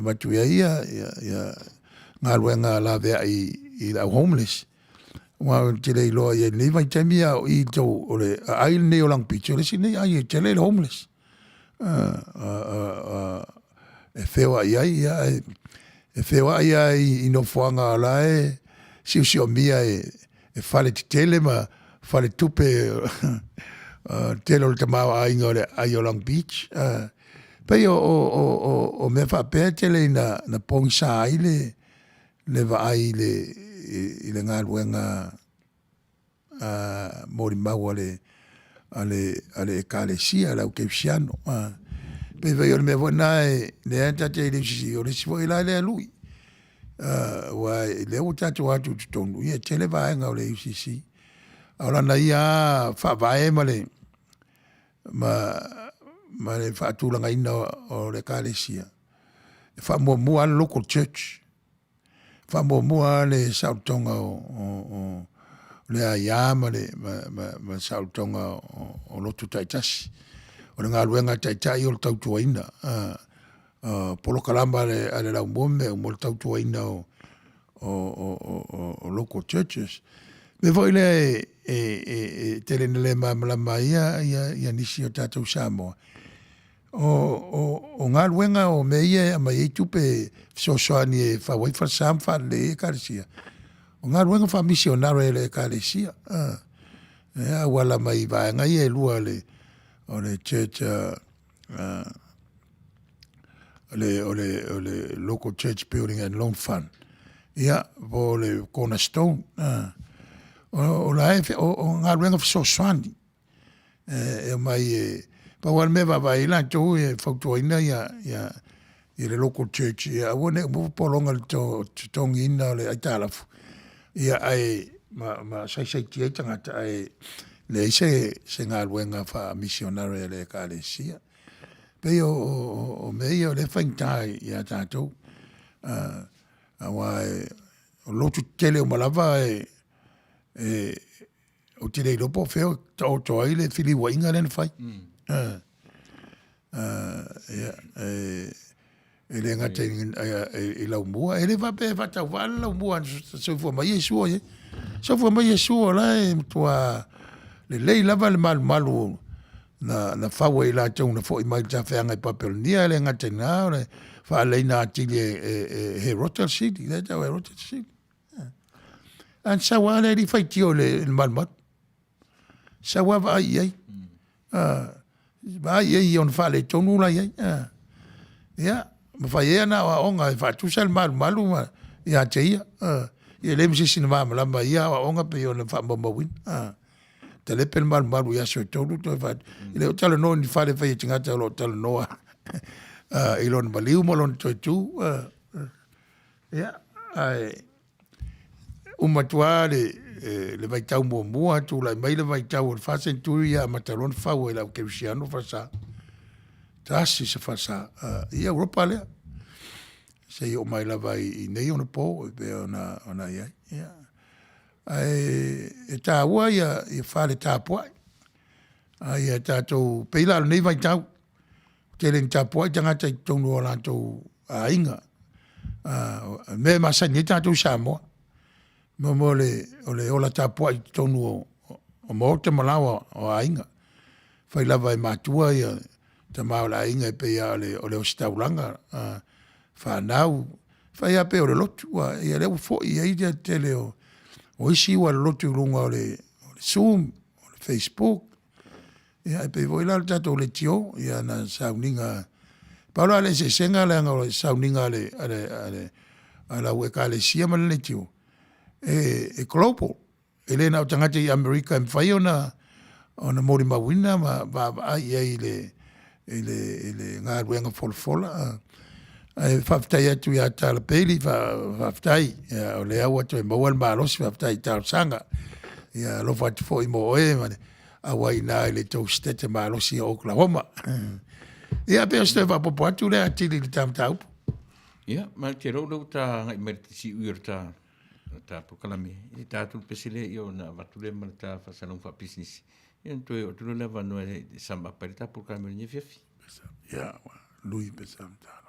matuia ia ngā ruenga la vea I la homeless wa te le loa ia nei vai tamia I tau o le ai nei o lang picho le si nei ai te le homeless whewa ia e whewa ia I no whanga ala si o mia e whale te tele ma whale tupe tele o le tamawa ainga o le ai o Long Beach pei o me whapea tele na pongi sa ai le va ai I le ngā ruenga mori mau ale ekalesia lau keusiano pe vai o me vona le anta te le si o le si foi la le lui wa le o tatu atu tonu ia tele vai nga o le UCC ora na ia fa vai male ma le fa tu langa ina o le ekalesia fa mo al local church fa mo le sautonga o le ayama le ma sautonga o lotu taitasi o le ngā ruenga taitai o le tautuaina polo kalamba ale lau mome o le tautuaina o local churches me voi le tele nele malama ia nisi o tātou Samoa o ngā ruenga o me ia ma i tupe sosoani e whawai whasam whale e karesia o ngā ruenga wha misionaro e le karesia wala mai vaenga i e lua le o le church o le local church building and loan fund ia o le cornerstone o la o ngā ruenga sosoani e mai pa wan me va vai la to e fautoina ia le local church ia wone mo polonga to tonga le aitala ia ai ma sai tie tanga ai le se ngā ruenga fa missionary le kalesia pe o me o le fantai ia tato awa o lotu tele o malava o tele lo po feo to ai le fili wa inga len fai ele ngate e la mua ele va pe va ta va la mua so fo mai Yesu la tua le lava le malu na fawe la tong na fo mai ta fa ngai papel ni ele ngate na le fa le na ti he Rotel City le ta Rotel City an sa wa le di fai ti o le malmat sa wa va ai ba ye on fa le tonu la ye ya ma fa ye na wa onga fa tu sel malu ma ya te ia ye le misi sin va la ma ya wa onga pe on fa mo win te le pel malu ya so tonu to fa le talo no ni fa le fa ye tinga talo no ilon baliu mo lon to tu ya ai umatuale le vai tau mua tu la mai le vai tau o fa centuria matalon fa o la que siano fa sa tasi se fa sa ia Europa le se o mai la vai nei on po be ona ia ai ta wa ia fa le ta po ai ta to pe la nei vai tau te le ta po tanga te tonu la to ainga me ma sa ni ta tu Samoa mo le ola tapua I tonu o mo te malawa o ainga fai lava I matua ia te mao la ainga pe ia o le ostaulanga whanau fai a pe o le lotu ia leo fo ia I te leo o isi ua le lotu runga o le Zoom o le Facebook ia pe voi la tato o le tio ia na sauninga paula le se senga le anga o le sauninga ala weka le sia ma le tio e global ele na tangata I America en fai ona mori mawina ma ai le ngā ruenga folfola ai whaftai atu ia tala peli whaftai o le au atu e mauan maarosi whaftai tau sanga ia lofa atu fo I mo oe mane awai nā le tau stete maarosi a Oklahoma Ia pe ste va popo atu le atili le tau. Ia, ma te rolo ta ngai mer si uir ta pokalami. I ta tu pesile io na vatule ma ta fa salon fa business. Ia tu o tu le va no samba perita pokalami ni fifi. Ia, lui pesam ta.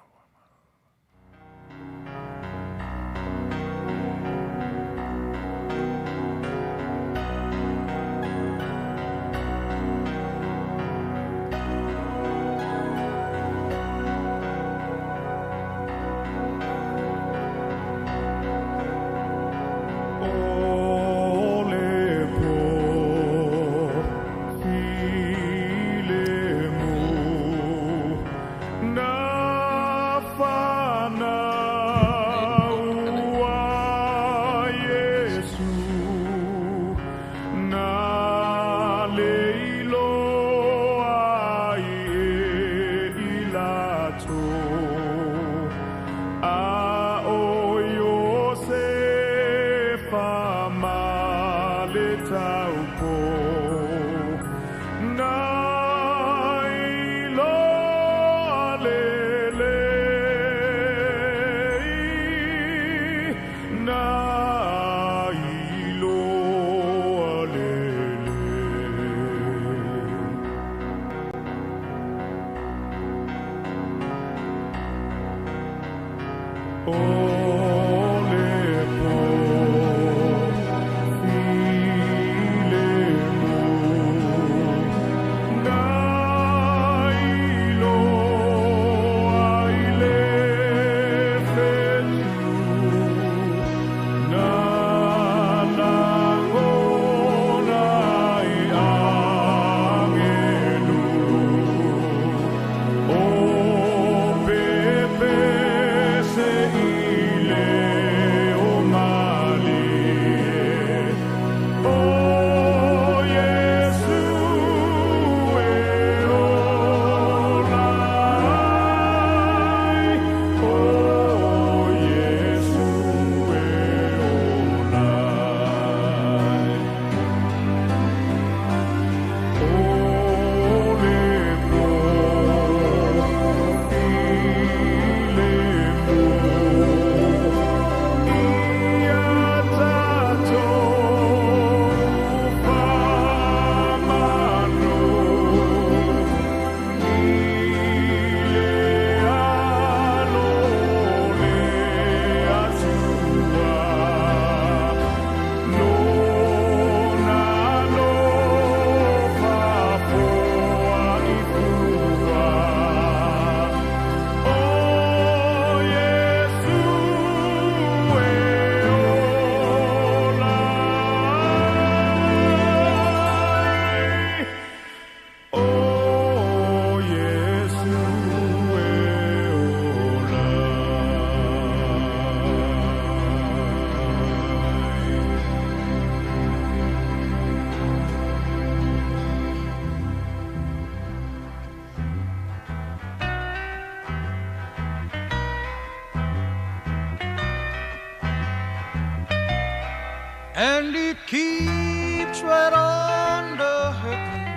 And it keeps right on the hurting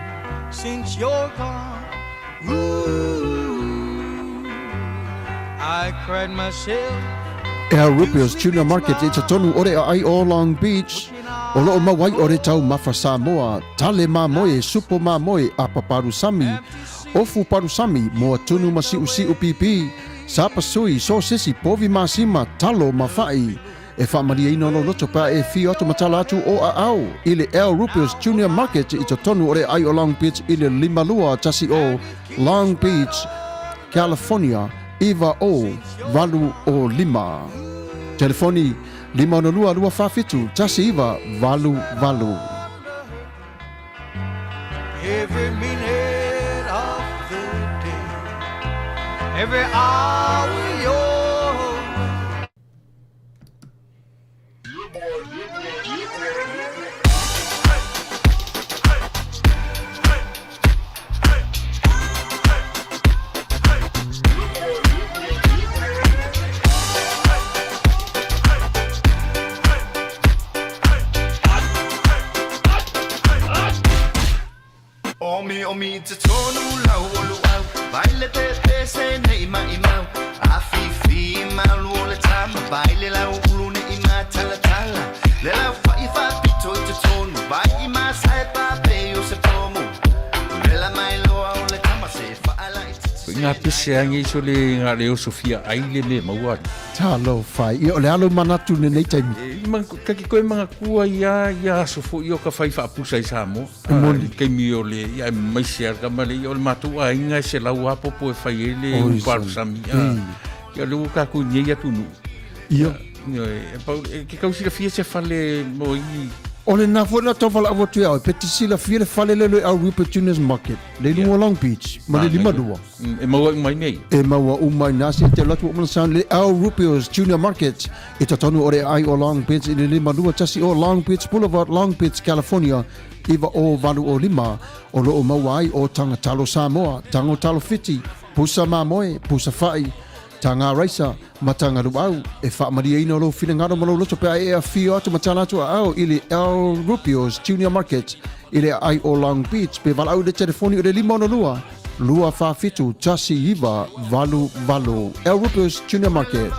since you're gone. Ooh, I cried myself. El Rupios Junior Market i te tonu ore ai o Long Beach. O loo mawai ore tau mafa Samoa, tale mamoe, supo mamoe a paparusami. Ofu parusami moa tunu masiu siu pipi. Sapa sui so sisi povi masima talo mafai. E whaamaria ino no loto pa e fi oto matala atu o a au. Ile El Rupios Junior Market i te tonu ore ai o Long Beach ile limalua tasi o Long Beach, California. Iva o valu o lima. Telefoni 502 tasi iva valu valu. Every minute of the day, every hour you're O mi te tonu lau o luau Baile te se nei mai mau. Afifi malu le tama. Baile la ulu ne ima tala tala. Le la fa pito te tonu. Vai ima sai pa pe yo se pomu. Le la mai loa o le tama se fa ala iti. Ngā pese angi so le ngā leo Sofia aile me maua. Talo fai. I o le alo manatu ne nei taimi. Kaki koe mga kua ia sofo i o ka whai whaapusa i Samoa. Kei mi o le ia maise arka male i o le matua inga se lau apopo e whai ele u parusami. Ia leo kaku nye tunu. Ia. Ke kausi la fia se whale mo i. O le na fo na tofala avo tu au petisi la fia le fale le au Rupert Tunes Market. Le lungo Long Beach. Ma le lima dua. E maua umai nei. E maua umai nasi te latu o manasan le au Rupert Junior Market. E tatonu ore ai o Long Beach i le lima dua tasi o Long Beach Boulevard, Long Beach, California. Iwa o valu o lima. O lo o maua ai o tanga talo Samoa, tango talo fiti, pusa mamoe, pusa fai. Tanga raisa, matanga ruau, e wha maria ina lo fina ngaro malo loto pe ai a fio atu matala atu au ili El Rupios Junior Market, ili ai o Long Beach, pe walau de telefoni o de lima ono lua, lua wha fitu, tasi iwa, valu valu, El Rupios Junior Market.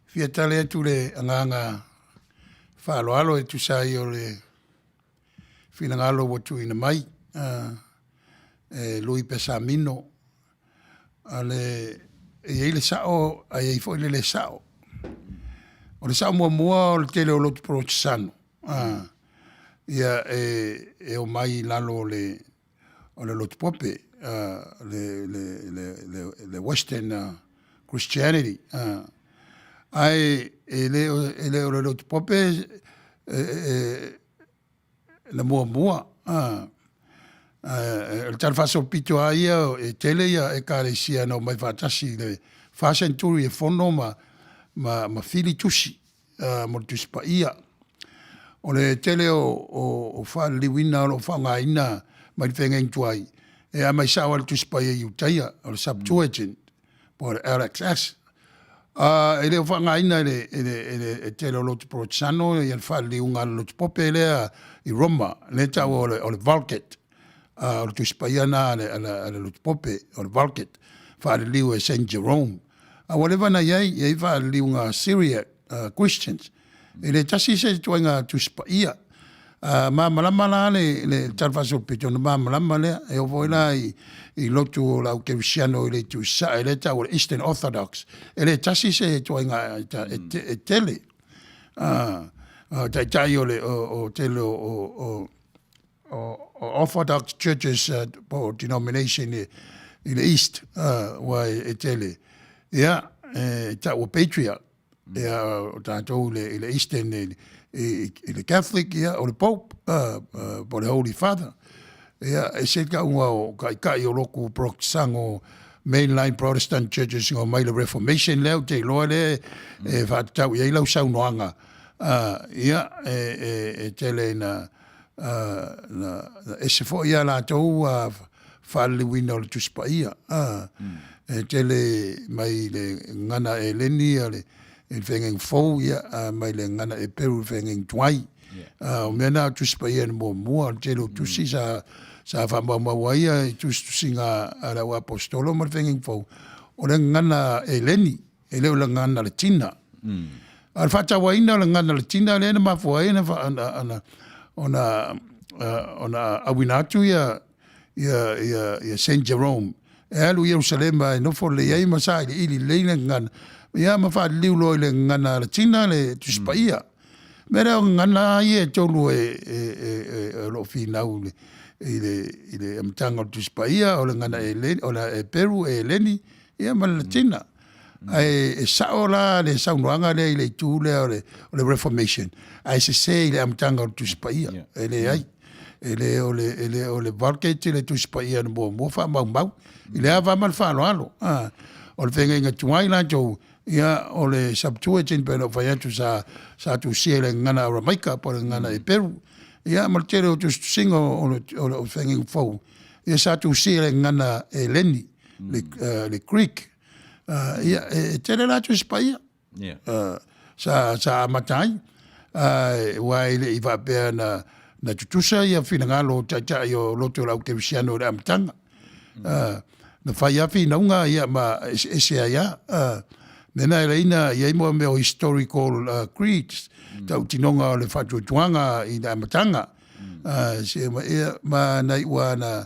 Fia tale atu le anganga whaaloalo e tu sai o le whinangalo watu ina mai, lui pe sa mino, ale e le sao, a e fo le sao. O le sao mua o le tele o lotu pro tisano. Ia e o mai lalo o le lotu pope, le Western Christianity. Ai ele o le lotu pope le mua el tal faso pito aia e tele ia e karesia no mai fatasi le fasenturi e fono ma fili tusi mo tuspa ia o le tele o fa liwina o fa ngaina mai fengen tuai e a mai sa o tuspa ia utaia o Sepulona por RXS. Ele o whanga ina ele tele o lotu protsano e fa liunga lotu pope lea i Roma, le tau o le Valket, o le tuspaiana le lotu pope, o le Valket, fa liu e St. Jerome. Wale vana iai fa liunga Syriac Christians, ele tasi se tuanga tuspaia. Malama la le talfaso pito na malama le e o voila I lotu la Kerisiano ele tu sa ele ta o Eastern Orthodox ele tasi se toinga e tele tai o le o tele o Orthodox churches denomination in the East why e tele ta o patriarch ta to le Eastern the Catholic, or the Pope, or the Holy Father. E se ka unga o kai o loku proxango mainline Protestant churches o mai le Reformation leo te loa le e whaatau i lau sau noanga. E tele na e se fo ia la tau whaaliwina o le tuspa ia. E tele mai le ngana e leni e whengeng fau ia mai le ngana e peru whengeng tuai. O mena tuspa ia mo mua tele tusi sa whamau ia tusi ngā arau apostolo ma whengeng fau. O le ngana e leni, e leo le ngana le tina. Ar whatawaina le ngana le tina le ena mafua ena ona awinatu ia St. Jerome. E alu Jerusalema e nofo le iei masai le ili leina ngana. Ia mawha liu loi le ngana le tina le tuspa ia. Mera o ngana ia tolu e lo finau le amtanga o tuspa ia o le ngana e leni, o le Peru e leni, ia ma le tina. E sao la le saunuanga le i le tu le o le Reformation. Ai se se le amtanga o tuspa ia. E le ai. E le o le Valkete le tuspa ia na mua wha mau. I le awa mal wha alo. O le whenga inga tuai la tau. Ia o le Sepulona pero vai atu sa tu sia le ngana Ramaika por ngana e Peru. Ia mal tere o tu singo o whenga fau. Ia sa tu sia le ngana e Leni, le Creek. Ia tere la tu spaia. sa matai wa ile I whapea na tutusa ia whinangalo taita o loto lau kerisiano le amatanga. Na whai awhi naunga ia ma esea ia. Nena e reina ia imo meo historical creeds. Tau tinonga o le whatuatuanga I na amatanga. Se ma nai ua na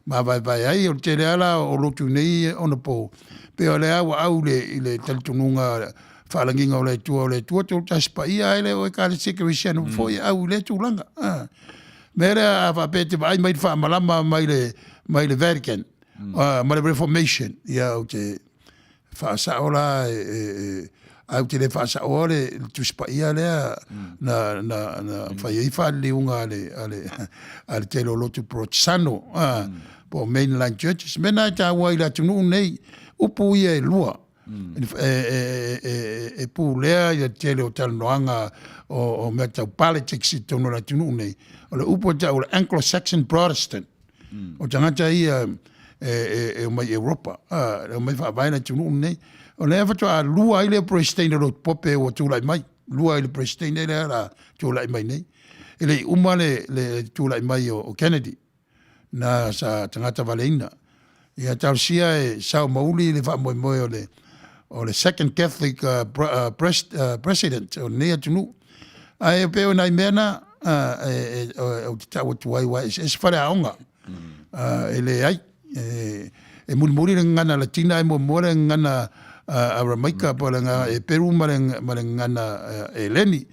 ma vai ai o te reala o lotu nei ona po. Pe o le awa au le talitununga whalanginga o le tua te o taspa ia ele o e kare sekerisiano foi au le tūlanga. Mera a whapete vai mai whamalama mai le Vatican. Mai le Reformation. Ia o te whaasaola au te le whaasaoa le tuspa ia lea na whai whaaliunga ale te lo lotu protestano po mainline churches. Mena ta wai la tunu nei upu ia lua. E pu lea ia te leo talanoanga o mea tau politics I tono la tunu nei. O le upu tau le Anglo-Saxon Protestant. O tangata ia e mai Europa. O mai whaavaina tunu nei. O lea whatua lua I le presteina lo pope o tūlai mai. Lua I le presteina lea la tūlai mai nei. E le uma le tūlai mai o Kennedy. Na sa tangata valeina. Ia tau sia e sao mauli le wha moe o le second Catholic president o nea tunu. Ai peo nai mena o te tau tuai wa es whare aonga. E le ai. E muri ngana Latina e more ngana Aramaika po le ngana e Peru mare ngana e Leni.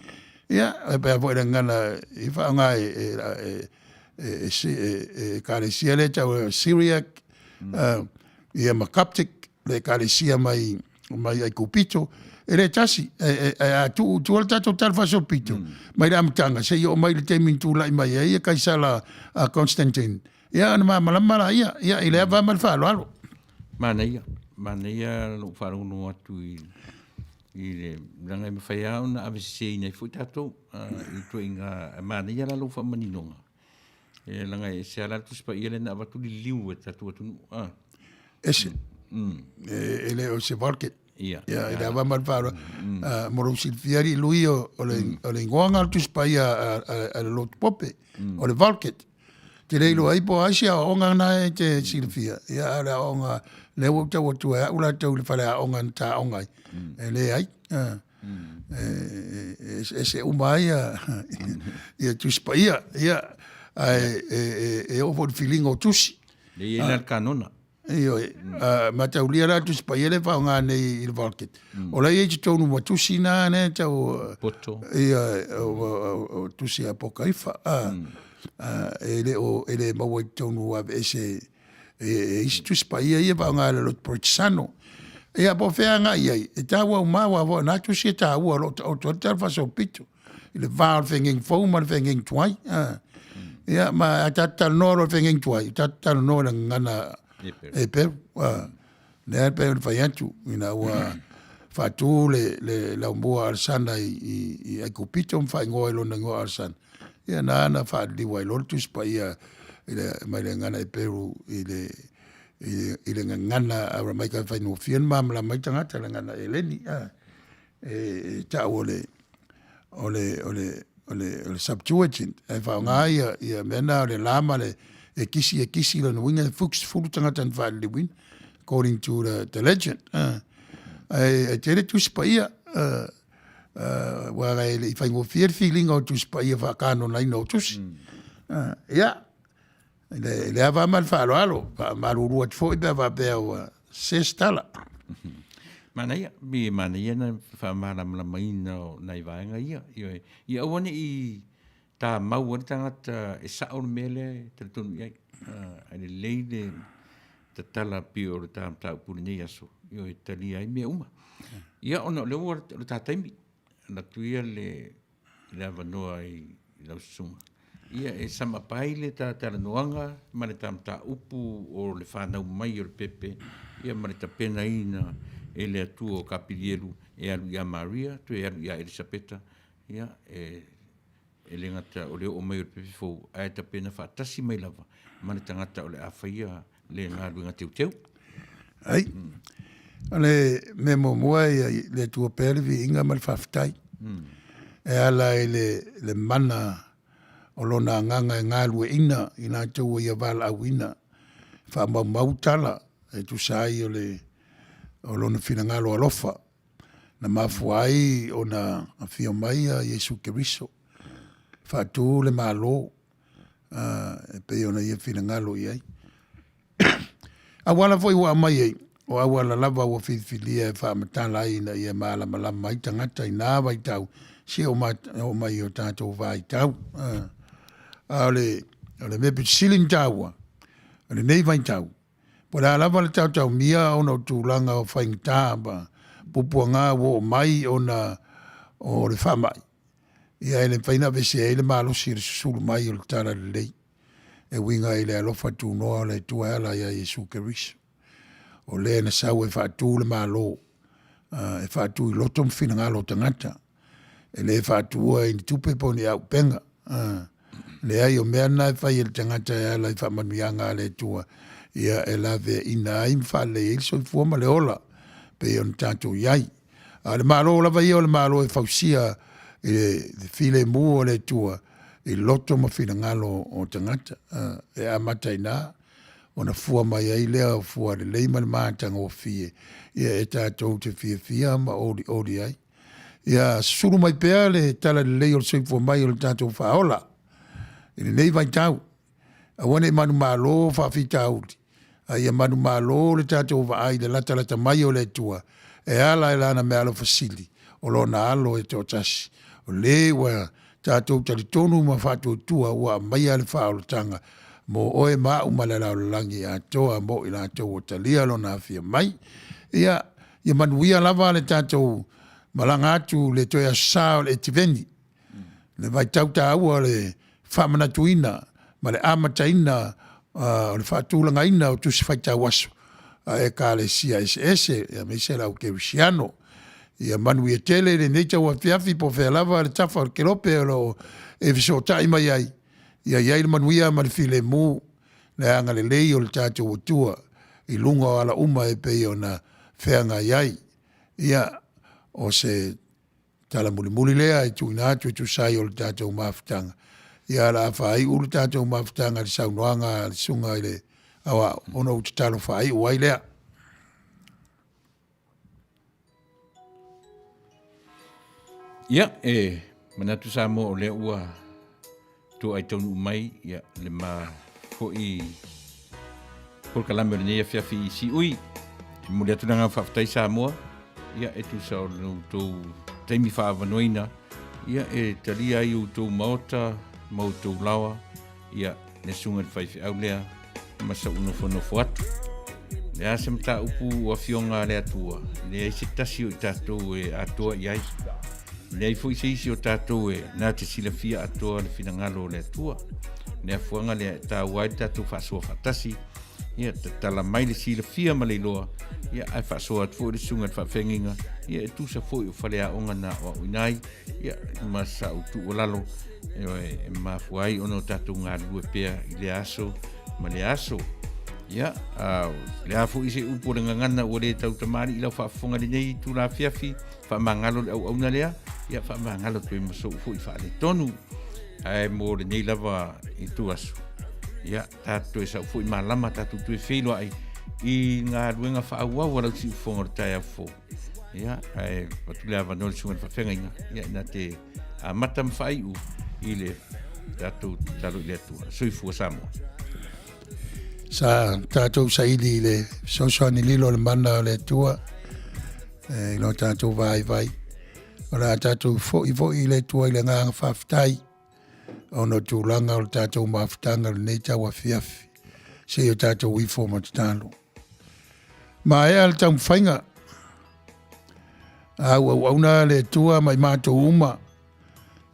Ia, e pea po le ngana I whaanga e kāresia le tau Syriac. Ia ma Coptic le kāresia mai ai kupito. E le tasi, tu al tato tal faso pito. Mai le amatanga, se yo mai le temin tu lai mai ia kaisala Constantine. Ia ana malamara ia I le ava mal falo alo. Manuia lo wharono atu I le ranga I mawhaia ona avese nei fui tatou I tu inga Manuia la lo whamaninonga. E langa e se ala tuspa ia le na watu li liu e tatu atunu. Ese. Ele o se volket. Ia, ele ava mal falo. Moro silfiari lui o le ngoanga tuspa ia a le lot pope. O le volket. Te leilo ai po asia onga na e te silfia. Ia ala onga le wata watu e ula tau le whare a onga ta onga. E le ai. E se umai ia tuspa ia. Ia e ofo le feeling o tusi. Le ia kanona. Io ma tau lia la tuspa ia le whaonga nei I le volket. O la ia te tonu mo tusi na ne tau poto. Ia o tusi a pokaifa. Ele maua tonu ave ese isi tuspa ia whaonga le lot protestano. Ia po whea nga iai. E taua umawa vo na tusi e taua o tuatar faso pito. I le vaal whengeng fau ma le whengeng tuai. Ia ma atatal noro whengeng tuai. Atatal noro ngana e peru. Nea peru le whaiantu. Ina ua whatu le laumua arsana I kupito mwhai ngoa ilo na ngoa arsana. Ia nana whaaliwa ilo tuspa ia mai le ngana e peru I le ngana a ramaika whai no fian mamla mai tangata le ngana e leni. E tau o le Septuagint. E whaonga ia mena o le lama le e kisi le nuinga fulu tangata n whaaliwin. According to the legend. E tere tuspa ia wara ele I whaingo feeling o tuspa ia whakano nai no tusi. Ia. Le ava mal whalo alo. Maruru at fo iba wapea o sestala. Manuia na whamara maina o nei vaenga ia. Ia awane I tā mau ane tangata e sao mele te tonu iai. Ane leile te tala pio o le tāmtau puri nei aso. Io e tali ai mea uma. Ia ono le ua le tātaimi. Na tuia le avanoa I lausunga. Ia e sama pai le tātala noanga. Ma le tāmtau upu o le whanau mai o le pepe. Ia ma le tapena ina e le atu o kapilielu e alu ia Maria, tu e alu ia Elisabeta. Ia e le ngata o le o mai o le pepe fau. Ae tapena whaatasi mai lava. Ma le tangata o le awhaia le ngāru ngā teu. Ai. Le me mo mua le tua pere vi inga mal whaftai. E ala e le mana o lona nganga e ngālue ina i nā tau ia wala au ina. Wha mautala e tu sai o lona whina ngalo alofa. Na mafuai o na whio mai a Yesu Keriso. Wha tū le malo e pe ona ia whina ngalo i ai. Awala foi wa mai ai. O awala lava wa whiwhilia e wha matala i na ia maala malama mai tangata i nā vai tau. Si o mai o tātou vai tau. Ale mepe siling taua. Ale nei vai tau. Pora lava le tau mia ona tūlanga o whaingtā ba. Pupua ngā wo mai ona o le whamai. Ia ele whaina vese e le malosi le susulu mai o le tala le lei. E winga ele alofa tū noa le tuaela ia Yesu Keriso. O le na sau e whaatū le malo. E whaatū i loto mwhina ngā lo tangata. E le whaatūa i ni tupe poni au penga. Le ai o mea nai whai e le tangata e ala i whamanuia ngā le tua. Ia e la ve ina ai mwhale e ilso i fuama le ola. Pe on tātou iai. Le malo lava ia o le malo e whausia e while mua o le tua. I loto mawhina ngalo o tangata. E amata i nā. O na fua mai ai lea o fua le leima le mātanga o fie. Ia e tātou te fia ma ori ai. Ia suru mai pēa le tala le lei o le soifua mai o le tātou whaola. I le nei vai tau. A wane manu malo whawhita auri. Ia manu malo le tātou ai le lata mai o le tua. E ala e lana me alo fasili. O lo na alo e tō tasi. O le wa tātou tali tonu ma whātou tua ua mai ale whaolo tanga. Mo oe maa umalala o langi a toa mo ila tō o talia lo na fia mai. Ia manuia lava le tātou malanga atu le toia sao le tiveni. Le vai tau tā ua le whamana tuina. Ma le amataina o le whaatūlanga ina o tusi whaita waso. E ka le sia ese, ia meise lau kerisiano. Ia manuia tele le neita ua fiafi po whea lava le tafa o kelope o lo e viso tai mai ai. Ia iai le manuia ma le file mu le anga le lei o le tātou o tua. I lunga o ala uma e pei o na wheanga iai. Ia o se tala muli lea e tuina atu e tu sai o le tātou mawhitanga. Ia la whai ulu tātou mawhitanga le saunoanga le sunga i le awa ono uti talo whai uai lea. Ia manatu sa mo o le ua tu ai tonu mai ia le ma ko i por kalame le ia fiafi si ui mo le tunanga whaftai sa mo ia e tu sa o tu taimi whaavanoina ia e talia i tu maota mautou lawa ia ne sunga whaifi au lea masa unofo atu le ase mta upu wa fionga le atua le isi tasi o tātou e atua iai le ai foi seisi o tātou e nā te sila fia atoa le finangalo le atua ne afuanga le tā wai tātou whaasua whatasi ia tala mai le sila fia ma le loa ia ai whaasua atu le sunga te whawhenginga ia e tusa foi o whalea onga na o inai ia masa utu o lalo e mafuai ono tātou ngā lue pēa i le aso ma le aso ia le afu ise upo le ngangana o le tau tamari i lau whaafonga le nei tu la fiafi whaamangalo le au na lea ia whaamangalo tu e maso ufo i whaale tonu ai mo le nei lava i tu aso ia tātou e sa ufo i malama tātou tu e whilo ai i ngā ruenga whaawau walau si ufonga le tai afo ia ai patu le awa nole sunga le whawhenga inga ia ina te matam whai u i le tātou talo i le atua soifua Samoa. Sa tātou sa ili le sosoani lilo le mana le tua. I lo tātou vai. O la tātou i le tua i le ngā whaftai. O no tūlanga o le tātou mawhitanga le neita wa fiafi. Se o tātou ifo ma te tālo. Ma e al tau whainga. Au na le tua mai mātou uma.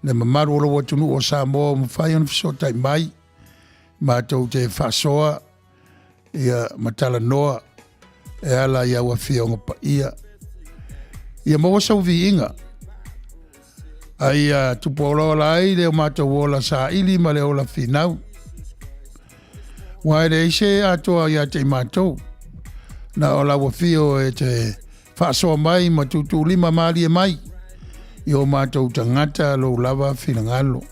Le mamaru o lo watunu o Samoa mwhai on fisotai mai. Mātou te whasoa. Ia matala noa e ala ia wafia o ngapa ia. Ia mawasa uvi inga. Ai tupo ola ai leo mātou ola sa ili ma leo la finau. Wai le ise atoa ia te mātou. Na ola wafia o e te whasoa mai ma tutu lima maali e mai. I o mātou tangata lo lava whingalo.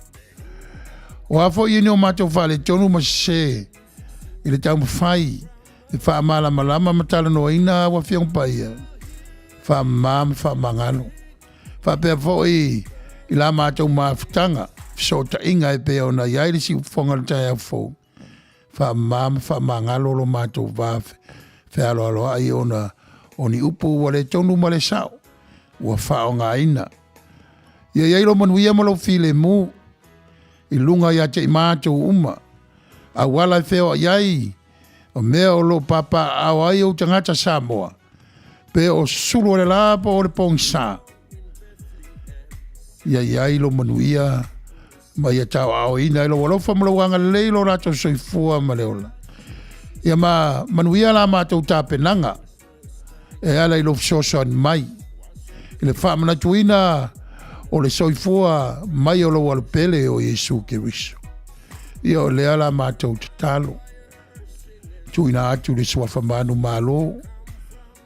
O afo i ni o mātou whale tonu ma se I le tau mawhai I wha amala malama matala no ina wa whiong paia. Wha mām wha mangalo. Wha pia fo I la mātou mawhitanga so ta inga e pia o na iairi si whonga tai au fo. Wha mām wha mangalo lo mātou wafe. Wha alo alo ai ona oni upu wale tonu ma le sao. Ua wha o ngā ina. Ia iai lo manuia malo file mu. I lunga ia te mātou uma. A wala feo iai. O mea o lo papa au ai o tangata Samoa. Pe o sulu o le lapa o le pong sa. Ia iai lo manuia. Ma ia tau au ina ilo walofa malawanga leilo rato soifua maleola. Ia manuia la mātou tāpenanga. E ala ilo fisosoan mai. I le whamana tuina o le soifua mai o lo walpele o Yesu Keriso. Ia o le ala mātou te talo. Tuina atu le swafa manu malo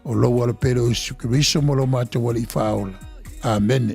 o lo walpele o Yesu Keriso mo lo mātou wali whaola. Amen.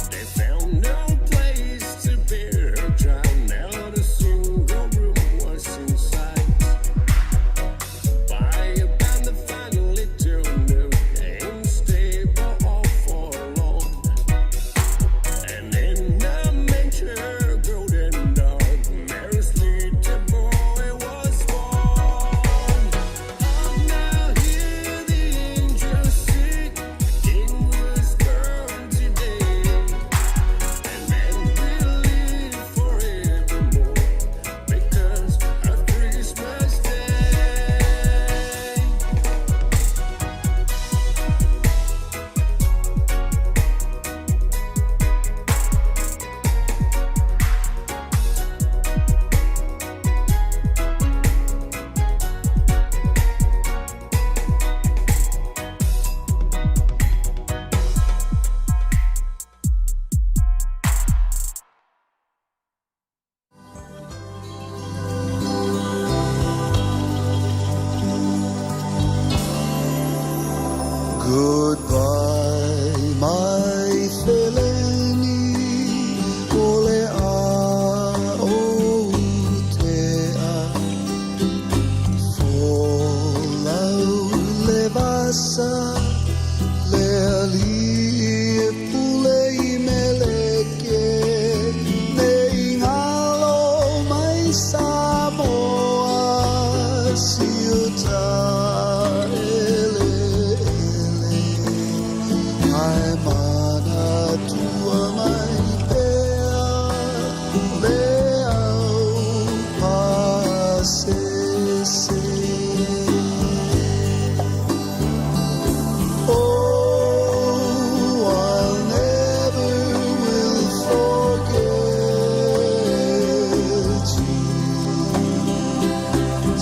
They found no place to bear her child now to see.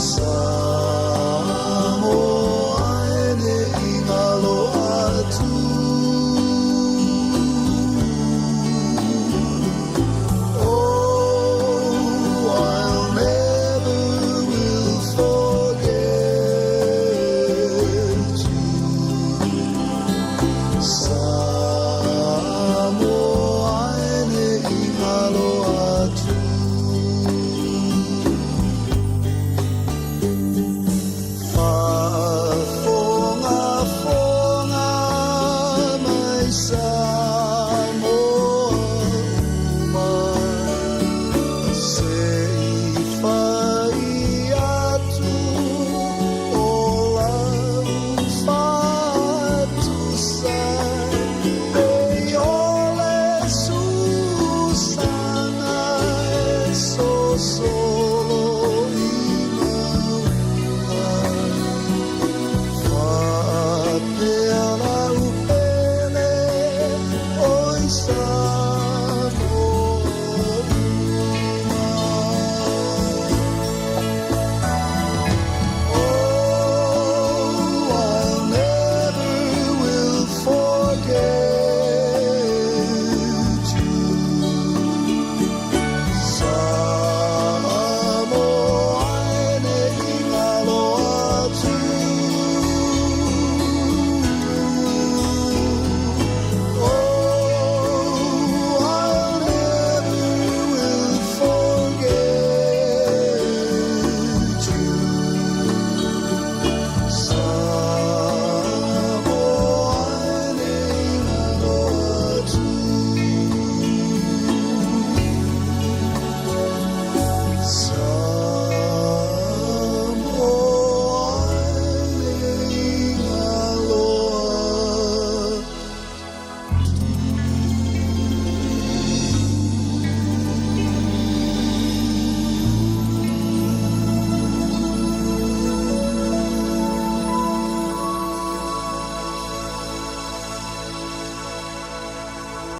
So